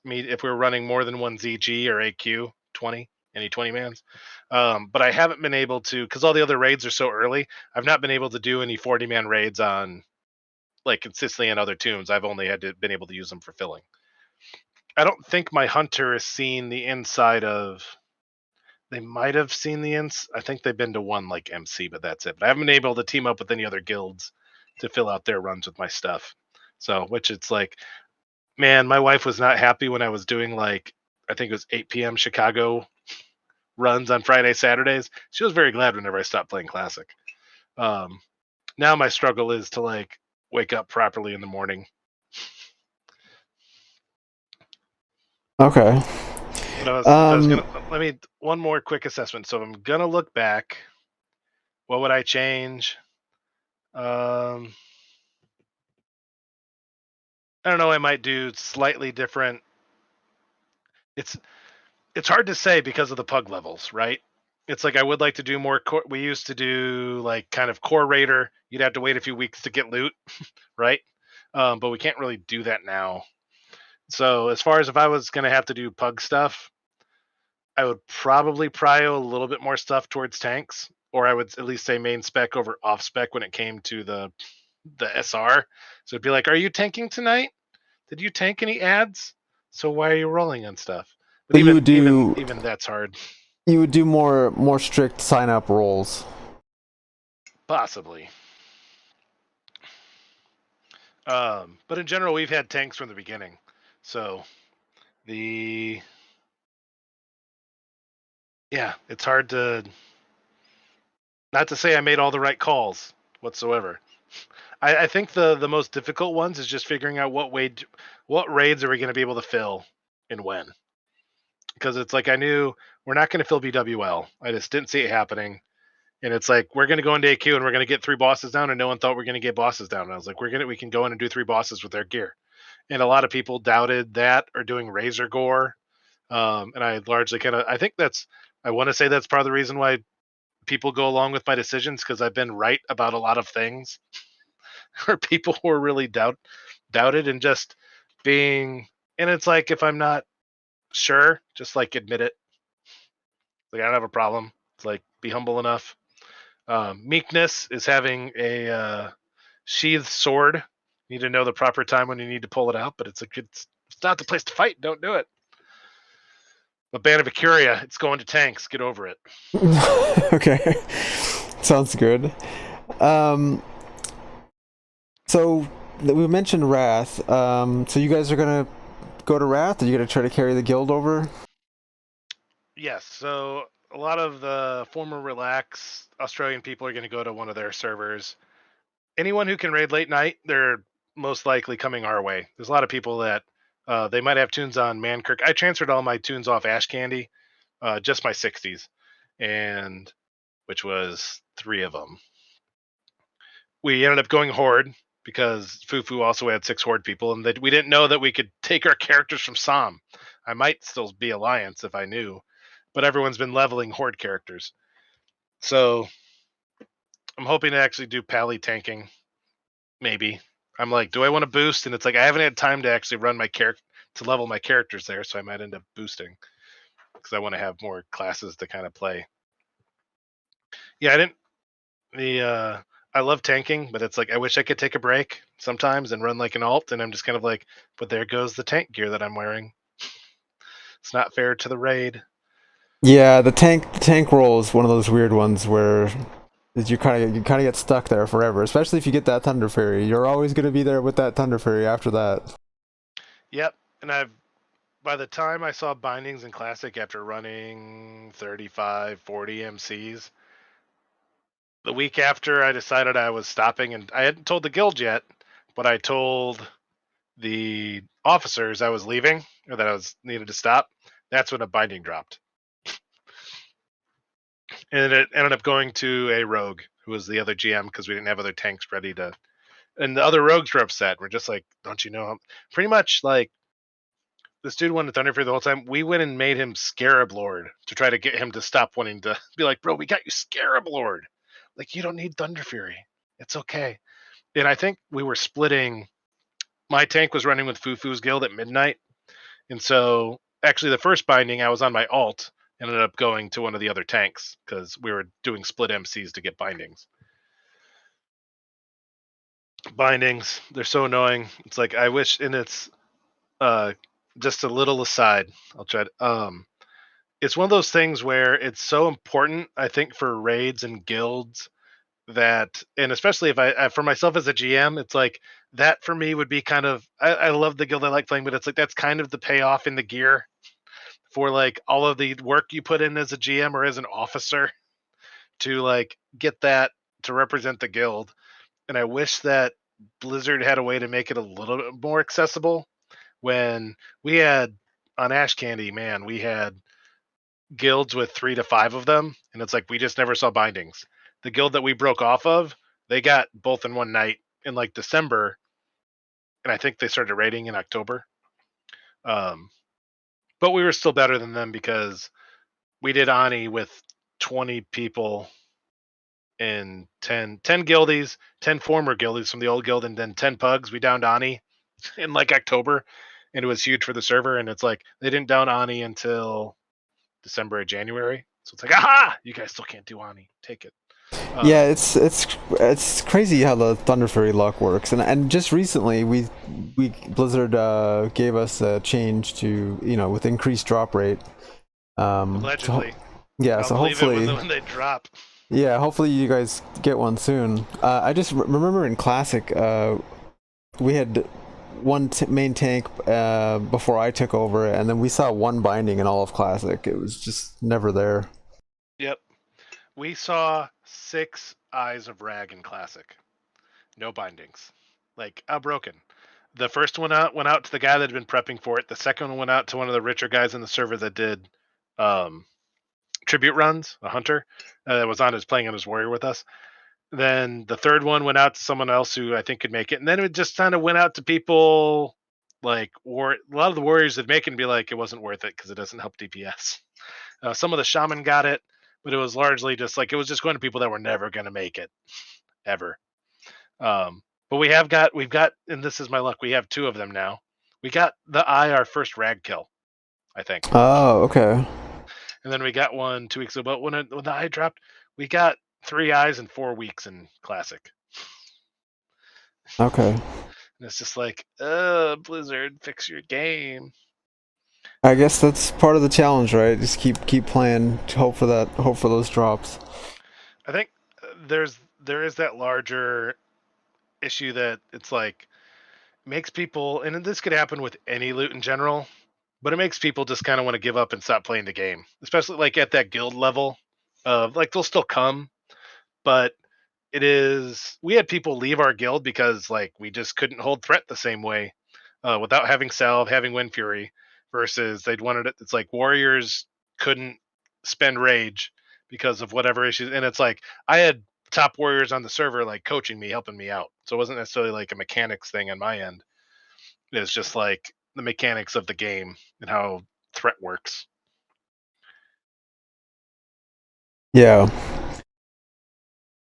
meet if we were running more than one ZG or AQ 20, any 20 mans. But I haven't been able to because all the other raids are so early. I've not been able to do any 40-man raids on like consistently on other tombs. I've only been able to use them for filling. I don't think my hunter has seen the inside of They might have seen the ins. I think they've been to one like MC, but that's it. But I haven't been able to team up with any other guilds to fill out their runs with my stuff. So, which it's like, man, my wife was not happy when I was doing like, I think it was 8 p.m. Chicago runs on Friday, Saturdays. She was very glad whenever I stopped playing Classic. Um, now my struggle is to like wake up properly in the morning. Okay. But I was gonna Um, let me one more quick assessment. So if I'm gonna look back, what would I change? Um, I don't know. I might do slightly different. It's it's hard to say because of the pug levels, right? It's like I would like to do more. We used to do like kind of core raider. You'd have to wait a few weeks to get loot, right? But we can't really do that now. So as far as if I was gonna have to do pug stuff, I would probably prio a little bit more stuff towards tanks, or I would at least say main spec over off spec when it came to the SR. So it'd be like, are you tanking tonight? Did you tank any ads? So why are you rolling on stuff? But so you even would even do even that's hard. more strict sign up roles. Possibly. But in general, we've had tanks from the beginning. So the yeah, it's hard to not to say I made all the right calls whatsoever. I think the most difficult ones is just figuring out what raids are we going to be able to fill and when. Because it's like I knew we're not going to fill BWL. I just didn't see it happening. And it's like we're going to go into AQ and we're going to get 3 bosses down, and no one thought we are going to get bosses down. And I was like, we can go in and do 3 bosses with their gear. And a lot of people doubted that or doing Razor Gore. And I largely I think I want to say that's part of the reason why people go along with my decisions, because I've been right about a lot of things where people were really doubted and just being. And it's like if I'm not sure, just like admit it. Like I don't have a problem. It's like be humble enough. Meekness is having a sheathed sword. You need to know the proper time when you need to pull it out, but it's not the place to fight. Don't do it. But Band of Acuria, it's going to tanks. Get over it. Okay, sounds good. Um, so we mentioned Wrath. So you guys are gonna go to Wrath? Are you gonna try to carry the guild over? Yes. So a lot of the former relax Australian people are going to go to one of their servers. Anyone who can raid late night, they're most likely coming our way. There's a lot of people that they might have tunes on Mankirk. I transferred all my tunes off Ash Candy, just my 60s, and which was 3 of them. We ended up going Horde because Fufu also had 6 Horde people, and that we didn't know that we could take our characters from Som. I might still be Alliance if I knew, but everyone's been leveling Horde characters. So I'm hoping to actually do Pally tanking. Maybe. I'm like, do I want to boost? And it's like I haven't had time to actually run my character to level my characters there, so I might end up boosting because I want to have more classes to kind of play. Yeah, I didn't the I love tanking, but it's like I wish I could take a break sometimes and run like an alt, and I'm just kind of like, but there goes the tank gear that I'm wearing. It's not fair to the raid. Yeah, the tank role is one of those weird ones where you kind of get stuck there forever. Especially if you get that Thunder Fairy, you're always gonna be there with that Thunder Fairy after that. Yep, and I've by the time I saw bindings in classic after running 35, 40 MCs, the week after I decided I was stopping, and I hadn't told the guild yet, but I told the officers I was leaving or that I was needed to stop. That's when a binding dropped, and it ended up going to a rogue who was the other GM because we didn't have other tanks ready to. And the other rogues were upset. We're just like, don't you know? Pretty much like this dude wanted Thunder Fury the whole time. We went and made him Scarab Lord to try to get him to stop wanting to be like, bro, we got you Scarab Lord. Like, you don't need Thunder Fury. It's okay. And I think we were splitting. My tank was running with Fufu's guild at midnight. And so actually the first binding, I was on my alt, ended up going to one of the other tanks because we were doing split MCs to get bindings. Bindings, they're so annoying. It's like I wish, and it's just a little aside. I'll try to it's one of those things where it's so important, I think, for raids and guilds that, and especially if for myself as a GM, it's like that for me would be kind of, I love the guild I like playing, but it's like that's kind of the payoff in the gear for like all of the work you put in as a GM or as an officer to like get that to represent the guild. And I wish that Blizzard had a way to make it a little bit more accessible. When we had on Ash Candy, man, we had guilds with 3 to 5 of them, and it's like we just never saw bindings. The guild that we broke off of, they got both in one night in like December, and I think they started raiding in October. Um, but we were still better than them because we did Ani with 20 people in 10 guildies, 10 former guildies from the old guild, and then 10 pugs. We downed Ani in like October, and it was huge for the server. And it's like they didn't down Ani until December or January. So it's like, aha, you guys still can't do Ani. Take it. Yeah, Um, it's crazy how the Thunder Fury luck works, and just recently we Blizzard gave us a change to with increased drop rate. allegedly, Yeah, I'll so believe it when hopefully, when they drop. yeah, hopefully you guys get one soon. I just remember in Classic, we had one main tank before I took over, and then we saw one binding in all of Classic. It was just never there. Yep, we saw 6 Eyes of Rag in Classic. No bindings. Like, how broken. The first one went out to the guy that had been prepping for it. The second one went out to one of the richer guys in the server that did um, tribute runs, a hunter that was playing on his warrior with us. Then the third one went out to someone else who I think could make it, and then it just kind of went out to people like a lot of the warriors that make it and be like, it wasn't worth it because it doesn't help DPS. Some of the shaman got it, but it was largely just like it was just going to people that were never going to make it ever. But we've got, and this is my luck. We have 2 of them now. We got the eye our first rag kill, I think, Oh, okay. and then we got one 2 weeks ago. But when the eye dropped, we got 3 eyes in 4 weeks in classic. Okay. And it's just like, Blizzard, fix your game. I guess that's part of the challenge, right? Just keep playing, hope for those drops. I think there is that larger issue that it's like makes people, and this could happen with any loot in general, but it makes people just kind of want to give up and stop playing the game, especially like at that guild level. Of like they'll still come, but we had people leave our guild because like we just couldn't hold threat the same way without having salve, having wind fury, versus they'd wanted it. It's like warriors couldn't spend rage because of whatever issues, and it's like I had top warriors on the server like coaching me, helping me out. So it wasn't necessarily like a mechanics thing on my end. It's just like the mechanics of the game and how threat works. Yeah.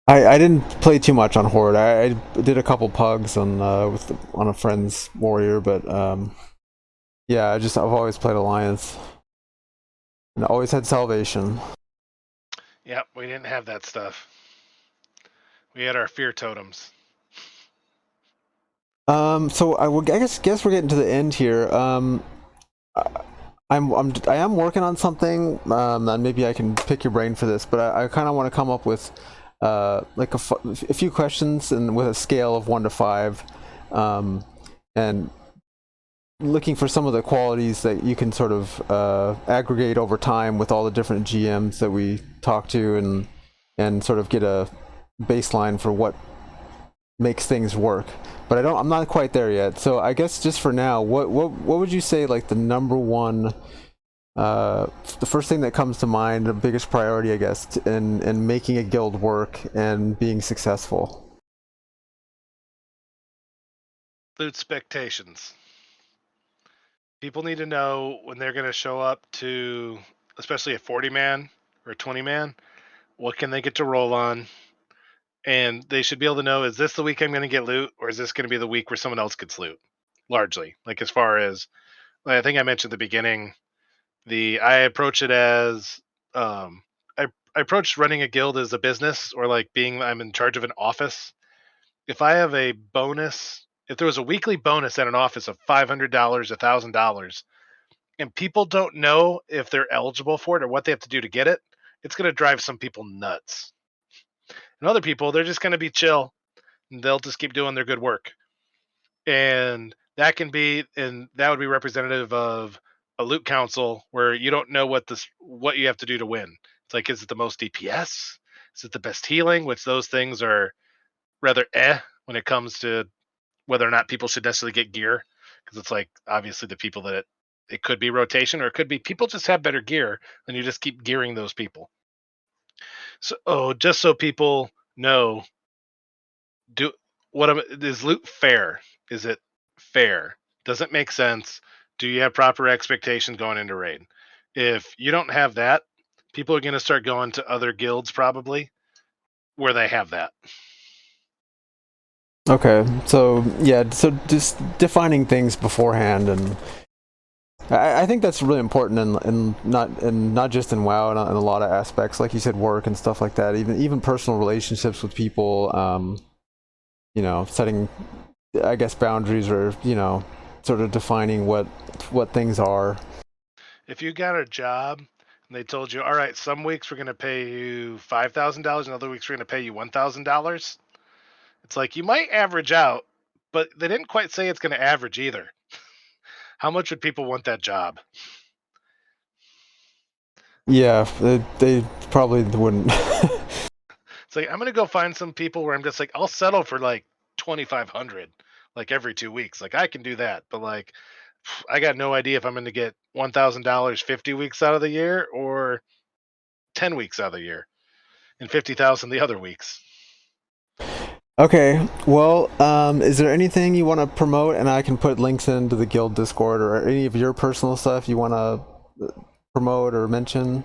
I didn't play too much on Horde. I did a couple pugs on on a friend's warrior, but yeah, I've always played Alliance and always had Salvation. Yep, we didn't have that stuff. We had our fear totems. So I guess we're getting to the end here. I am working on something, and maybe I can pick your brain for this, but I kind of want to come up with like a few questions and with a scale of 1 to 5, and looking for some of the qualities that you can sort of aggregate over time with all the different GMs that we talk to, and sort of get a baseline for what makes things work. But I'm not quite there yet. So I guess just for now, what would you say like the number one, the first thing that comes to mind, the biggest priority, I guess, in making a guild work and being successful? Loot expectations. People need to know when they're going to show up to, especially a 40 man or a 20 man, what can they get to roll on? And they should be able to know, is this the week I'm going to get loot, or is this going to be the week where someone else gets loot? Largely, like as far as, like I think I mentioned at the beginning, I approach it as I approach running a guild as a business, or like being I'm in charge of an office. If I have a bonus, if there was a weekly bonus at an office of $500, $1,000, and people don't know if they're eligible for it or what they have to do to get it, it's going to drive some people nuts. And other people, they're just going to be chill and they'll just keep doing their good work. And that would be representative of a loot council where you don't know what you have to do to win. It's like, is it the most DPS? Is it the best healing? Which those things are rather when it comes to whether or not people should necessarily get gear, because it's like obviously the people that it could be rotation or it could be people just have better gear and you just keep gearing those people. So just so people know, is loot fair? Is it fair? Does it make sense? Do you have proper expectations going into raid? If you don't have that, people are going to start going to other guilds probably where they have that. Okay, so yeah, so just defining things beforehand, and I think that's really important, and not just in WoW, in a lot of aspects, like you said, work and stuff like that. Even personal relationships with people, setting, I guess, boundaries, or sort of defining what things are. If you got a job and they told you, all right, some weeks we're going to pay you $5,000 and other weeks we're going to pay you $1,000, it's like you might average out, but they didn't quite say it's going to average either. How much would people want that job? Yeah, they probably wouldn't. It's like, I'm going to go find some people where I'm just like, I'll settle for like 2,500 like every 2 weeks. Like I can do that, but like I got no idea if I'm going to get $1,000 50 weeks out of the year or 10 weeks out of the year and 50,000 the other weeks. Okay, well, is there anything you want to promote, and I can put links into the guild Discord, or any of your personal stuff you want to promote or mention?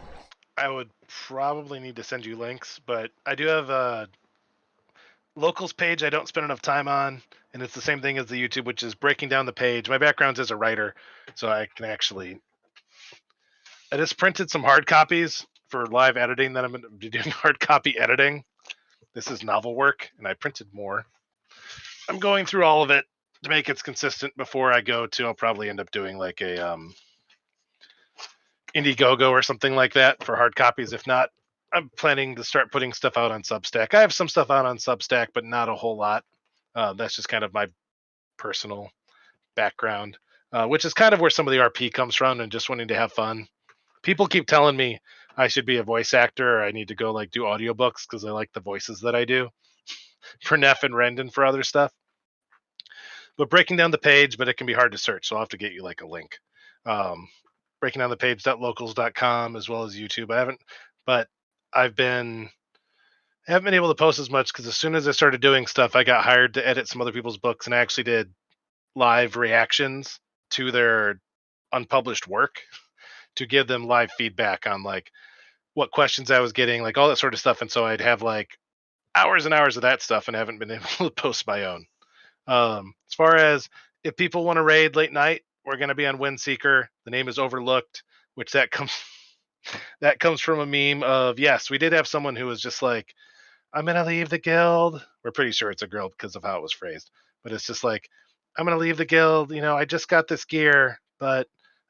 I would probably need to send you links, but I do have a locals page I don't spend enough time on, and it's the same thing as the YouTube, which is breaking down the page. My background's as a writer, so I just printed some hard copies for live editing that I'm going to be doing hard copy editing. This is novel work, and I printed more. I'm going through all of it to make it consistent before I go to. I'll probably end up doing like a Indiegogo or something like that for hard copies. If not, I'm planning to start putting stuff out on Substack. I have some stuff out on Substack, but not a whole lot. That's just kind of my personal background, which is kind of where some of the RP comes from, and just wanting to have fun. People keep telling me I should be a voice actor, or I need to go like do audiobooks because I like the voices that I do for Neff and Rend and for other stuff. But breaking down the page, but it can be hard to search, so I'll have to get you like a link. Breaking down the page.locals.com as well as YouTube. I haven't been able to post as much because as soon as I started doing stuff, I got hired to edit some other people's books, and I actually did live reactions to their unpublished work to give them live feedback on like what questions I was getting, like all that sort of stuff. And so I'd have like hours and hours of that stuff, and haven't been able to post my own. As far as if people want to raid late night, we're going to be on Windseeker. The name is Overlooked, which that comes from a meme of, yes, we did have someone who was just like, I'm going to leave the guild. We're pretty sure it's a girl because of how it was phrased, but it's just like, I'm going to leave the guild. I just got this gear, but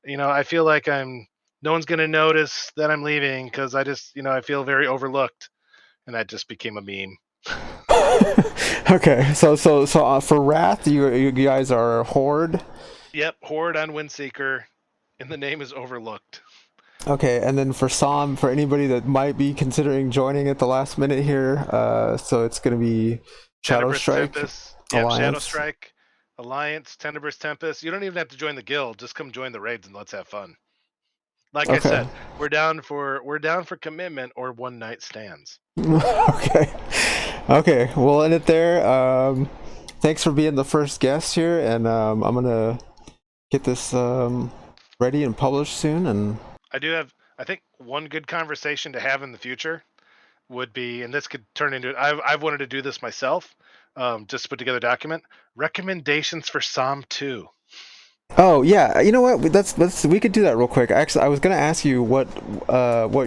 I feel like no one's going to notice that I'm leaving because I just, I feel very overlooked. And that just became a meme. Okay, so for Wrath, you guys are Horde. Yep, Horde on Windseeker, and the name is Overlooked. Okay, and then for Som, for anybody that might be considering joining at the last minute here, so it's going to be Shadowstrike, Shadowstrike, Alliance, Tenebrus Tempus. You don't even have to join the guild; just come join the raids and let's have fun. Like I said, we're down for commitment or one night stands. Okay, we'll end it there. Thanks for being the first guest here, and I'm gonna get this ready and published soon. And I think one good conversation to have in the future would be, and this could turn into, I've wanted to do this myself, just to put together a document, recommendations for Psalm 2. Oh yeah, you know what? We could do that real quick. Actually, I was gonna ask you what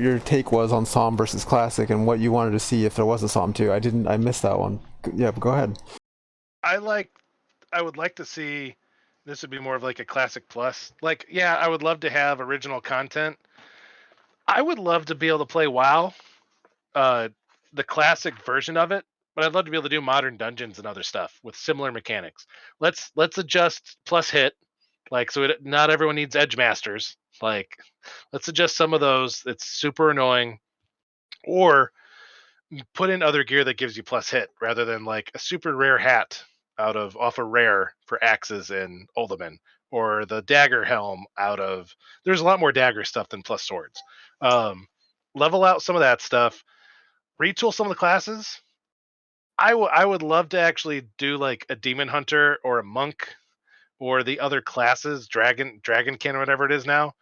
your take was on Psalm versus Classic, and what you wanted to see if there was a Psalm 2. I missed that one. Yeah, but go ahead. I would like to see This would be more of like a classic plus. Like, yeah, I would love to have original content. I would love to be able to play WoW, uh, the classic version of it, but I'd love to be able to do modern dungeons and other stuff with similar mechanics. Let's adjust plus hit, like so not everyone needs edge masters. Like, let's adjust some of those. It's super annoying, or put in other gear that gives you plus hit rather than like a super rare hat out of off a rare for axes in Uldaman, or the dagger helm out of. There's a lot more dagger stuff than plus swords. Um, Level out some of that stuff, retool some of the classes. I would love to actually do like a demon hunter or a monk or the other classes, dragonkin or whatever it is now,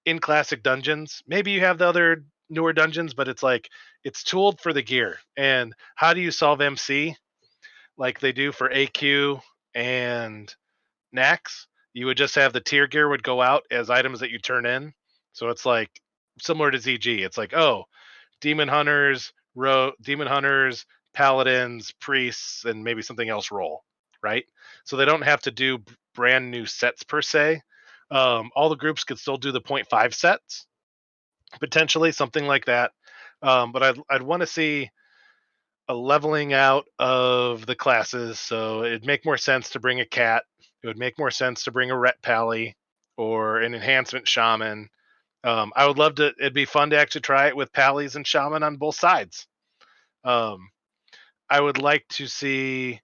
in classic dungeons. Maybe you have the other newer dungeons, but it's like it's tooled for the gear. And how do you solve MC like they do for AQ and Nax? You would just have the tier gear would go out as items that you turn in. So it's like similar to ZG. It's like, oh, demon hunters, paladins, priests, and maybe something else roll, right? So they don't have to do brand new sets per se. All the groups could still do the 0.5 sets, potentially something like that. But I'd want to see a leveling out of the classes. So it'd make more sense to bring a cat. It would make more sense to bring a ret pally or an enhancement shaman. I would love to. It'd be fun to actually try it with pallies and shaman on both sides. Um, I would like to see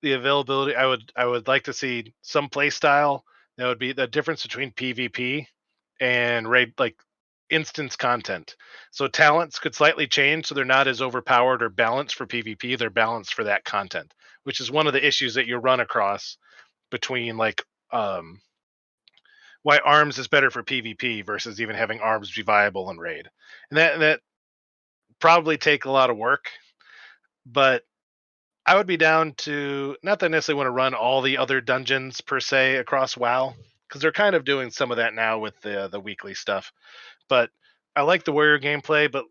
the availability. I would like to see some play style that would be the difference between PvP and raid, like instance content. So talents could slightly change, so they're not as overpowered or balanced for PvP. They're balanced for that content, which is one of the issues that you run across between like why arms is better for PvP versus even having arms be viable in raid, and that probably take a lot of work. But I would be down to not that I necessarily want to run all the other dungeons per se across WoW, because they're kind of doing some of that now with the weekly stuff. But I like the warrior gameplay, but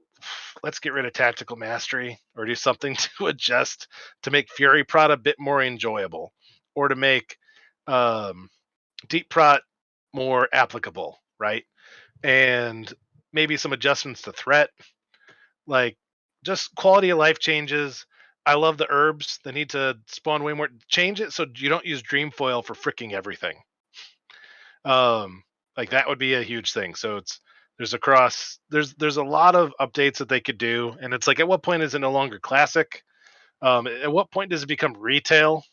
let's get rid of tactical mastery or do something to adjust to make Fury Prot a bit more enjoyable, or to make um, Deep Prot more applicable, right? And maybe some adjustments to threat, like just quality of life changes. I love the herbs. They need to spawn way more. Change it so you don't use dream foil for freaking everything. Like that would be a huge thing. So there's a lot of updates that they could do, and it's like at what point is it no longer classic? At what point does it become retail?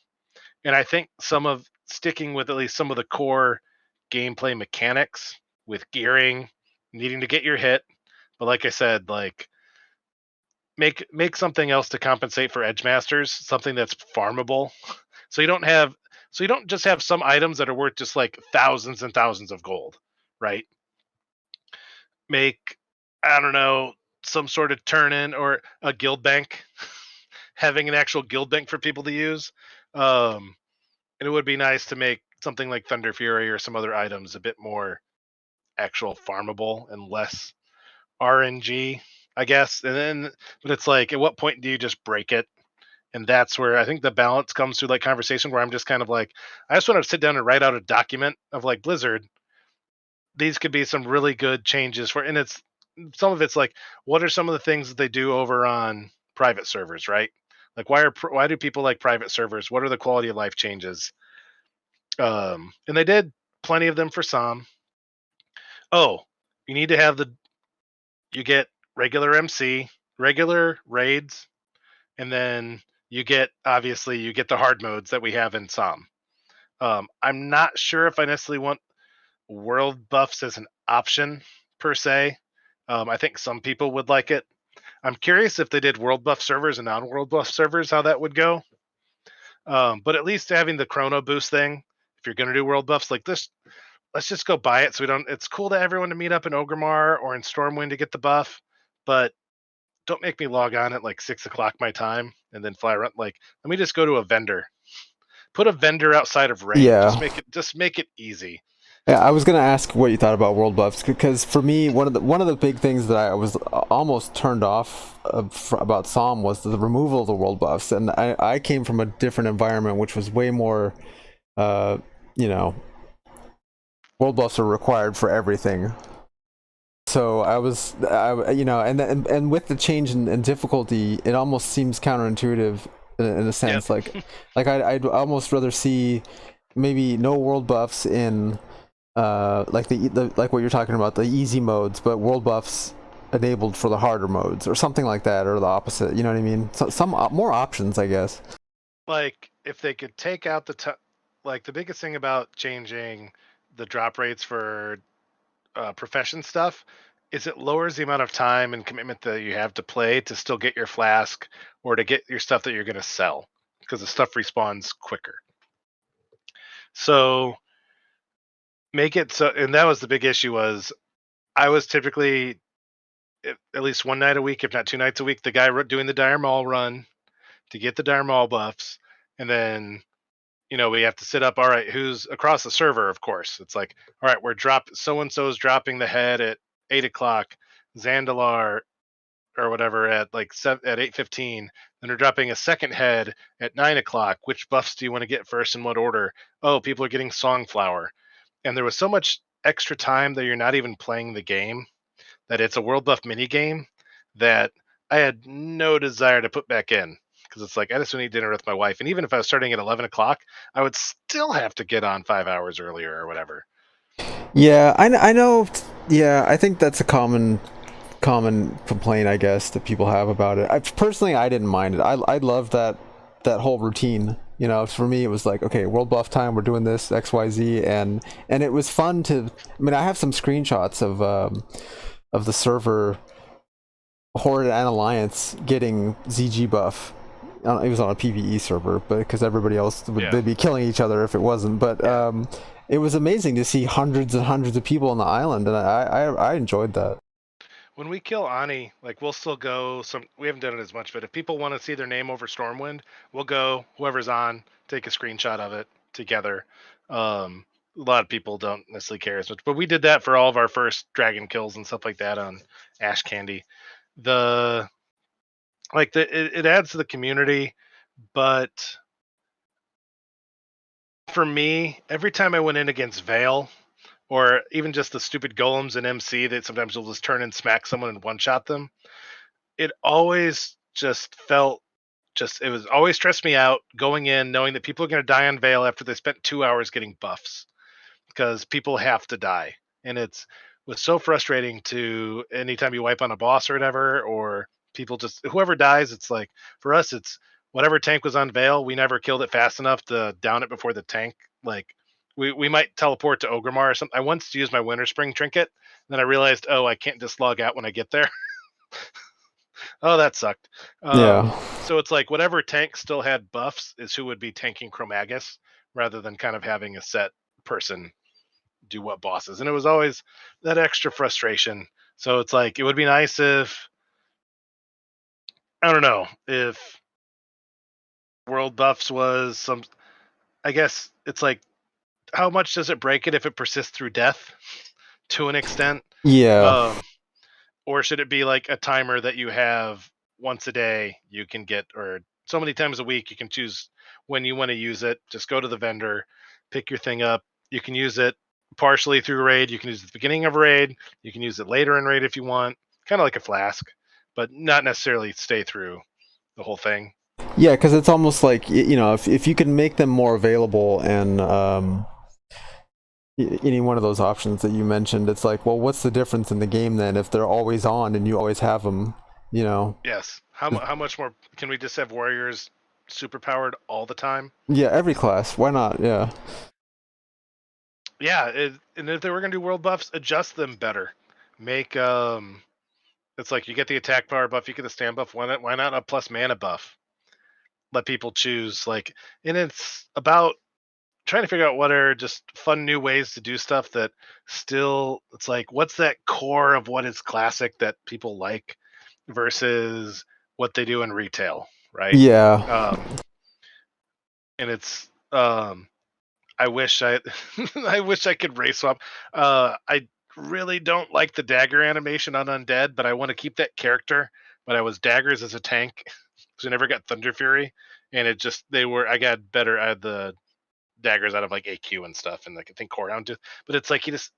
And I think some of sticking with at least some of the core gameplay mechanics with gearing, needing to get your hit, but like I said, like make something else to compensate for edge masters, something that's farmable. So you don't just have some items that are worth just like thousands and thousands of gold, right? Make, I don't know, some sort of turn in or a guild bank, having an actual guild bank for people to use. And it would be nice to make something like Thunder Fury or some other items a bit more actual farmable and less RNG, I guess. And then, but it's like, at what point do you just break it? And that's where I think the balance comes through like conversation where I'm just kind of like, I just want to sit down and write out a document of like Blizzard. These could be some really good changes for, and it's some of it's like, what are some of the things that they do over on private servers, right? Like why do people like private servers? What are the quality of life changes? And they did plenty of them for some. Oh, you need to have you get regular MC, regular raids, and then obviously you get the hard modes that we have in Som. I'm not sure if I necessarily want world buffs as an option per se. I think some people would like it. I'm curious if they did world buff servers and non-world buff servers, how that would go. But at least having the chrono boost thing, if you're going to do world buffs like this, let's just go buy it. So we don't. It's cool to everyone to meet up in Ogremar or in Stormwind to get the buff, but don't make me log on at like 6 o'clock my time and then fly around. Like, let me just go to a vendor. Put a vendor outside of raid. Yeah. Just make it easy. Yeah, I was gonna ask what you thought about world buffs because for me, one of the big things that I was almost turned off about Psalm was the removal of the world buffs, and I came from a different environment, which was way more, uh, you know, world buffs are required for everything. So and with the change in difficulty, it almost seems counterintuitive in a Yep. sense. Like I'd almost rather see maybe no world buffs in like the like what you're talking about, the easy modes, but world buffs enabled for the harder modes or something like that, or the opposite. You know what I mean? So, some more options, I guess. Like if they could take out like the biggest thing about changing the drop rates for profession stuff is it lowers the amount of time and commitment that you have to play to still get your flask or to get your stuff that you're going to sell because the stuff respawns quicker. So make it so, and that was the big issue was I was typically at least one night a week, if not 2 nights a week, the guy doing the Dire Maul run to get the Dire Maul buffs, and then we have to sit up. All right, who's across the server? Of course, it's like, all right, we're so and so's dropping the head at 8 o'clock, Zandalar or whatever at like at 8:15. Then they're dropping a second head at 9 o'clock. Which buffs do you want to get first in what order? Oh, people are getting Songflower, and there was so much extra time that you're not even playing the game that it's a world buff mini game that I had no desire to put back in because it's like I just want to eat dinner with my wife, and even if I was starting at 11 o'clock, I would still have to get on 5 hours earlier or whatever. Yeah, I know. Yeah, I think that's a common complaint, I guess, that people have about it. Personally, I didn't mind it. I loved that whole routine. For me, it was like, okay, world buff time. We're doing this XYZ, and it was fun to. I mean, I have some screenshots of the server Horde and Alliance getting ZG buff. It was on a PvE server, but because everybody else they'd be killing each other if it wasn't. But it was amazing to see hundreds and hundreds of people on the island, and I enjoyed that. When we kill Ani, like we'll still go we haven't done it as much, but if people want to see their name over Stormwind, we'll go whoever's on, take a screenshot of it together. A lot of people don't necessarily care as much, but we did that for all of our first dragon kills and stuff like that on Ash Candy. The it adds to the community, but for me, every time I went in against Vale, or even just the stupid golems in MC that sometimes will just turn and smack someone and one shot them, it always just felt it was always stressed me out going in knowing that people are going to die on Vale after they spent 2 hours getting buffs because people have to die. And was so frustrating to anytime you wipe on a boss or whatever, or people just whoever dies, it's like for us, it's whatever tank was on Vale, we never killed it fast enough to down it before the tank. Like we might teleport to Ogrimmar or something. I once used my Winter Spring trinket, then I realized, oh, I can't just log out when I get there. Oh, that sucked. Yeah. So it's like whatever tank still had buffs is who would be tanking Chromagus rather than kind of having a set person do what bosses. And it was always that extra frustration. So it's like it would be nice if I don't know if world buffs was some. I guess it's like how much does it break it if it persists through death to an extent? Yeah. Um, or should it be like a timer that you have once a day you can get, or so many times a week you can choose when you want to use it? Just go to the vendor, pick your thing up. You can use it partially through raid, you can use it at the beginning of raid, you can use it later in raid if you want, kind of like a flask, but not necessarily stay through the whole thing. Yeah, because it's almost like if you can make them more available and any one of those options that you mentioned, it's like, well, what's the difference in the game then if they're always on and you always have them? Yes, how much more can we just have warriors super powered all the time? Yeah, every class. Why not? Yeah. Yeah, and if they were going to do world buffs, adjust them better. Make it's like you get the attack power buff, you get the stand buff. Why not a plus mana buff? Let people choose. And it's about trying to figure out what are just fun new ways to do stuff that still. It's like what's that core of what is classic that people like versus what they do in retail, right? Yeah. Um, and it's I wish I wish I could race swap. I really don't like the dagger animation on Undead, but I want to keep that character. But I was daggers as a tank, because I never got Thunder Fury, and I got better. I had the daggers out of like AQ and stuff, and like I think core hound too. But it's like he just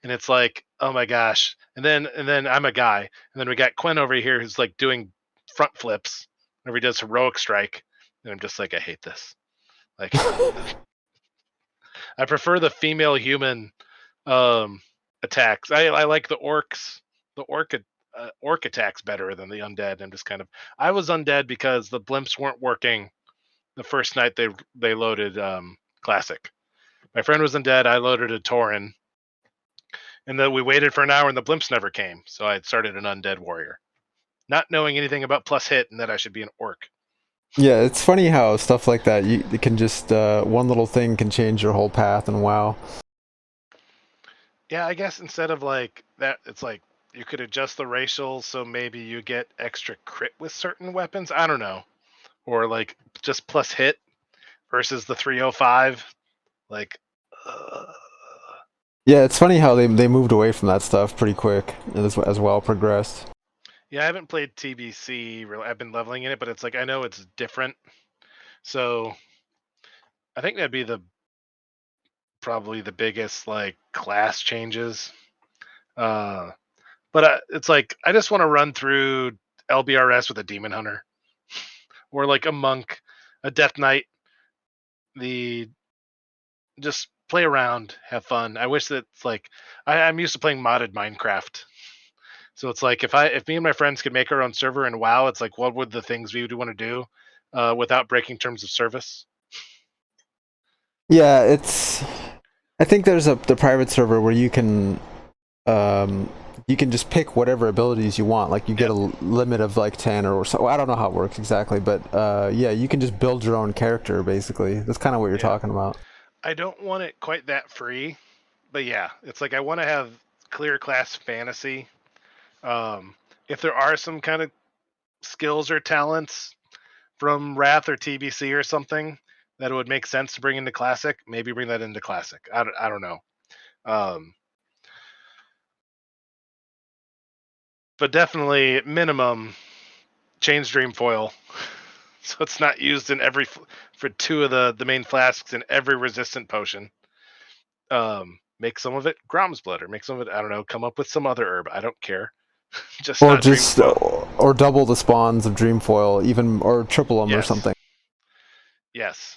and it's like, oh my gosh. And then I'm a guy, and then we got Quinn over here who's like doing front flips whenever he does heroic strike, and I'm just like, I hate this. Like, I prefer the female human attacks. I like the orcs. The orc attacks better than the undead. I'm just kind of I was undead because the blimps weren't working the first night they loaded classic. My friend was undead. I loaded a Tauren, and then we waited for an hour and the blimps never came. So I started an undead warrior, not knowing anything about plus hit and that I should be an orc. Yeah, it's funny how stuff like that, it can just one little thing can change your whole path, and wow. Yeah, I guess instead of like that, it's like you could adjust the racial so maybe you get extra crit with certain weapons. I don't know, or like just plus hit versus the 305. Like, uh, Yeah, it's funny how they moved away from that stuff pretty quick as well progressed. yeah, I haven't played TBC. Really, I've been leveling in it, but it's like I know it's different. So I think that'd be the probably the biggest like class changes. Uh, but it's like I just want to run through LBRS with a demon hunter or like a monk, a death knight. The just play around, have fun. I wish that it's like I'm used to playing modded Minecraft. So it's like if me and my friends could make our own server in WoW, it's like what would the things we would want to do without breaking terms of service? Yeah, it's. I think there's the private server where um, you can just pick whatever abilities you want. Like you get Yep. a limit of like 10 or so. I don't know how it works exactly, but yeah, you can just build your own character basically. That's kind of what you're Yeah. talking about. I don't want it quite that free, but yeah, it's like I want to have clear class fantasy. If there are some kind of skills or talents from Wrath or TBC or something that it would make sense to bring into Classic, maybe bring that into Classic. I don't know. Um, but definitely minimum change dream foil, so it's not used in every for two of the main flasks in every resistant potion. Make some of it Grom's blood, or make some of it I don't know. Come up with some other herb. I don't care. Just Or not dream just foil. or double the spawns of Dreamfoil, even or triple them or Yes, something. yes.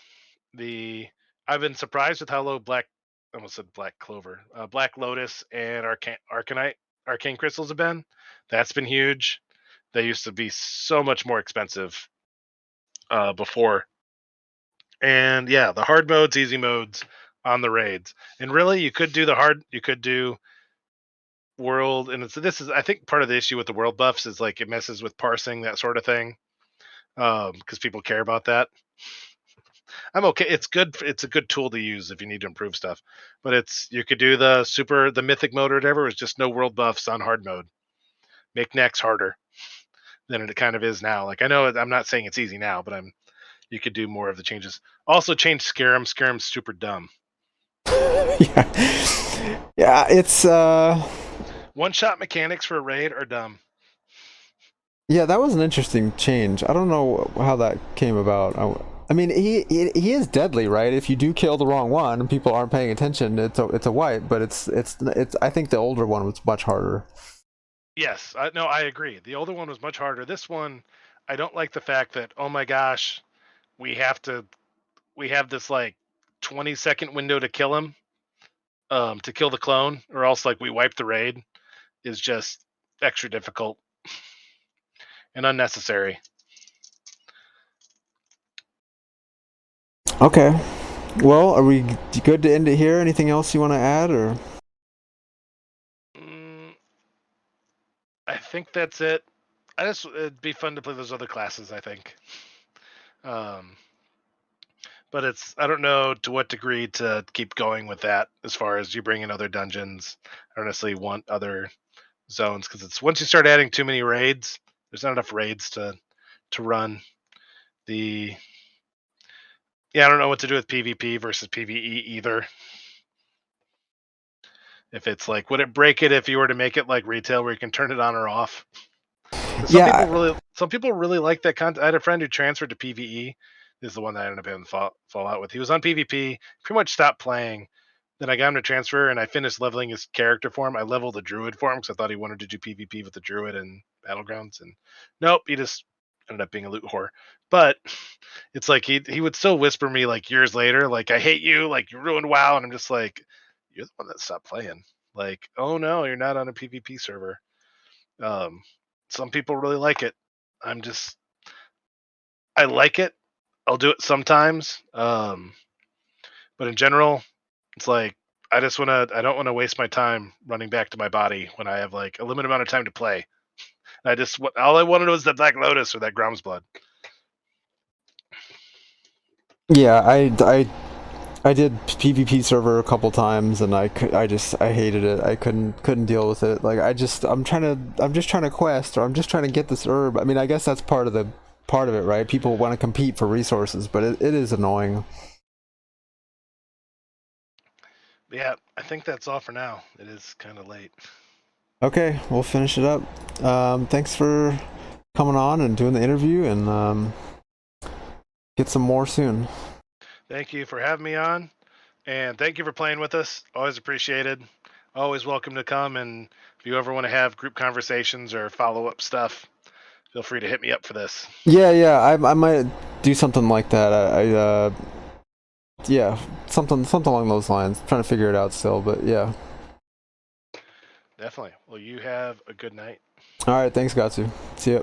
The I've been surprised with how low black I almost said black clover, black lotus and arcane crystals have been. That's been huge. They used to be so much more expensive before. And yeah, the hard modes, easy modes on the raids. And really, you could do the hard. You could do world, and this is I think part of the issue with the world buffs is like it messes with parsing that sort of thing because people care about that. I'm okay. It's good. It's a good tool to use if you need to improve stuff. But it's you could do the mythic mode or whatever. It's just no world buffs on hard mode. Make next harder than it kind of is now. Like I know I'm not saying it's easy now, but you could do more of the changes. Also change Scarum. Scarum's super dumb. Yeah, yeah, it's One shot mechanics for a raid are dumb. yeah, that was an interesting change. I don't know how that came about. I mean, he is deadly, right? If you do kill the wrong one and people aren't paying attention, it's a wipe. But it's. I think the older one was much harder. Yes, no, I agree. The older one was much harder. This one, I don't like the fact that oh my gosh, we have to we have this like 20-second window to kill him, to kill the clone, or else like we wipe the raid is just extra difficult and unnecessary. Okay. Well, are we good to end it here? Anything else you want to add, or? Mm, I think that's it. It'd be fun to play those other classes. I think, um, but it's I don't know to what degree to keep going with that as far as you bring in other dungeons. I honestly want other zones because it's once you start adding too many raids, there's not enough raids to run. The Yeah, I don't know what to do with PvP versus PvE either. If it's like, would it break it if you were to make it like retail where you can turn it on or off? Because Yeah, some people really like that content. I had a friend who transferred to PvE is the one that I ended up having fall out with. He was on PvP, pretty much stopped playing. Then I got him to transfer, and I finished leveling his character for him. I leveled the druid for him because I thought he wanted to do PvP with the druid and battlegrounds, and nope, he just ended up being a loot whore. But it's like he would still whisper me like years later, like I hate you, like you ruined WoW, and I'm just like, you're the one that stopped playing. Like, oh no, you're not on a PvP server. Some people really like it. I like it. I'll do it sometimes. But in general, it's like I don't want to waste my time running back to my body when I have like a limited amount of time to play. All I wanted was that Black Lotus or that Grom's Blood. Yeah, I did PvP server a couple times, and I hated it. I couldn't deal with it. Like I'm just trying to quest, or I'm just trying to get this herb. I mean, I guess that's part of it, right? People want to compete for resources, but it is annoying. Yeah, I think that's all for now. It is kind of late. Okay, we'll finish it up. Thanks for coming on and doing the interview, and get some more soon. Thank you for having me on, and thank you for playing with us. Always appreciated. Always welcome to come, and if you ever want to have group conversations or follow-up stuff, feel free to hit me up for this. Yeah, I might do something like that. Yeah, something along those lines. I'm trying to figure it out still, but yeah. Definitely. Well, you have a good night. All right, thanks, Gatsu. See ya.